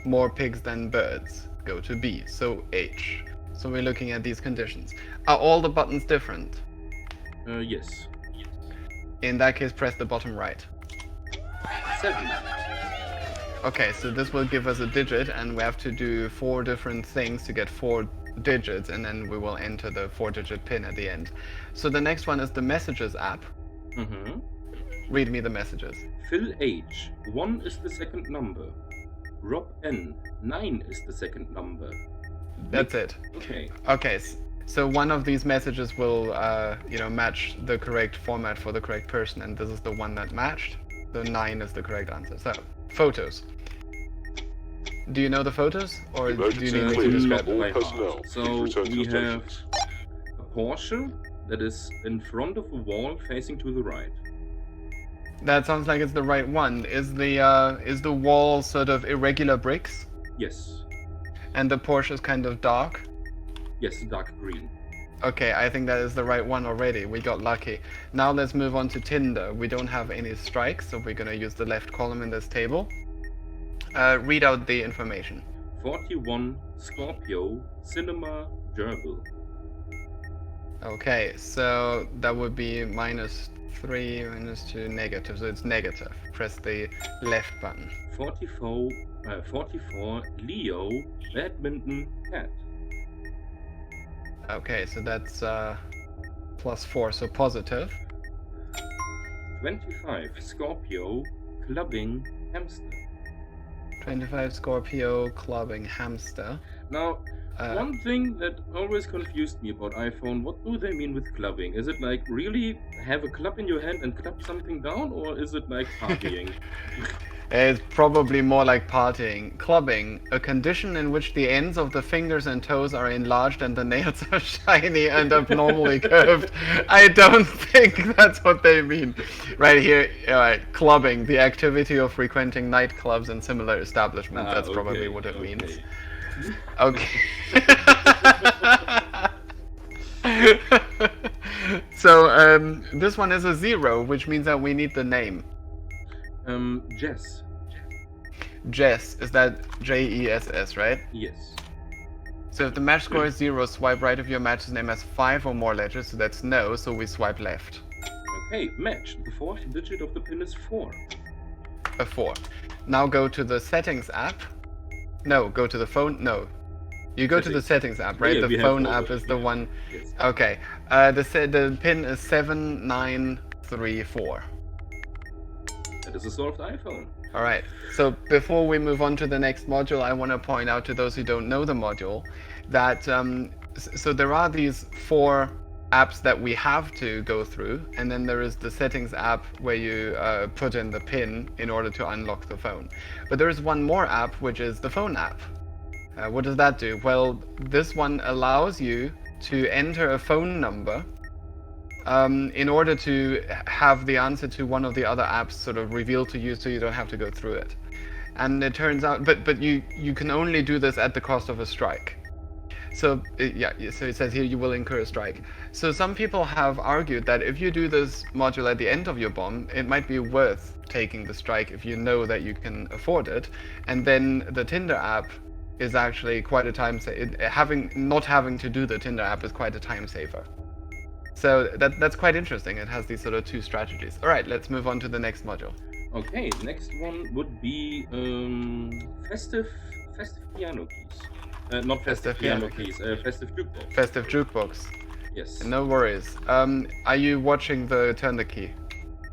more pigs than birds, go to B, so H. So we're looking at these conditions. Are all the buttons different? Yes. In that case, press the bottom right. 7. Okay, so this will give us a digit, and we have to do 4 different things to get 4 digits, and then we will enter the 4-digit pin at the end. So the next one is the Messages app. Mm-hmm. Read me the messages. Phil H. 1 is the second number. Rob N. 9 is the second number. That's it. Okay. Okay, so one of these messages will, match the correct format for the correct person, and this is the one that matched. So 9 is the correct answer. So, photos. Do you know the photos, or do you need me to describe all them? personnel. So Please return to we your have stations. a Porsche that is in front of a wall facing to the right. That sounds like it's the right one. Is the wall sort of irregular bricks, Yes. and the Porsche is kind of dark? Yes, dark green. Okay, I think that is the right one already. We got lucky. Now let's move on to Tinder. We don't have any strikes, so we're gonna use the left column in this table. Read out the information. 41 Scorpio Cinema Gerbil. Okay, so that would be -3, -2, negative, so it's negative. Press the left button. 44 Leo Badminton Cat. Okay, so that's +4, so positive. 25 Scorpio Clubbing Hamster. 25 Scorpio clubbing hamster. Now, one thing that always confused me about iPhone, what do they mean with clubbing? Is it like really have a club in your hand and club something down, or is it like partying? It's probably more like partying. Clubbing, a condition in which the ends of the fingers and toes are enlarged and the nails are shiny and abnormally curved. I don't think that's what they mean. Right here, clubbing, the activity of frequenting nightclubs and similar establishments. That's probably what it means. Okay. So, this one is a 0, which means that we need the name. Jess. Jess, is that Jess, right? Yes. So if the match score is 0, swipe right if your match's name has 5 or more letters, so that's no, so we swipe left. Okay, match. The 4th digit of the pin is 4. A 4. Now go to the settings app. No, go to the phone. No. You go to the settings app, right? Yeah, the phone app is the one. Yes. Okay. The pin is 7934. That is a solved iPhone. Alright, so before we move on to the next module, I want to point out to those who don't know the module that so there are these 4 apps that we have to go through, and then there is the settings app where you put in the pin in order to unlock the phone. But there is one more app, which is the phone app. What does that do? Well, this one allows you to enter a phone number in order to have the answer to one of the other apps sort of revealed to you, so you don't have to go through it. And it turns out, but you can only do this at the cost of a strike. So so it says here you will incur a strike. So some people have argued that if you do this module at the end of your bomb, it might be worth taking the strike if you know that you can afford it. And then the Tinder app is actually quite a time saver. Not having to do the Tinder app is quite a time saver. So that's quite interesting. It has these sort of two strategies. All right, let's move on to the next module. Okay, next one would be festive piano keys. Not festive Festive piano piano keys. Festive jukebox. Festive Jukebox. Yes. No worries. Are you watching the turn the key?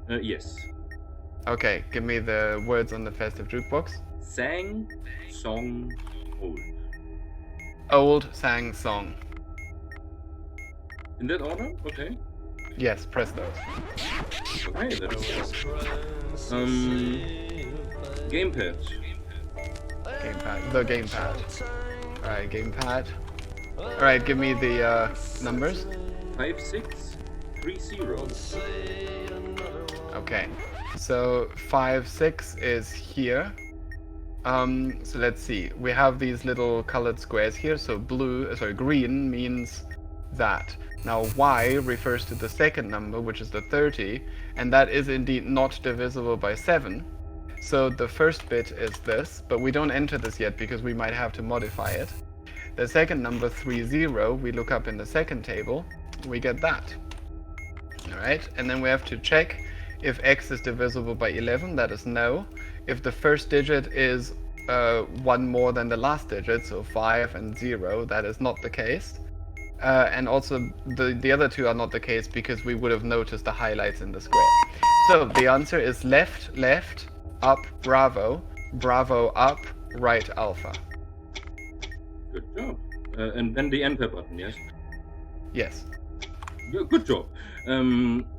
Yes. Okay, give me the words on the Festive Jukebox. Sang, song, old. Old, sang, song. In that order? Okay. Yes, press those. Okay, that is Gamepad. Gamepad. The Gamepad. Alright, Gamepad. Alright, give me the numbers. 5630. Okay. So 5, 6 is here. So let's see. We have these little colored squares here. So green means that. Now Y refers to the second number, which is the 30, and that is indeed not divisible by 7. So the first bit is this, but we don't enter this yet because we might have to modify it. The second number, 30, we look up in the second table, we get that. Alright, and then we have to check if x is divisible by 11, that is no. If the first digit is one more than the last digit, so 5 and 0, that is not the case. And also the other two are not the case because we would have noticed the highlights in the square. So the answer is left, left, up, bravo, bravo, up, right, alpha. Good job. And then the enter button, yes? Yes. Good job.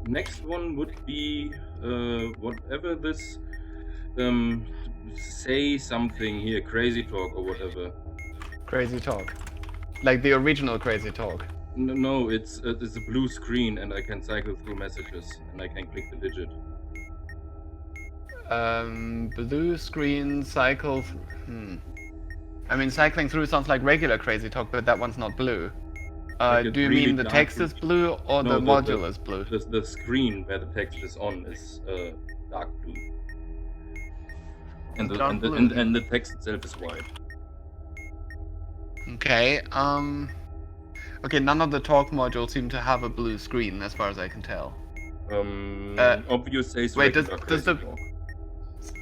Next one would be whatever this say something here, crazy talk or whatever. Crazy talk. Like the original Crazy Talk. No, it's a blue screen and I can cycle through messages and I can click the digit. Blue screen cycle. I mean, cycling through sounds like regular Crazy Talk, but that one's not blue. Like do you really mean the dark text blue. is blue or No, the module is blue? The screen where the text is on is dark blue. And Dark blue. and the text itself is white. Okay, okay, none of the talk modules seem to have a blue screen, as far as I can tell. Obvious says wait, regular does crazy the- talk.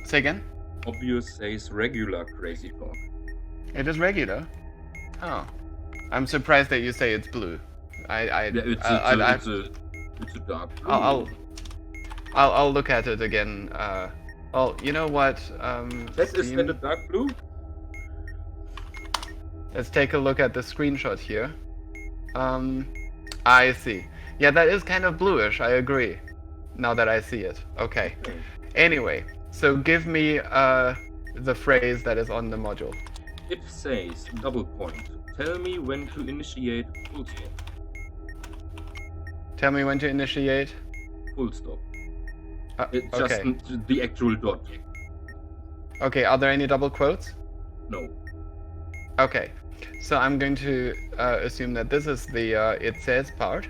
Say again? Obvious says regular crazy talk. It is regular? Oh. I'm surprised that you say it's blue. It's a dark blue. I'll look at it again. Well, you know what? Is Steam- that a dark blue? Let's take a look at the screenshot here. I see. Yeah, that is kind of bluish, I agree. Now that I see it. Okay. Anyway, so give me the phrase that is on the module. It says double point. Tell me when to initiate full stop. Tell me when to initiate. Full stop. It's Okay. just the actual dot. Okay, are there any double quotes? No. Okay, so I'm going to assume that this is the it says part.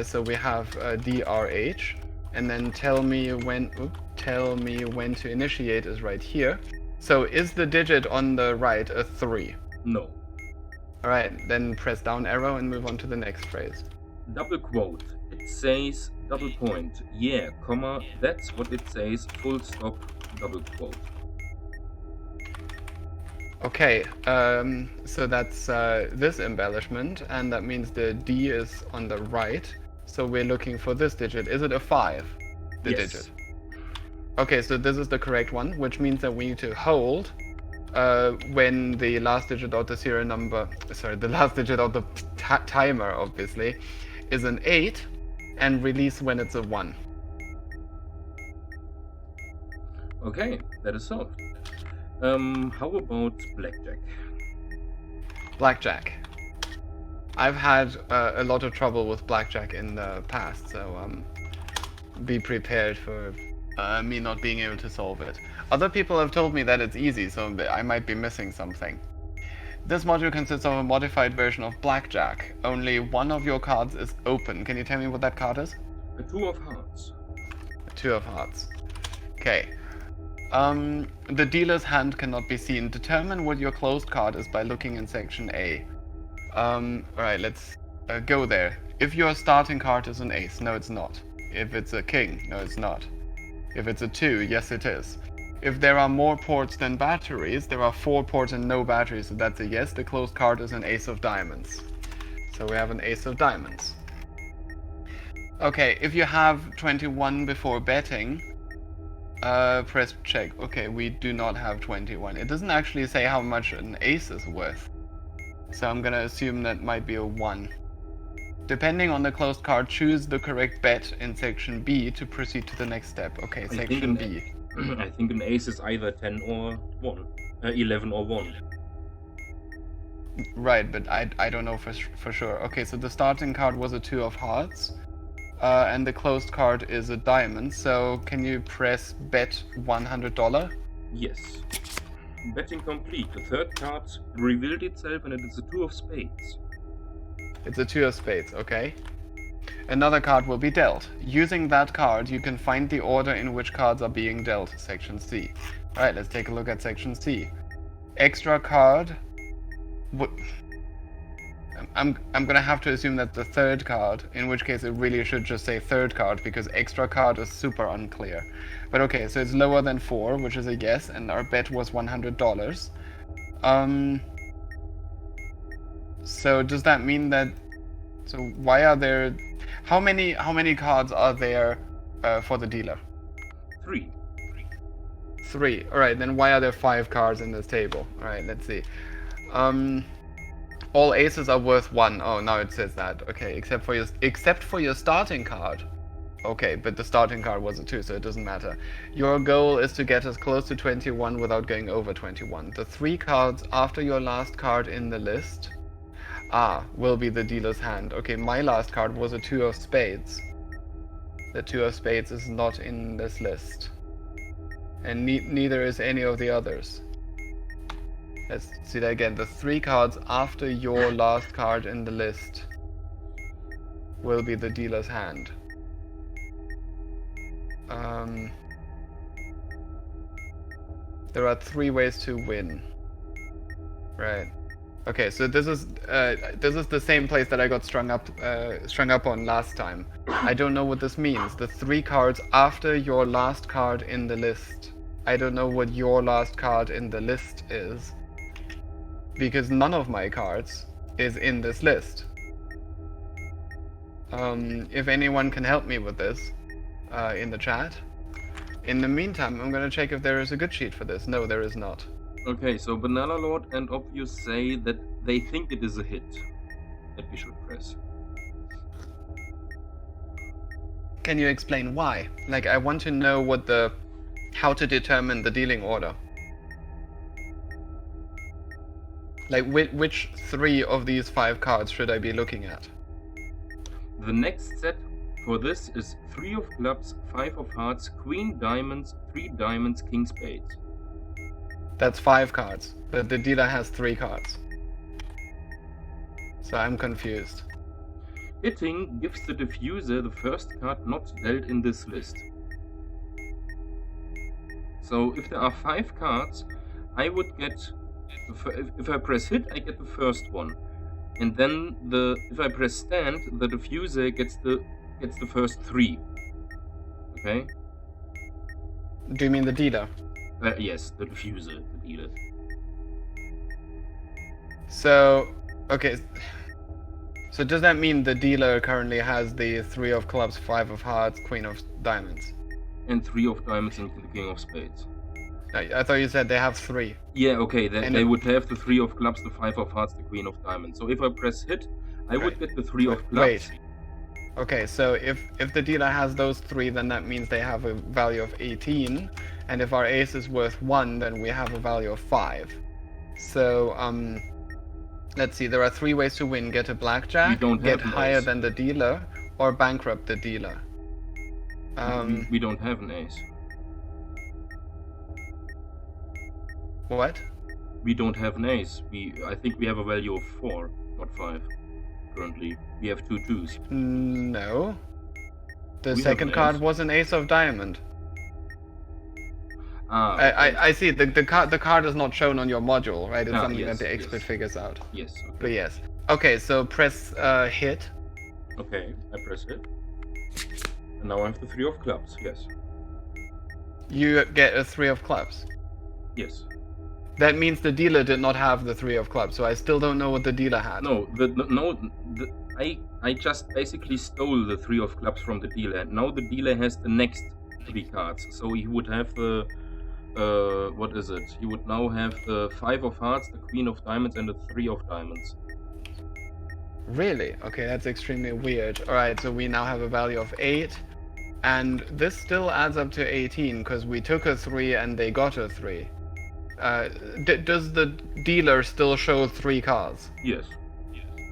So we have DRH, and then tell me when to initiate is right here. So is the digit on the right a 3? No. Alright, then press down arrow and move on to the next phrase. Double quote. It says double point. Yeah, comma. That's what it says. Full stop. Double quote. Okay, so that's this embellishment, and that means the D is on the right. So we're looking for this digit. Is it a 5? The Yes. digit. Okay, so this is the correct one, which means that we need to hold when the last digit of the serial number, the last digit of the timer, obviously, is an 8, and release when it's a 1. Okay, that is solved. How about Blackjack? Blackjack. I've had a lot of trouble with Blackjack in the past, so be prepared for me not being able to solve it. Other people have told me that it's easy, so I might be missing something. This module consists of a modified version of Blackjack. Only one of your cards is open. Can you tell me what that card is? A 2 of hearts. 2 of hearts. Okay. The dealer's hand cannot be seen. Determine what your closed card is by looking in section A. Alright, let's go there. If your starting card is an ace, no it's not. If it's a king, no it's not. If it's a 2, yes it is. If there are more ports than batteries, there are 4 ports and no batteries, so that's a yes. The closed card is an ace of diamonds. So we have an ace of diamonds. Okay, if you have 21 before betting, press check. Okay, we do not have 21. It doesn't actually say how much an ace is worth. So I'm gonna assume that might be a 1. Depending on the closed card, choose the correct bet in section B to proceed to the next step. Okay, section B. I think an ace is either 10 or 1. 11 or 1. Right, but I don't know for sure. Okay, so the starting card was a 2 of hearts. And the closed card is a diamond, so can you press bet $100? Yes. Betting complete. The third card revealed itself and it is a 2 of spades. It's a 2 of spades, okay. Another card will be dealt. Using that card, you can find the order in which cards are being dealt, section C. Alright, let's take a look at section C. Extra card... I'm gonna have to assume that the third card, in which case it really should just say third card, because extra card is super unclear. But okay, so it's lower than 4, which is a yes, and our bet was $100. So does that mean that... So why are there... How many cards are there for the dealer? 3. 3. Alright, then why are there 5 cards in this table? Alright, let's see. All aces are worth 1. Oh, now it says that. Okay, except for your starting card. Okay, but the starting card was a 2, so it doesn't matter. Your goal is to get as close to 21 without going over 21. The 3 cards after your last card in the list will be the dealer's hand. Okay, my last card was a 2 of spades. The 2 of spades is not in this list. And neither is any of the others. Let's see that again. The 3 cards after your last card in the list will be the dealer's hand. There are 3 ways to win. Right. Okay, so this is the same place that I got strung up on last time. I don't know what this means. The 3 cards after your last card in the list. I don't know what your last card in the list is, because none of my cards is in this list. If anyone can help me with this in the chat. In the meantime, I'm gonna check if there is a good sheet for this. No, there is not. Okay, so Banana Lord and Obvious say that they think it is a hit that we should press. Can you explain why? Like, I want to know how to determine the dealing order. Like, which 3 of these 5 cards should I be looking at? The next set for this is 3 of clubs, 5 of hearts, queen diamonds, 3 diamonds, king spades. That's 5 cards, but the dealer has 3 cards. So I'm confused. Hitting gives the diffuser the first card not dealt in this list. So if there are 5 cards, I would get... If I press hit, I get the first one. And then if I press stand, the diffuser gets the first 3. Okay? Do you mean the dealer? Yes, the diffuser, the dealer. So, okay. So does that mean the dealer currently has the 3 of clubs, 5 of hearts, queen of diamonds? And 3 of diamonds and the king of spades. I thought you said they have 3. Yeah, okay, they would have the 3 of clubs, the 5 of hearts, the queen of diamonds. So if I press hit, I would get the 3 of clubs. Wait. Okay, so if the dealer has those 3, then that means they have a value of 18. And if our ace is worth 1, then we have a value of 5. So, let's see, there are 3 ways to win. Get a blackjack, get higher than the dealer, or bankrupt the dealer. We don't have an ace. What? We don't have an ace. I think we have a value of 4, not 5. Currently, we have 2 2s. No. The We second have an card ace. was an ace of diamond. Ah, I see. The card is not shown on your module, right? It's something yes, that the expert yes. figures out. Yes. But Okay. yes. Okay, so press hit. Okay, I press it. And now I have the 3 of clubs. Yes. You get a 3 of clubs. Yes. That means the dealer did not have the 3 of clubs, so I still don't know what the dealer had. No, I just basically stole the 3 of clubs from the dealer. And now the dealer has the next 3 cards. So he would have the what is it? He would now have the 5 of hearts, the queen of diamonds, and the 3 of diamonds. Really? Okay, that's extremely weird. Alright, so we now have a value of 8. And this still adds up to 18, because we took a 3 and they got a 3. Does the dealer still show 3 cards? Yes.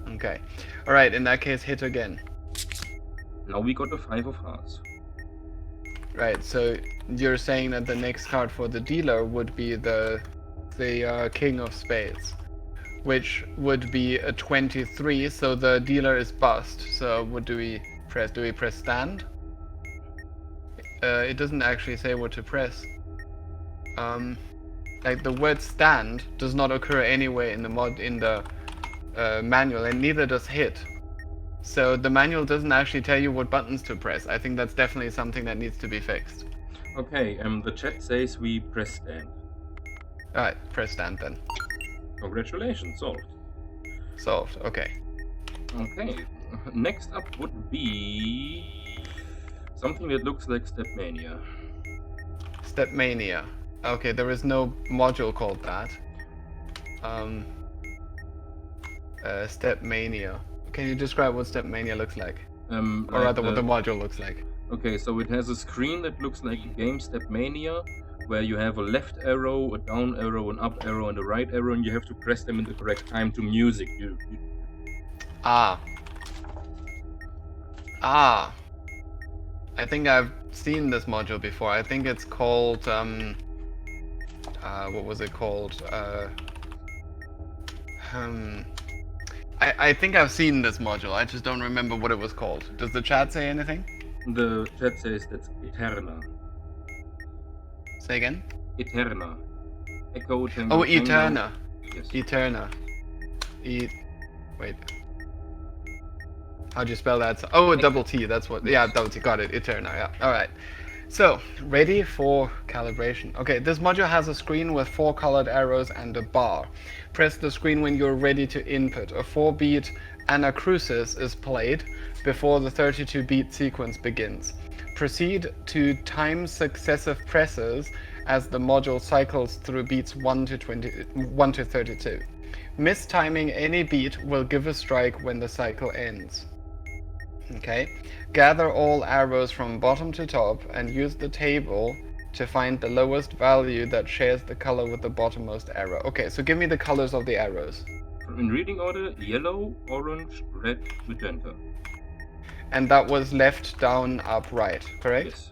Okay. Alright, in that case, hit again. Now we got the 5 of hearts. Right, so you're saying that the next card for the dealer would be the King of Spades, which would be a 23, so the dealer is bust. So what do we press? Do we press stand? It doesn't actually say what to press. Like the word stand does not occur anywhere in the manual, and neither does hit. So the manual doesn't actually tell you what buttons to press. I think that's definitely something that needs to be fixed. Okay, the chat says we press stand. Alright, press stand then. Congratulations, solved. Solved, okay. Okay, next up would be something that looks like Stepmania. Stepmania. Okay, there is no module called that. Stepmania. Can you describe what Stepmania looks like? Or rather, what the module looks like? Okay, so it has a screen that looks like a game Stepmania, where you have a left arrow, a down arrow, an up arrow, and a right arrow, and you have to press them in the correct time to music. Ah. I think I've seen this module before. I think it's called, what was it called? I think I've seen this module. I just don't remember what it was called. Does the chat say anything? The chat says that's Eterna. Say again? Eterna. Echo, Tango, Oh, Tango. Eterna. Yes. Eterna. Wait. How'd you spell that? Oh, a double T. That's what. Yeah, double T. Got it. Eterna. Yeah. All right. So, ready for calibration. Okay, this module has a screen with 4 colored arrows and a bar. Press the screen when you're ready to input. A 4-beat anacrusis is played before the 32-beat sequence begins. Proceed to time successive presses as the module cycles through beats 1 to 32. Mistiming any beat will give a strike when the cycle ends. Okay. Gather all arrows from bottom to top and use the table to find the lowest value that shares the color with the bottommost arrow. Okay, so give me the colors of the arrows. In reading order, yellow, orange, red, magenta. And that was left, down, up, right, correct? Yes.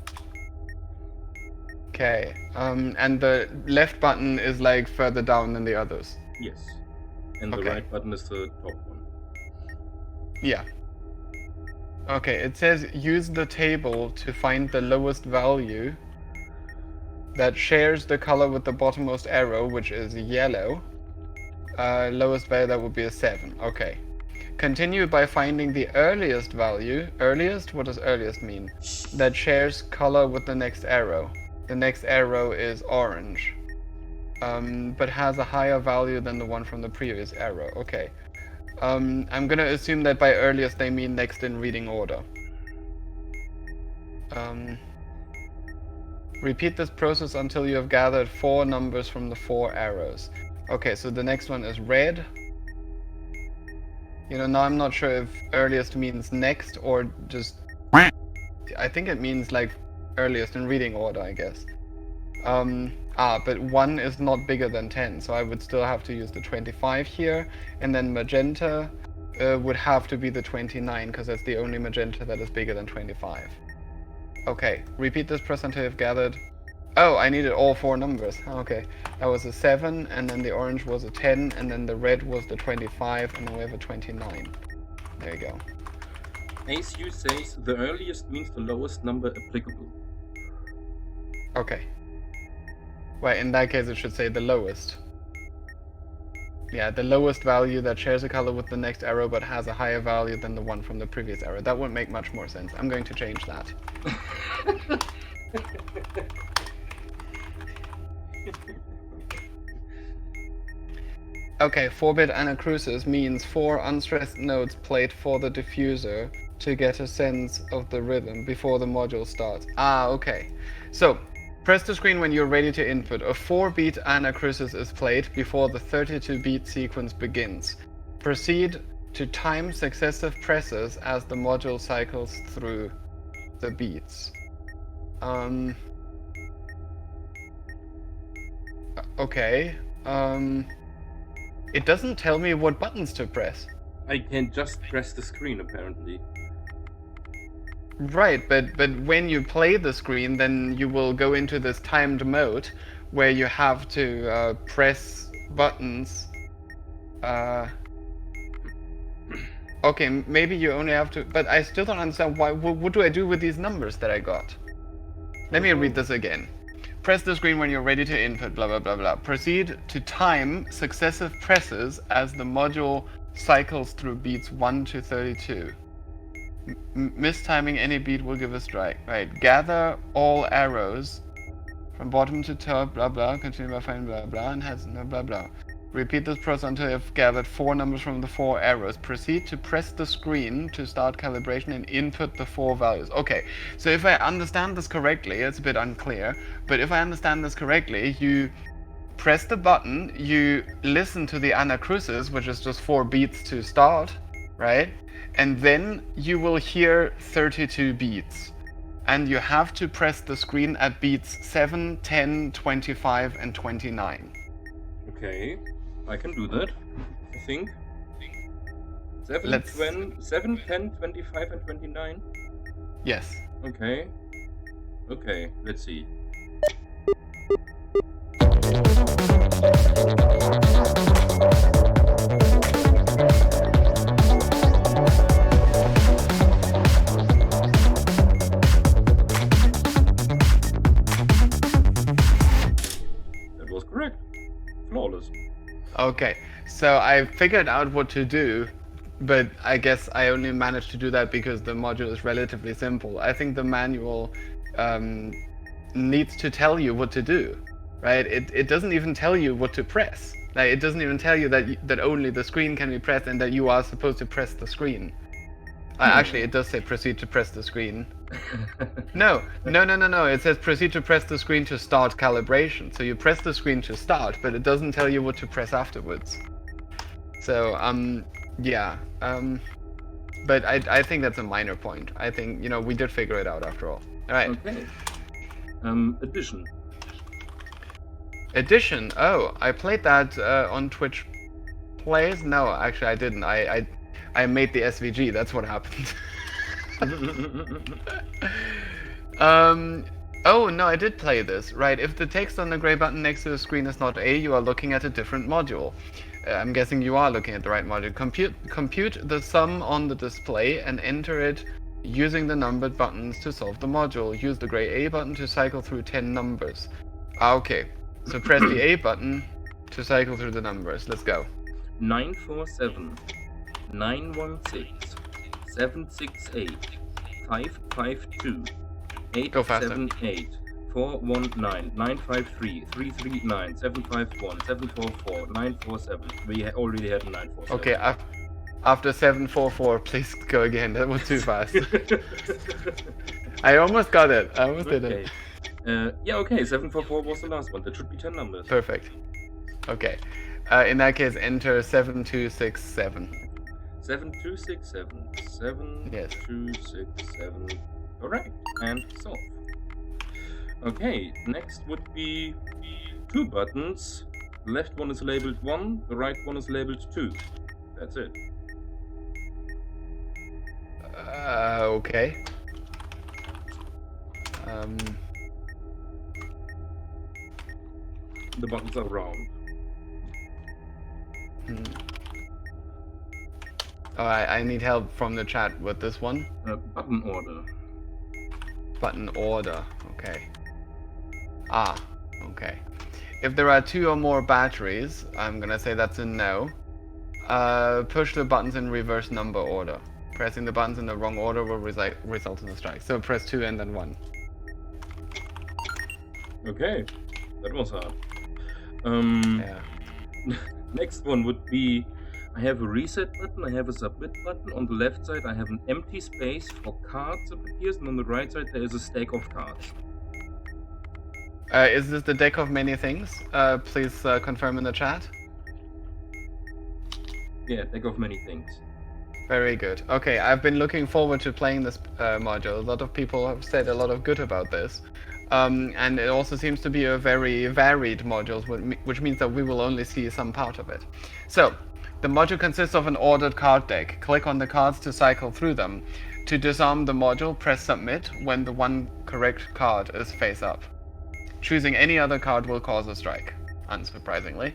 Okay. And the left button is like further down than the others. Yes. And the Okay. right button is the top one. Yeah. Okay, it says use the table to find the lowest value that shares the color with the bottommost arrow, which is yellow. Lowest value, that would be a 7. Okay. Continue by finding the earliest value. Earliest? What does earliest mean? That shares color with the next arrow. The next arrow is orange. But has a higher value than the one from the previous arrow. Okay. I'm gonna assume that by earliest they mean next in reading order. Repeat this process until you have gathered 4 numbers from the 4 arrows. Okay, so the next one is red. You know, now I'm not sure if earliest means next or just... I think it means like earliest in reading order, I guess. But 1 is not bigger than 10, so I would still have to use the 25 here, and then magenta would have to be the 29, because that's the only magenta that is bigger than 25. Okay, repeat this process until you've gathered... Oh, I needed all 4 numbers. Okay, that was a 7, and then the orange was a 10, and then the red was the 25, and then we have a 29. There you go. ASU says the earliest means the lowest number applicable. Okay. Well, in that case, it should say the lowest. Yeah, the lowest value that shares a color with the next arrow but has a higher value than the one from the previous arrow. That would make much more sense. I'm going to change that. Okay, 4-bit anacrusis means 4 unstressed notes played for the diffuser to get a sense of the rhythm before the module starts. Ah, okay. So, press the screen when you're ready to input. A 4-beat anacrusis is played before the 32-beat sequence begins. Proceed to time successive presses as the module cycles through the beats. Okay. It doesn't tell me what buttons to press. I can just press the screen, apparently. Right, but when you play the screen, then you will go into this timed mode where you have to press buttons. Okay, maybe you only have to, but I still don't understand why. What do I do with these numbers that I got? Let me read this again. Press the screen when you're ready to input, blah blah blah blah. Proceed to time successive presses as the module cycles through beats 1 to 32. Mistiming any beat will give a strike. Right. Gather all arrows from bottom to top, blah blah, continue by finding blah blah, and has no blah blah. Repeat this process until you have gathered 4 numbers from the 4 arrows. Proceed to press the screen to start calibration and input the 4 values. Okay, so if I understand this correctly, it's a bit unclear, but if I understand this correctly, you press the button, you listen to the anacrusis, which is just 4 beats to start, right? And then you will hear 32 beats. And you have to press the screen at beats 7, 10, 25, and 29. Okay, I can do that, I think. 7, Let's- 7, 10, 25, and 29? Yes. Okay. Okay, let's see. That was correct. Flawless. Okay, so I figured out what to do, but I guess I only managed to do that because the module is relatively simple. I think the manual needs to tell you what to do, right? It doesn't even tell you what to press. Like, it doesn't even tell you that only the screen can be pressed and that you are supposed to press the screen. Actually, it does say proceed to press the screen. No. It says proceed to press the screen to start calibration. So you press the screen to start, but it doesn't tell you what to press afterwards. So, yeah. But I think that's a minor point. I think, we did figure it out after all. Alright. Okay. Addition. Addition. Oh, I played that on Twitch Plays? No, actually I didn't. I made the SVG, that's what happened. Oh no, I did play this. Right, if the text on the gray button next to the screen is not A, you are looking at a different module. I'm guessing you are looking at the right module. Compute the sum on the display and enter it using the numbered buttons to solve the module. Use the gray A button to cycle through 10 numbers. Okay, so press the A button to cycle through the numbers. Let's go. 947 916 768 552 Go faster. 878 419 953 339 751 744 947. We already had 947. Okay, after 744, please go again. That was too fast. I almost got it. I almost did it. Yeah, okay, 744 was the last one. That should be 10 numbers. Perfect. Okay. In that case, enter 7267. 7267. 7267. Correct. And solve. Okay, next would be 2 buttons. The left one is labeled 1, the right one is labeled 2. That's it. Okay. The buttons are round. Alright, I need help from the chat with this one. Button order. Button order. Okay. Ah, okay. If there are 2 or more batteries, I'm gonna say that's a no. Push the buttons in reverse number order. Pressing the buttons in the wrong order will result in a strike. So press 2 and then 1. Okay, that was hard. Yeah. Next one would be, I have a reset button, I have a submit button. On the left side, I have an empty space for cards, it appears, and on the right side, there is a stack of cards. Is this the deck of many things? Please confirm in the chat. Yeah, deck of many things. Very good. Okay, I've been looking forward to playing this module. A lot of people have said a lot of good about this. And it also seems to be a very varied module, which means that we will only see some part of it. So, the module consists of an ordered card deck. Click on the cards to cycle through them. To disarm the module, press submit when the one correct card is face up. Choosing any other card will cause a strike, unsurprisingly.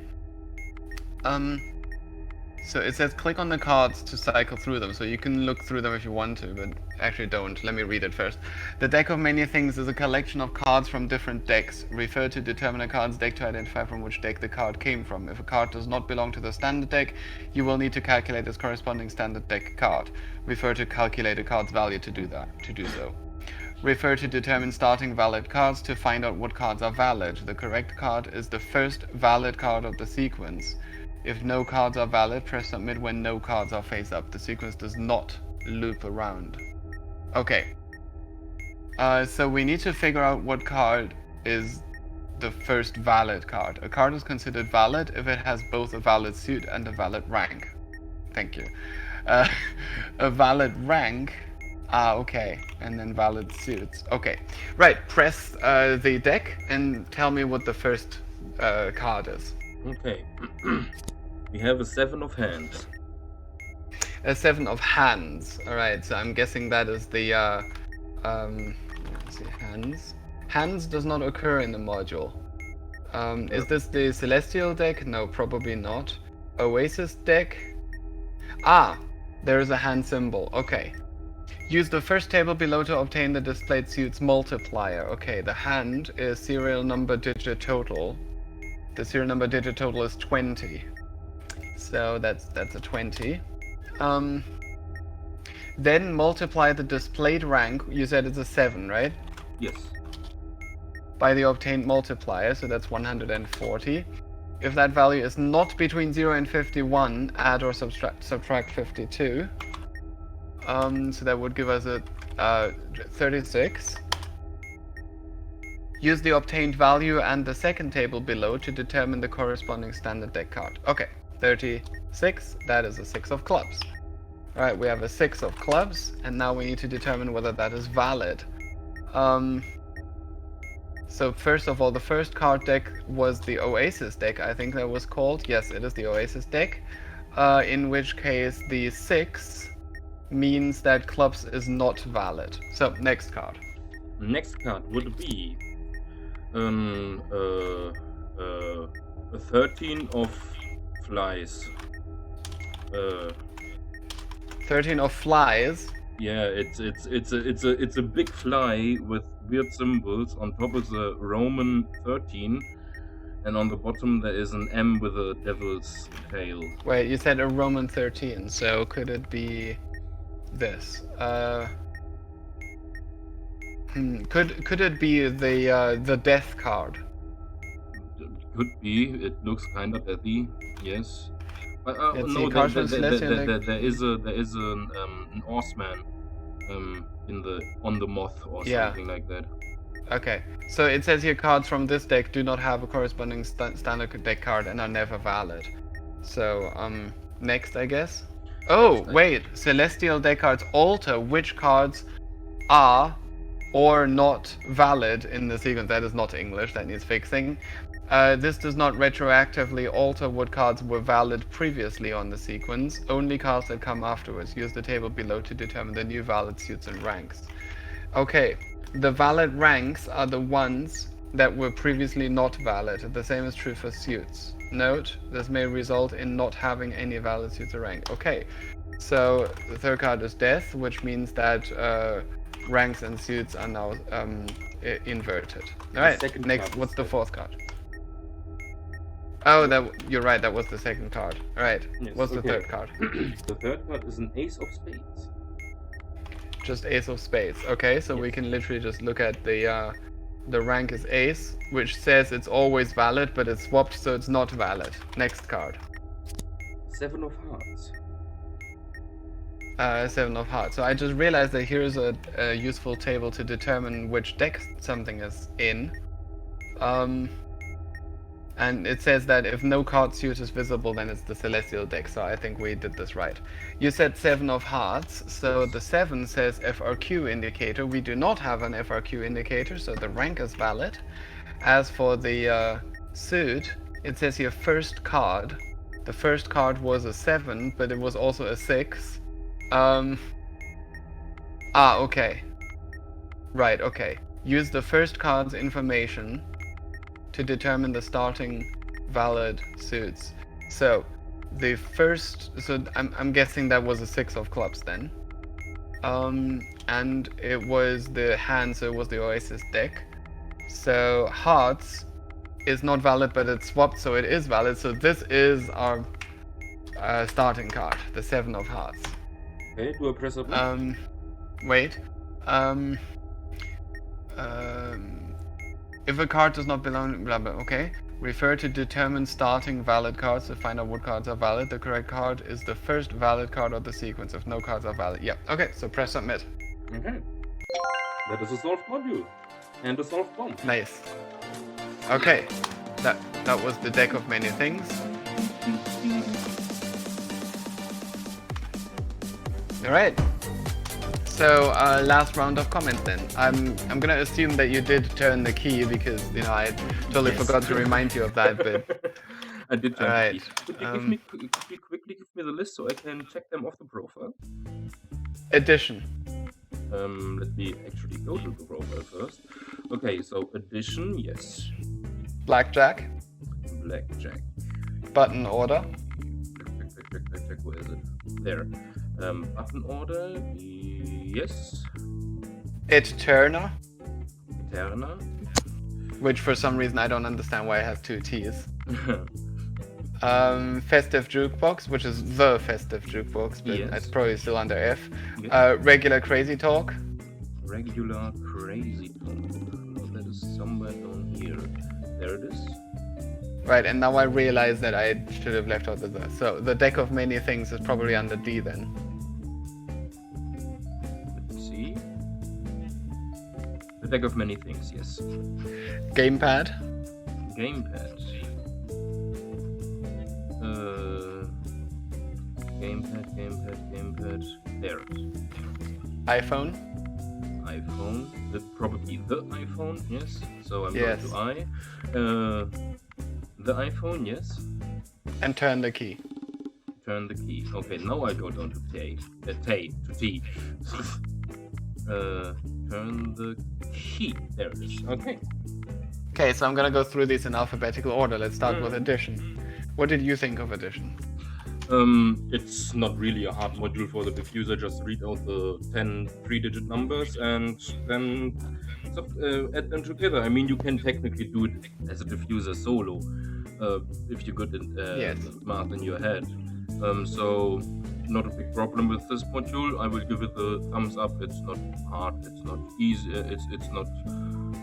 So it says click on the cards to cycle through them, so you can look through them if you want to, but actually don't. Let me read it first. The deck of many things is a collection of cards from different decks. Refer to determine a card's deck to identify from which deck the card came from. If a card does not belong to the standard deck, you will need to calculate its corresponding standard deck card. Refer to calculate a card's value to do so. Refer to determine starting valid cards to find out what cards are valid. The correct card is the first valid card of the sequence. If no cards are valid, press submit when no cards are face up. The sequence does not loop around. Okay. So we need to figure out what card is the first valid card. A card is considered valid if it has both a valid suit and a valid rank. Thank you. A valid rank. Okay. And then valid suits. Okay. Right. Press the deck and tell me what the first card is. Okay. We have a 7 of hands. A 7 of hands. Alright, so I'm guessing that is the, let's see, hands. Hands does not occur in the module. Is this the Celestial deck? No, probably not. Oasis deck? Ah, there is a hand symbol. Okay. Use the first table below to obtain the displayed suits multiplier. Okay, the hand is serial number digit total. The serial number digit total is 20. So that's a 20. Then multiply the displayed rank. You said it's a 7, right? Yes. By the obtained multiplier, so that's 140. If that value is not between 0 and 51, add or subtract 52. So that would give us a 36. Use the obtained value and the second table below to determine the corresponding standard deck card. Okay, 36, that is a 6 of clubs. Alright, we have a 6 of clubs, and now we need to determine whether that is valid. So first of all, the first card deck was the Oasis deck, I think that was called. Yes, it is the Oasis deck. In which case the 6 means that clubs is not valid. So, next card. Next card would be a 13 of flies. 13 of flies. Yeah, it's a big fly with weird symbols. On top is a Roman 13, and on the bottom there is an M with a devil's tail. Wait, you said a Roman 13, so could it be this? Could it be the death card? Could be. It looks kind of deathy. Yes. But no, there is an Norseman on the moth or something like that. Okay, so it says here cards from this deck do not have a corresponding standard deck card and are never valid. So next, I guess. Oh wait, Celestial deck cards alter which cards are or not valid in the sequence. That is not English, that needs fixing. This does not retroactively alter what cards were valid previously on the sequence, only cards that come afterwards. Use the table below to determine the new valid suits and ranks. Okay, the valid ranks are the ones that were previously not valid. The same is true for suits. Note, this may result in not having any valid suits or rank. Okay, so the third card is death, which means that ranks and suits are now inverted. Alright, next, what's the fourth card? Oh, you're right. That was the second card. Right. Yes, What's the okay. third card? The third card is an ace of spades. Just ace of spades. Okay, so we Yes. can literally just look at the rank is ace, which says it's always valid, but it's swapped, so it's not valid. Next card. Seven of hearts. Seven of hearts. So I just realized that here's a useful table to determine which deck something is in. And it says that if no card suit is visible, then it's the celestial deck. So I think we did this right. You said seven of hearts, so the 7 says FRQ indicator. We do not have an FRQ indicator, so the rank is valid. As for the suit, it says here first card. The first card was a 7, but it was also a 6. Okay. Right, okay. Use the first card's information to determine the starting valid suits. So, the first... So, I'm guessing that was a 6 of clubs then. And it was the hand, so it was the Oasis deck. So, hearts is not valid, but it's swapped, so it is valid. So, this is our starting card, the 7 of hearts. Okay, do I press a button? Wait. If a card does not belong, blah blah. Okay. Refer to determine starting valid cards to find out what cards are valid. The correct card is the first valid card of the sequence. If no cards are valid, yeah. Okay. So press submit. Okay. That is a solved module. And a solved bomb. Nice. Okay. That was the deck of many things. All right. So last round of comments then. I'm gonna assume that you did turn the key because I totally forgot to remind you of that. But I did turn Alright, the key. Could you quickly give me the list so I can check them off the profile? addition. Let me actually go to the profile first. Okay, so addition, yes. Blackjack. Blackjack. Button order. Check, where is it? There. Button order, yes. Etterna, Eterna. which for some reason I don't understand why it has 2 T's. Festive Jukebox, which is the Festive Jukebox, but Yes. it's probably still under F. Yes. Regular Crazy Talk. Regular crazy talk. No, that is somewhere down here. There it is. Right, and now I realize that I should have left out the so the deck of many things is probably under D then. Let's see. The deck of many things, yes. Gamepad. Gamepad. Gamepad. There. iPhone. iPhone. Probably the iPhone, yes. So I'm Yes. going to I. The iPhone, yes. And turn the key. Turn the key. Okay, now I go down to T. Turn the key. There it is. Okay. Okay, so I'm gonna go through these in alphabetical order. Let's start with addition. What did you think of addition? It's not really a hard module for the diffuser. Just read out the 10 3-digit numbers and then add them together. I mean, you can technically do it as a diffuser solo if you're good in Yes. math in your head. So not a big problem with this module. I will give it the thumbs up. It's not hard. It's not easy. It's not.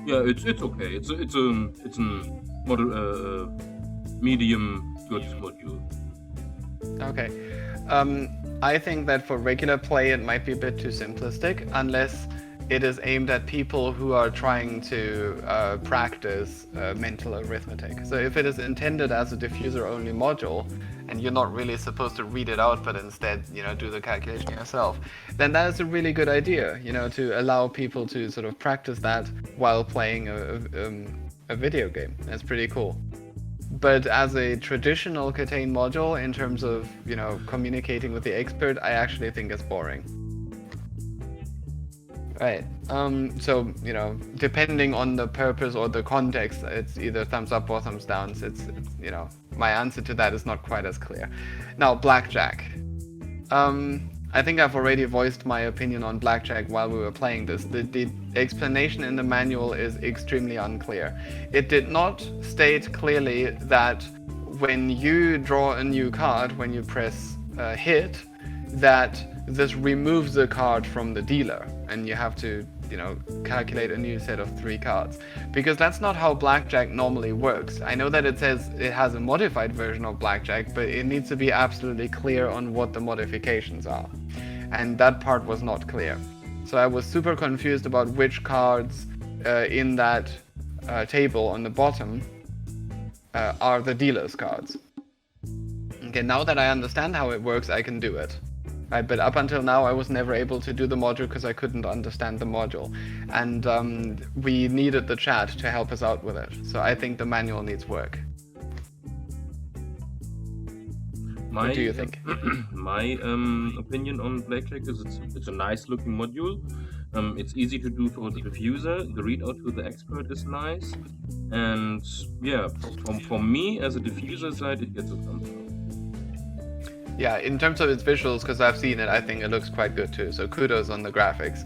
Yeah, it's okay. It's a model medium good module. Okay. I think that for regular play it might be a bit too simplistic unless it is aimed at people who are trying to practice mental arithmetic. So if it is intended as a diffuser-only module, and you're not really supposed to read it out, but instead, do the calculation yourself, then that is a really good idea, to allow people to sort of practice that while playing a video game. That's pretty cool. But as a traditional KTANE module, in terms of, communicating with the expert, I actually think it's boring. Right. So, depending on the purpose or the context, it's either thumbs up or thumbs down. It's my answer to that is not quite as clear. Now, Blackjack. I think I've already voiced my opinion on Blackjack while we were playing this. The explanation in the manual is extremely unclear. It did not state clearly that when you draw a new card, when you press hit, that this removes the card from the dealer, and you have to, calculate a new set of 3 cards. Because that's not how Blackjack normally works. I know that it says it has a modified version of Blackjack, but it needs to be absolutely clear on what the modifications are. And that part was not clear. So I was super confused about which cards in that table on the bottom are the dealer's cards. Okay, now that I understand how it works, I can do it. Right, but up until now, I was never able to do the module because I couldn't understand the module. And we needed the chat to help us out with it. So I think the manual needs work. What do you think? My opinion on Blackjack is it's a nice looking module. It's easy to do for the diffuser. The readout to the expert is nice. And yeah, for me as a diffuser side, it gets a thumbs up. Yeah, in terms of its visuals, because I've seen it, I think it looks quite good too, so kudos on the graphics.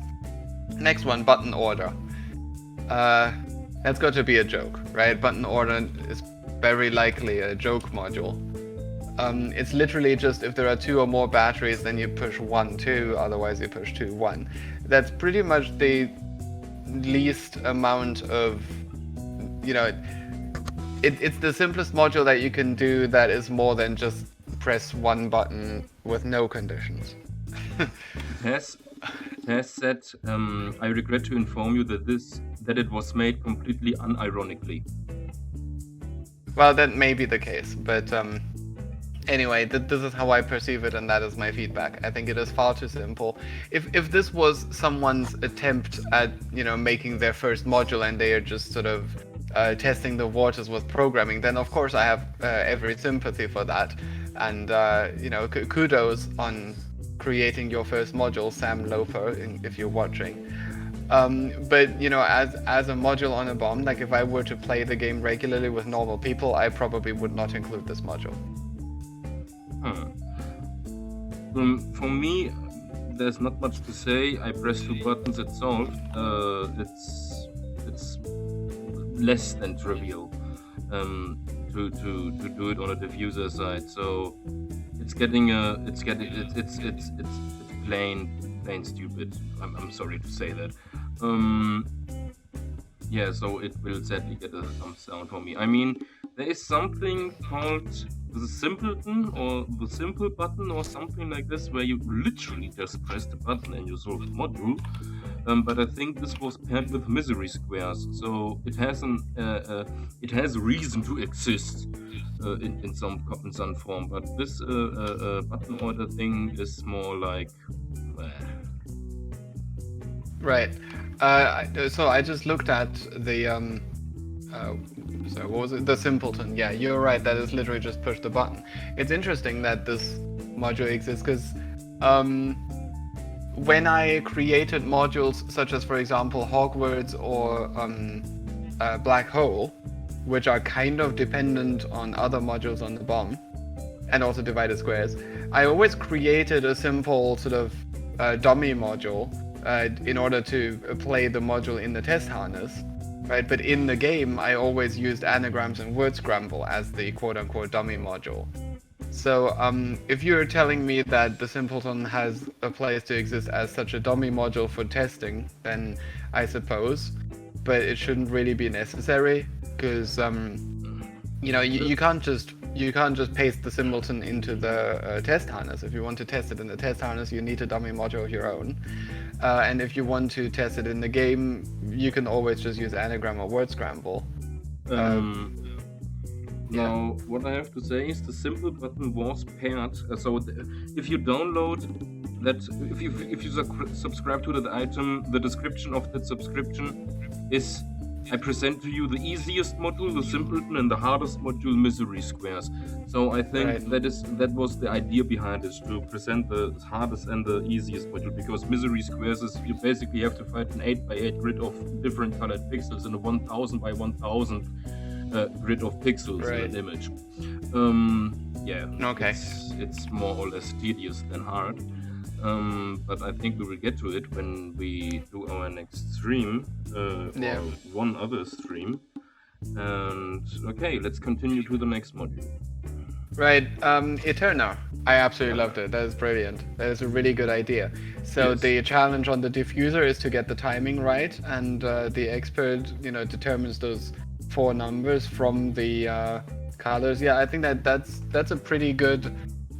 Next one, button order. That's got to be a joke, right? Button order is very likely a joke module. It's literally just if there are 2 or more batteries, then you push 1, 2, otherwise you push 2, 1. That's pretty much the least amount of, it's the simplest module that you can do that is more than just press 1 button with no conditions. Has said, I regret to inform you that it was made completely unironically. Well, that may be the case, but anyway, this is how I perceive it, and that is my feedback. I think it is far too simple. If this was someone's attempt at, making their first module and they are just sort of testing the waters with programming, then of course I have every sympathy for that. And, kudos on creating your first module, Sam Loafer, if you're watching. But, as a module on a bomb, like if I were to play the game regularly with normal people, I probably would not include this module. For me, there's not much to say. I press 2 buttons, it's solved. It's less than trivial. To do it on a diffuser side, so it's plain stupid. I'm sorry to say that. Yeah, so it will sadly get a thumbs down for me. I mean, there is something called the simpleton or the simple button or something like this, where you literally just press the button and you solve the module. But I think this was paired with misery squares, so it has it has reason to exist in some form. But this button order thing is more like. Right. So I just looked at the what was it? The simpleton. Yeah, you're right. That is literally just push the button. It's interesting that this module exists because. When I created modules such as, for example, Hogwarts or Black Hole, which are kind of dependent on other modules on the bomb, and also divided squares, I always created a simple sort of dummy module in order to play the module in the test harness, right? But in the game, I always used anagrams and word scramble as the quote-unquote dummy module. So if you're telling me that the simpleton has a place to exist as such a dummy module for testing, then I suppose, but it shouldn't really be necessary because you can't just paste the simpleton into the test harness. If you want to test it in the test harness, you need a dummy module of your own. And if you want to test it in the game, you can always just use anagram or word scramble. Now, what I have to say is the simple button was paired. So if you download that, if you subscribe to that item, the description of that subscription is: I present to you the easiest module, the simpleton, and the hardest module, misery squares. So I think that was the idea behind it, to present the hardest and the easiest module, because misery squares is you basically have to fight an 8x8 grid of different colored pixels in a 1000 by 1000 grid of pixels in an image. Okay. It's more or less tedious than hard. But I think we will get to it when we do our next stream, or one other stream. And okay, let's continue to the next module. Right, Eterna. I absolutely loved it. That is brilliant. That is a really good idea. So Yes. the challenge on the diffuser is to get the timing right, and the expert, determines those 4 numbers from the colors. Yeah, I think that's a pretty good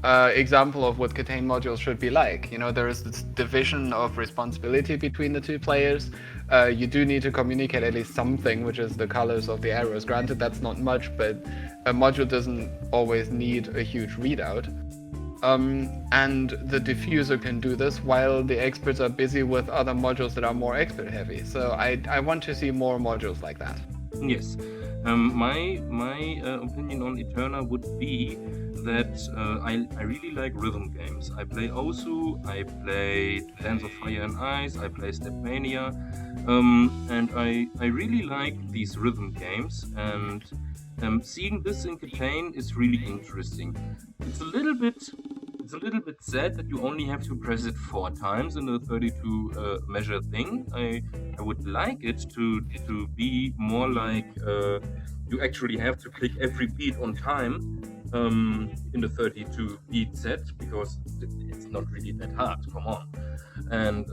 example of what KTANE modules should be like. There is this division of responsibility between the 2 players. You do need to communicate at least something, which is the colors of the arrows. Granted, that's not much, but a module doesn't always need a huge readout. And the diffuser can do this while the experts are busy with other modules that are more expert heavy. So I want to see more modules like that. Yes. My opinion on Eterna would be that I really like rhythm games. I play Osu, I play Dance of Fire and Ice, I play Stepmania, and I really like these rhythm games. And seeing this in KTANE is really interesting. It's a little bit sad that you only have to press it 4 times in the 32 measure thing. I would like it to be more like you actually have to click every beat on time in the 32 beat set, because it's not really that hard. Come on. And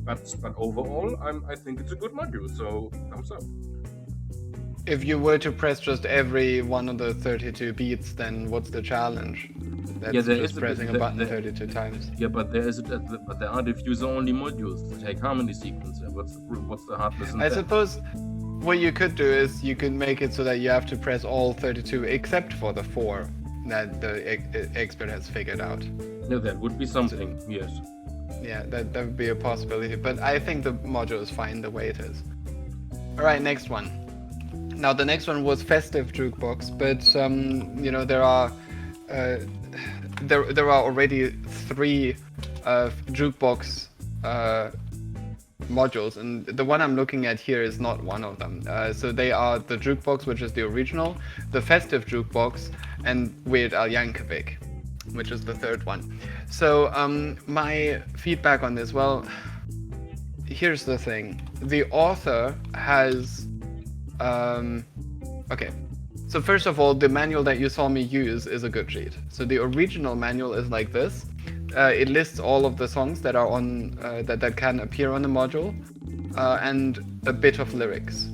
but overall, I think it's a good module. So thumbs up. If you were to press just every one of the 32 beats, then what's the challenge? That's there just is pressing a button 32 times. Yeah, but there are diffuser-only modules to take harmony sequence. What's the hardness in I that? suppose what you could do is you could make it so that you have to press all 32 except for the 4 that the expert has figured out. Yeah, that would be something. Yes. Yeah, that would be a possibility, but I think the module is fine the way it is. Alright, next one. Now the next one was Festive Jukebox, but there are already 3 jukebox modules, and the one I'm looking at here is not one of them. So they are the Jukebox, which is the original, the Festive Jukebox, and Weird Al Yankovic, which is the 3rd one. So my feedback on this, well, here's the thing. The author has... okay. So first of all, the manual that you saw me use is a good sheet. So the original manual is like this. It lists all of the songs that are on that can appear on the module, and a bit of lyrics.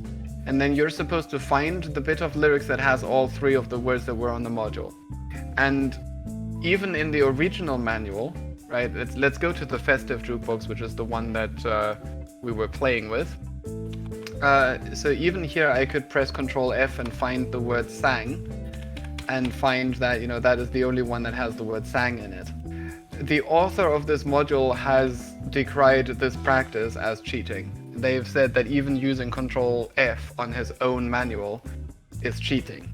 And then you're supposed to find the bit of lyrics that has all 3 of the words that were on the module. And even in the original manual, right? Let's go to the Festive Jukebox, which is the one that we were playing with. So even here I could press Ctrl F and find the word sang, and find that, that is the only one that has the word sang in it. The author of this module has decried this practice as cheating. They've said that even using Ctrl F on his own manual is cheating.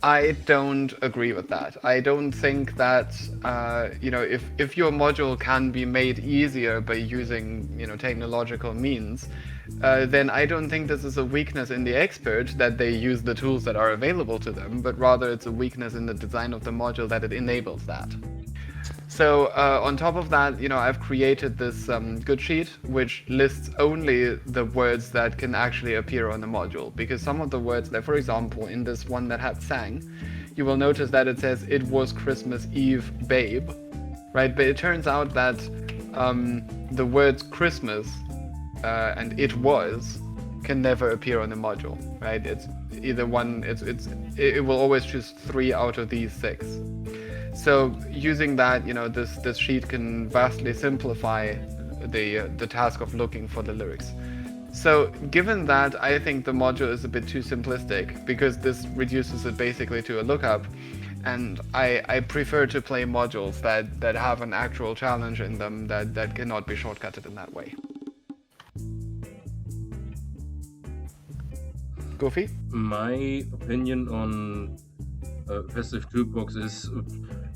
I don't agree with that. I don't think that, if your module can be made easier by using, technological means, then I don't think this is a weakness in the expert that they use the tools that are available to them, but rather it's a weakness in the design of the module that it enables that. So on top of that, I've created this good sheet which lists only the words that can actually appear on the module, because some of the words, like for example in this one that had sang, you will notice that it says "It was Christmas Eve, babe," right? But it turns out that the words Christmas and "it was" can never appear on the module, right? It's either one. It will always choose 3 out of these 6. So using that, this sheet can vastly simplify the task of looking for the lyrics. So given that, I think the module is a bit too simplistic, because this reduces it basically to a lookup, and I prefer to play modules that have an actual challenge in them that cannot be shortcutted in that way. Goofy? My opinion on Festive Jukebox is,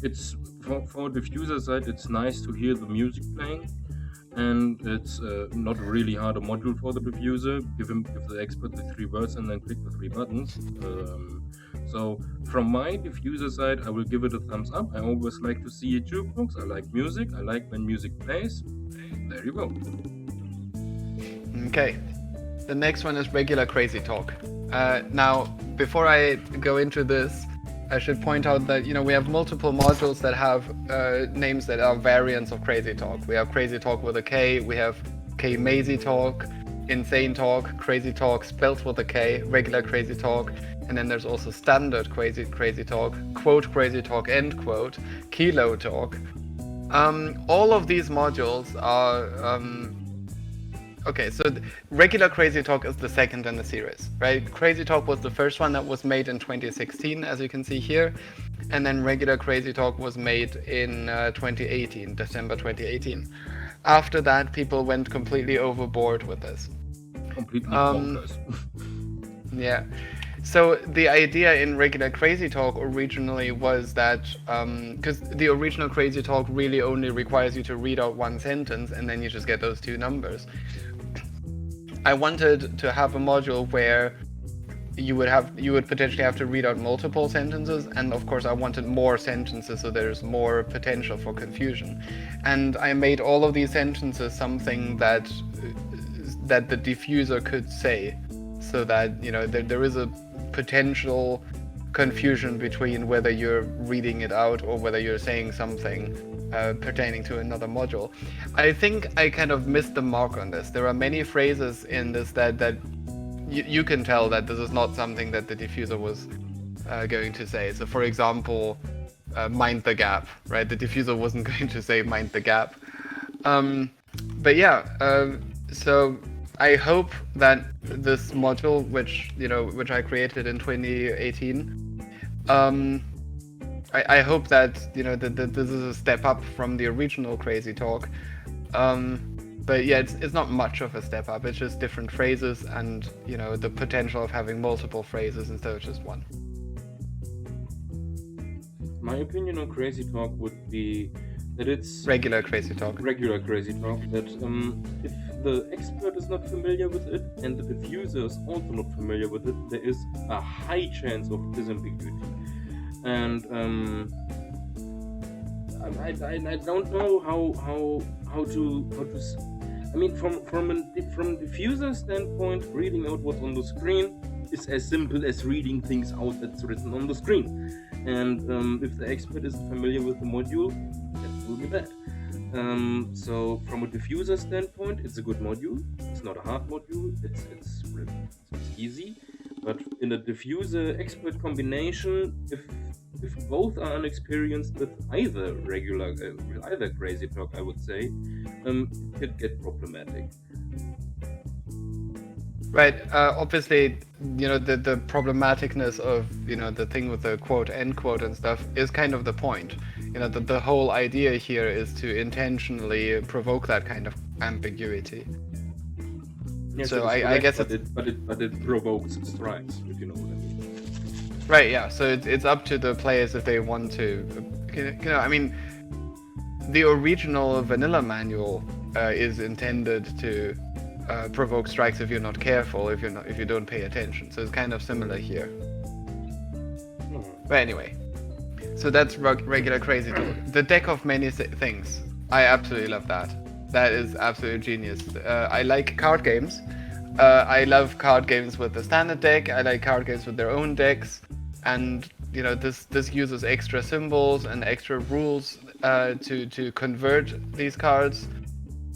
it's for the diffuser side, it's nice to hear the music playing, and it's not really hard a module for the diffuser. Give the expert the 3 words and then click the 3 buttons. So from my diffuser side, I will give it a thumbs up. I always like to see a jukebox. I like music. I like when music plays. There you go. Okay. The next one is regular crazy talk. Now, before I go into this, I should point out that we have multiple modules that have names that are variants of Crazy Talk. We have Crazy Talk with a K, we have K-Mazy Talk, Insane Talk, Crazy Talk spelled with a K, regular Crazy Talk, and then there's also standard Crazy Talk, quote Crazy Talk, end quote, Kilo Talk. All of these modules are okay, so regular Crazy Talk is the second in the series, right? Crazy Talk was the first one that was made in 2016, as you can see here, and then regular Crazy Talk was made in 2018, December 2018. After that, people went completely overboard with this. Completely bonkers. Yeah. So the idea in regular Crazy Talk originally was that, because the original Crazy Talk really only requires you to read out one sentence and then you just get those two numbers. I wanted to have a module where you would potentially have to read out multiple sentences, and of course I wanted more sentences so there's more potential for confusion. And I made all of these sentences something that the diffuser could say, so that there is a potential confusion between whether you're reading it out or whether you're saying something pertaining to another module. I think I kind of missed the mark on this. There are many phrases in this that you can tell that this is not something that the diffuser was going to say. So for example, mind the gap, right? The diffuser wasn't going to say mind the gap. But yeah, so I hope that this module, which I created in 2018, I hope that that this is a step up from the original Crazy Talk. But yeah, it's not much of a step up. It's just different phrases and the potential of having multiple phrases instead of just one. My opinion on Crazy Talk would be that it's regular Crazy Talk. Regular Crazy Talk. That if the expert is not familiar with it and the diffuser is also not familiar with it, there is a high chance of disambiguity. And I don't know how to. I mean, from diffuser standpoint, reading out what's on the screen is as simple as reading things out that's written on the screen. And if the expert isn't familiar with the module, that will be bad. So from a diffuser standpoint, it's a good module. It's not a hard module. It's easy. But in a diffuser expert combination, if both are unexperienced with either either Crazy Talk, I would say, it could get problematic. Right. Obviously, the problematicness of the thing with the quote, end quote, and stuff is kind of the point. The whole idea here is to intentionally provoke that kind of ambiguity. Yes, so I guess but it provokes strikes, if you know what I mean. Right. Yeah. So it's up to the players if they want to. I mean, the original vanilla manual is intended to provoke strikes if you're not careful, if you don't pay attention. So it's kind of similar here. But anyway, so that's regular Crazy Talk. The deck of many things. I absolutely love that. That is absolutely genius. I like card games. I love card games with the standard deck. I like card games with their own decks, and this uses extra symbols and extra rules to convert these cards.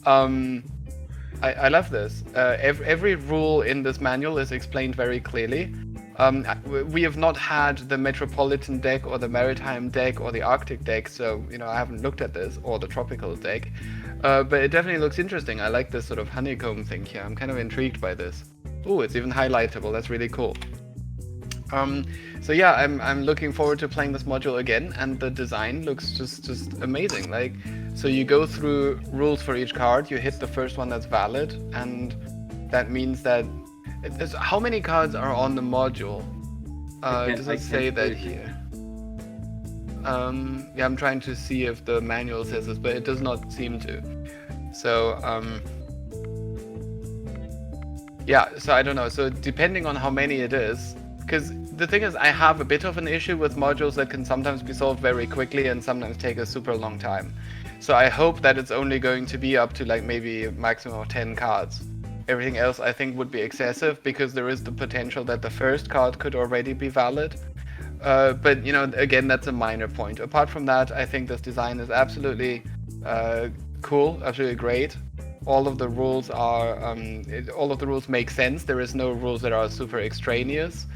I love this. Every rule in this manual is explained very clearly. We have not had the Metropolitan deck or the Maritime deck or the Arctic deck, so I haven't looked at this, or the Tropical deck. But it definitely looks interesting. I like this sort of honeycomb thing here. I'm kind of intrigued by this. Oh, it's even highlightable. That's really cool. So yeah, I'm looking forward to playing this module again, and the design looks just amazing. Like, so you go through rules for each card, you hit the first one that's valid, and that means that how many cards are on the module? Does it say that here? Yeah, I'm trying to see if the manual says this, but it does not seem to. So yeah, so I don't know. So depending on how many it is, because the thing is, I have a bit of an issue with modules that can sometimes be solved very quickly and sometimes take a super long time. So I hope that it's only going to be up to like maybe a maximum of 10 cards. Everything else I think would be excessive because there is the potential that the first card could already be valid. But again, that's a minor point. Apart from that, I think this design is absolutely cool, absolutely great. All of the rules make sense. There is no rules that are super extraneous.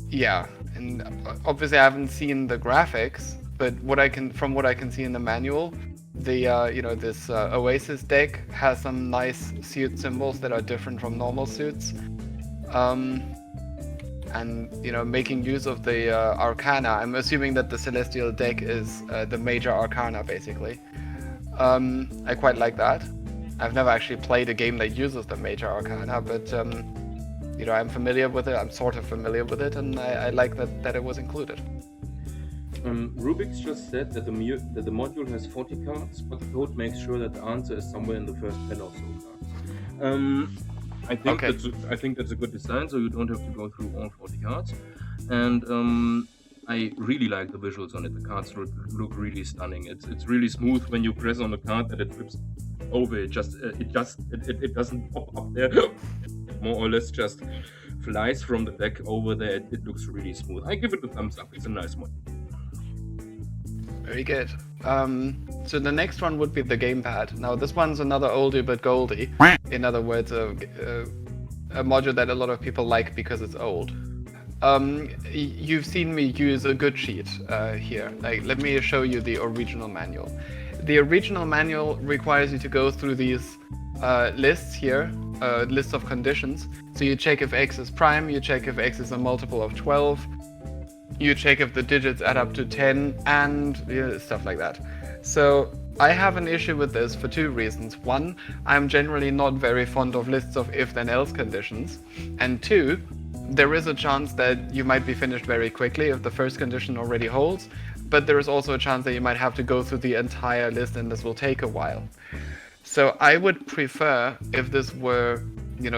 Yeah, and obviously I haven't seen the graphics, but from what I can see in the manual, this Oasis deck has some nice suit symbols that are different from normal suits. And making use of the Arcana. I'm assuming that the Celestial deck is the major Arcana, basically. I quite like that. I've never actually played a game that uses the major Arcana, but I'm familiar with it. I'm sort of familiar with it, and I like that it was included. Rubik's just said that the module has 40 cards, but the code makes sure that the answer is somewhere in the first 10 or so cards. I think that's a good design, so you don't have to go through all 40 cards. And I really like the visuals on it. The cards look really stunning. It's really smooth when you press on the card that it flips over. It doesn't pop up there. More or less just flies from the deck over there. It looks really smooth. I give it a thumbs up. It's a nice one. Very good. So the next one would be the Gamepad. Now this one's another oldie but goldie. In other words, a module that a lot of people like because it's old. You've seen me use a good sheet here. Let me show you the original manual. The original manual requires you to go through these lists here, lists of conditions. So you check if x is prime, you check if x is a multiple of 12, you check if the digits add up to 10, and stuff like that. So I have an issue with this for two reasons. One, I'm generally not very fond of lists of if then else conditions. And two, there is a chance that you might be finished very quickly if the first condition already holds, but there is also a chance that you might have to go through the entire list and this will take a while. So I would prefer if this were,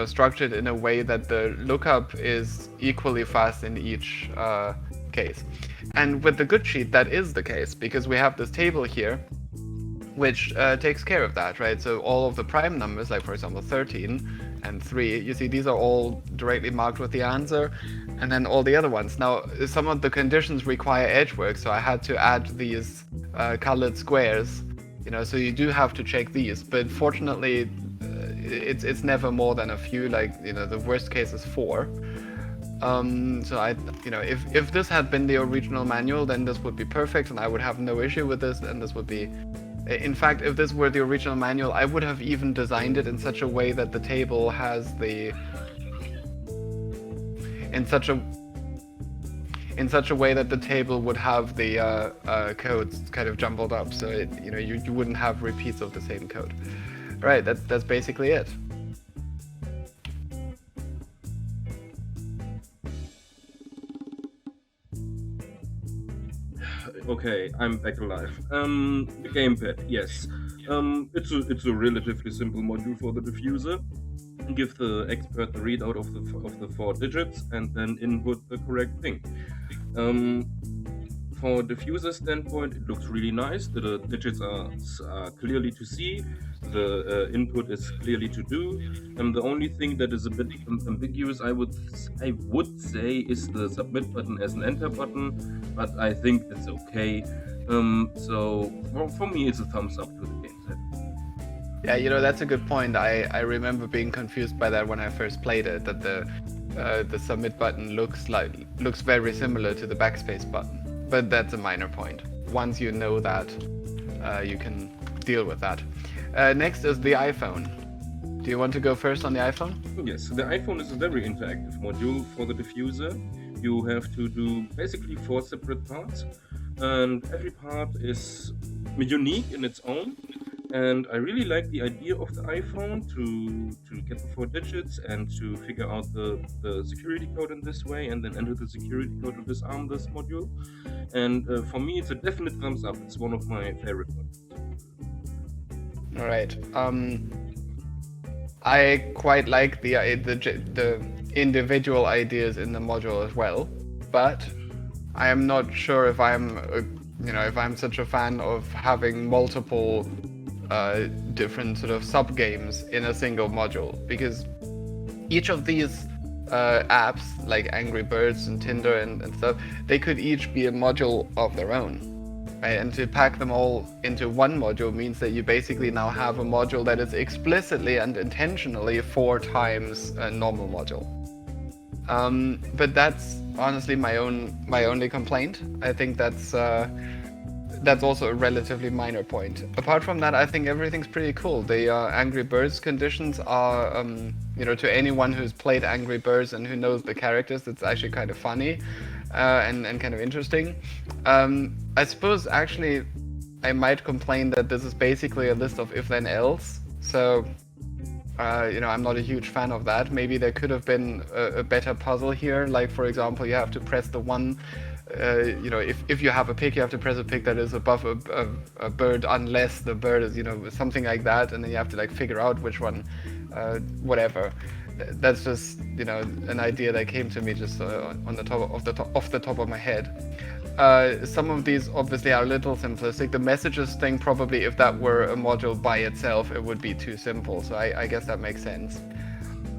structured in a way that the lookup is equally fast in each case. And with the good sheet, that is the case, because we have this table here, which takes care of that, right? So all of the prime numbers, like for example 13 and 3, you see these are all directly marked with the answer, and then all the other ones. Now, some of the conditions require edge work, so I had to add these colored squares, so you do have to check these, but fortunately it's never more than a few, the worst case is 4. So if this had been the original manual, then this would be perfect and I would have no issue with this, and this would be... In fact, if this were the original manual, I would have even designed it in such a way that the table has the... In such a way that the table would have the codes kind of jumbled up, so you wouldn't have repeats of the same code. Right, that's basically it. Okay, I'm back alive. The gamepad, yes. It's a relatively simple module for the diffuser. Give the expert the readout of the 4 digits and then input the correct thing. For diffuser standpoint, it looks really nice. The digits are clearly to see. The input is clearly to do. The only thing that is a bit ambiguous, I would say, is the submit button as an enter button, but I think it's okay. So for me, it's a thumbs up to the game set. Yeah, that's a good point. I remember being confused by that when I first played it, that the submit button looks very similar to the backspace button. But that's a minor point. Once you know that, you can deal with that. Next is the iPhone. Do you want to go first on the iPhone? Yes, the iPhone is a very interactive module for the diffuser. You have to do basically 4 separate parts, and every part is unique in its own. And I really like the idea of the iPhone to get the 4 digits and to figure out the security code in this way, and then enter the security code to disarm this module. And for me, it's a definite thumbs up. It's one of my favorite ones. All right. I quite like the individual ideas in the module as well, but I am not sure if I'm such a fan of having multiple different sort of sub-games in a single module, because each of these apps, like Angry Birds and Tinder and stuff, they could each be a module of their own. Right? And to pack them all into one module means that you basically now have a module that is explicitly and intentionally 4 times a normal module. But that's honestly my only complaint. I think that's also a relatively minor point. Apart from that, I think everything's pretty cool. The Angry Birds conditions are, to anyone who's played Angry Birds and who knows the characters, it's actually kind of funny and kind of interesting. I suppose actually I might complain that this is basically a list of if then else. So, I'm not a huge fan of that. Maybe there could have been a better puzzle here. Like, for example, you have to press the one. If you have a pick, you have to press a pick that is above a bird, unless the bird is, something like that, and then you have to like figure out which one, whatever. That's just, an idea that came to me just on the top off the top of my head. Some of these obviously are a little simplistic. The messages thing, probably if that were a module by itself, it would be too simple. So I guess that makes sense.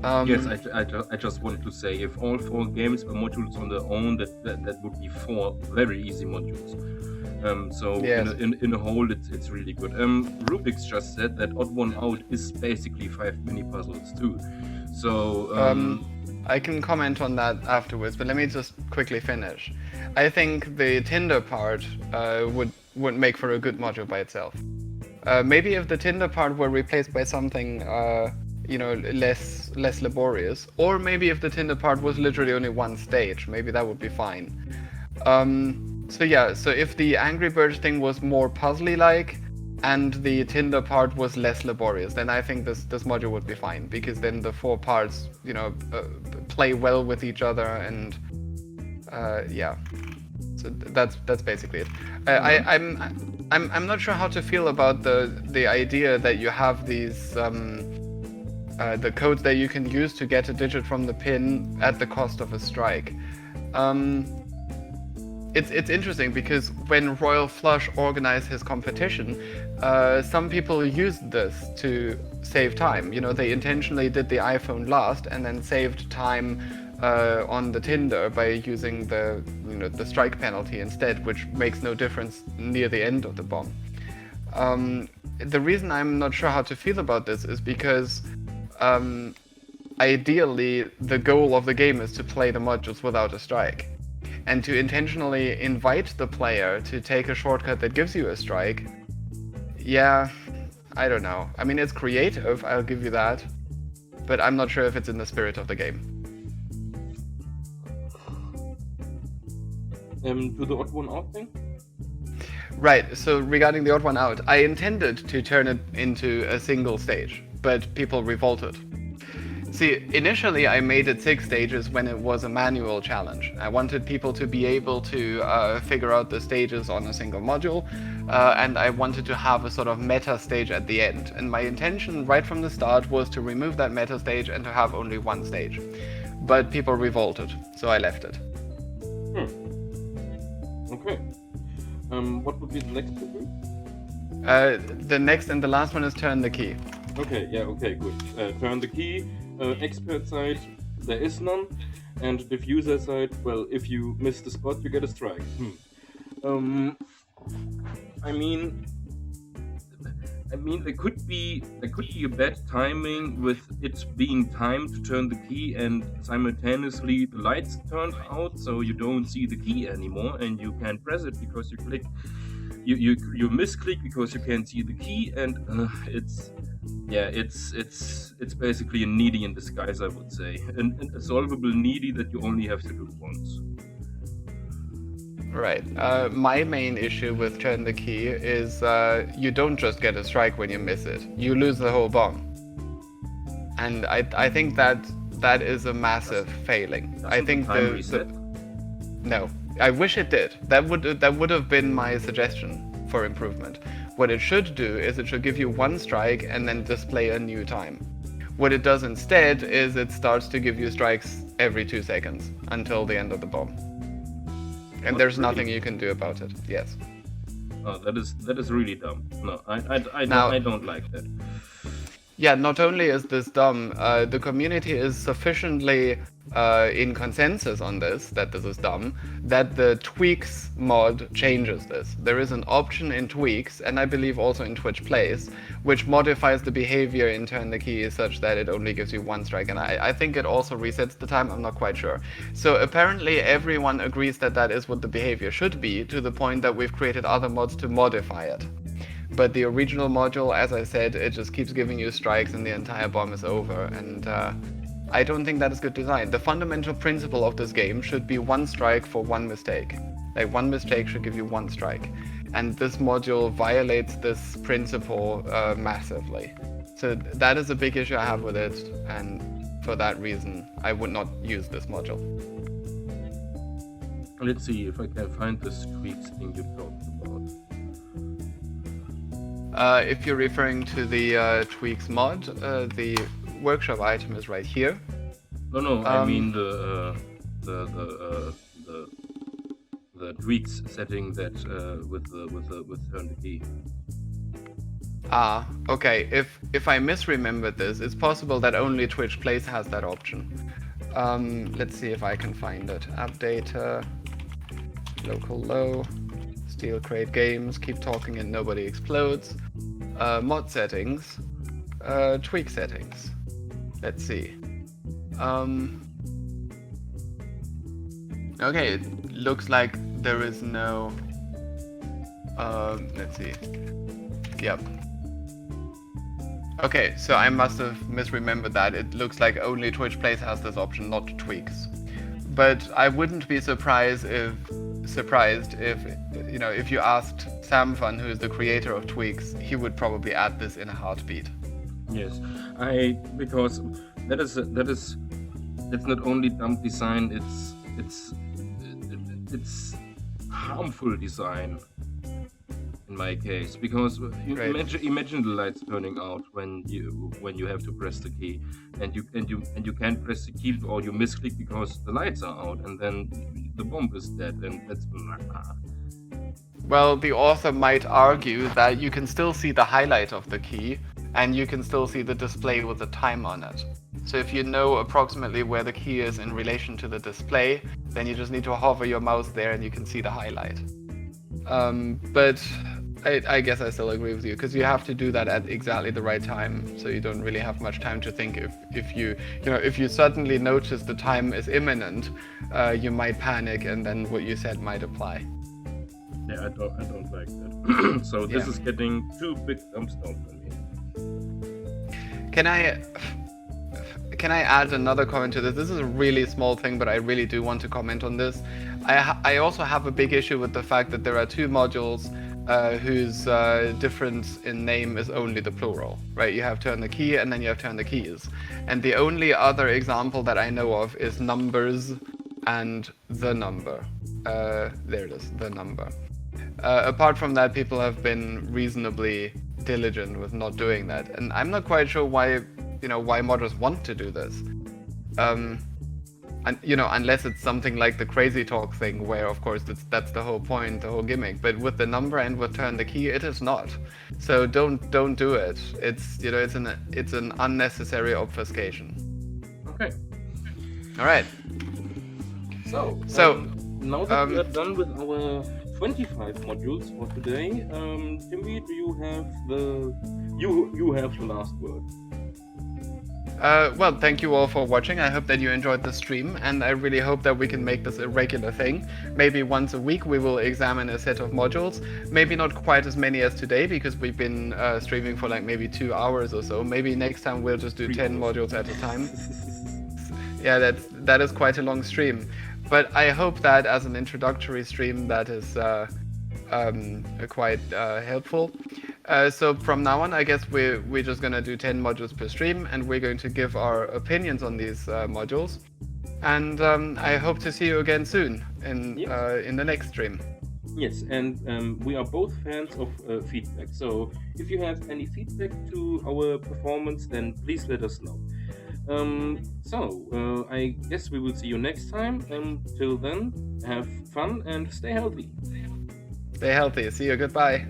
Yes, I just wanted to say, if all 4 games were modules on their own, that would be 4 very easy modules. Yes. In a whole, it's really good. Rubik's just said that Odd One Out is basically 5 mini puzzles too. So I can comment on that afterwards, but let me just quickly finish. I think the Tinder part would make for a good module by itself. Maybe if the Tinder part were replaced by something less laborious, or maybe if the Tinder part was literally only 1 stage, maybe that would be fine. So if the Angry Birds thing was more puzzly-like and the Tinder part was less laborious, then I think this module would be fine, because then the 4 parts play well with each other, and so that's basically it. I'm not sure how to feel about the idea that you have these the codes that you can use to get a digit from the pin at the cost of a strike. It's interesting, because when Royal Flush organized his competition, some people used this to save time. They intentionally did the iPhone last and then saved time on the Tinder by using the strike penalty instead, which makes no difference near the end of the bomb. The reason I'm not sure how to feel about this is because ideally the goal of the game is to play the modules without a strike. And to intentionally invite the player to take a shortcut that gives you a strike, I don't know. I mean, it's creative, I'll give you that, but I'm not sure if it's in the spirit of the game. To the Odd One Out thing? Right, so regarding the Odd One Out, I intended to turn it into a single stage, but people revolted. See, initially I made it 6 stages when it was a manual challenge. I wanted people to be able to figure out the stages on a single module, and I wanted to have a sort of meta stage at the end. And my intention right from the start was to remove that meta stage and to have only 1 stage. But people revolted, so I left it. Okay. What would be the next one? The next and the last one is turn the key. Okay, good. Turn the key. Expert side, there is none. And diffuser side, well, if you miss the spot, you get a strike. I mean, there could be a bad timing with it being time to turn the key and simultaneously the lights turned out, so you don't see the key anymore and you can't press it because you click. You misclick because you can't see the key, and it's basically a needy in disguise, I would say, and a solvable needy that you only have to do once. Right. My main issue with turn the key is you don't just get a strike when you miss it. You lose the whole bomb. And I think that is a massive failing. I think no. I wish it did. That would have been my suggestion for improvement. What it should do is it should give you 1 strike and then display a new time. What it does instead is it starts to give you strikes every 2 seconds until the end of the bomb. And there's nothing you can do about it. Yes. Oh, that is really dumb. No, Now, I don't like that. yeah, not only is this dumb, the community is sufficiently in consensus on this, that this is dumb, that the tweaks mod changes this. There is an option in tweaks, and I believe also in Twitch Plays, which modifies the behavior in turn the key such that it only gives you one strike, and I think it also resets the time, I'm not quite sure. So apparently everyone agrees that that is what the behavior should be, to the point that we've created other mods to modify it. But the original module, as I said, it just keeps giving you strikes and the entire bomb is over, and I don't think that is good design. The fundamental principle of this game should be one strike for one mistake. Like, one mistake should give you one strike. And this module violates this principle massively. So that is a big issue I have with it, and for that reason, I would not use this module. Let's see if I can find this tweaks thing you talked about. If you're referring to the tweaks mod, the workshop item is right here. No, I mean the tweaks setting that with turn the key. Ah, okay. If I misremembered this, it's possible that only Twitch Plays has that option. Let's see if I can find it. App data, local low, Steel Crate Games, keep talking and nobody explodes. Mod settings, tweak settings. Let's see. Okay, it looks like there is no. Let's see. Yep. Okay, so I must have misremembered that. It looks like only Twitch Plays has this option, not tweaks. But I wouldn't be surprised if you know, if you asked Samfun, who is the creator of tweaks, he would probably add this in a heartbeat. Yes, because that's not only dumb design, it's harmful design in my case, because you imagine the lights turning out when you have to press the key, and you can't press the key or you misclick because the lights are out, and then the bomb is dead, and that's. Well, the author might argue that you can still see the highlight of the key, and you can still see the display with the time on it. So if you know approximately where the key is in relation to the display, then you just need to hover your mouse there and you can see the highlight. But I guess I still agree with you, because you have to do that at exactly the right time, so you don't really have much time to think. If you suddenly notice the time is imminent, you might panic, and then what you said might apply. Yeah, I don't like that. So this is getting two big thumbs down for me. Can I add another comment to this? This is a really small thing, but I really do want to comment on this. I also have a big issue with the fact that there are two modules whose difference in name is only the plural, right? You have turn the key and then you have turn the keys. And the only other example that I know of is numbers and the number. There it is, the number. Apart from that, people have been reasonably diligent with not doing that. And I'm not quite sure why modders want to do this. And, unless it's something like the crazy talk thing, where of course that's the whole point, the whole gimmick. But with the number and with turn the key, it is not. So don't do it. It's an unnecessary obfuscation. Okay. All right. So now that we are done with our 25 modules for today, Timwi, do you have you have the last word? Well, thank you all for watching. I hope that you enjoyed the stream, and I really hope that we can make this a regular thing. Maybe once a week we will examine a set of modules. Maybe not quite as many as today, because we've been streaming for like maybe 2 hours or so. Maybe next time we'll just do 10 modules at a time. Yeah, that is quite a long stream. But I hope that as an introductory stream that is quite helpful. So from now on, I guess we're just gonna do 10 modules per stream, and we're going to give our opinions on these modules. And I hope to see you again soon in the next stream. Yes, and we are both fans of feedback. So if you have any feedback to our performance, then please let us know. I guess we will see you next time. Till then, have fun and stay healthy. Stay healthy. See you. Goodbye.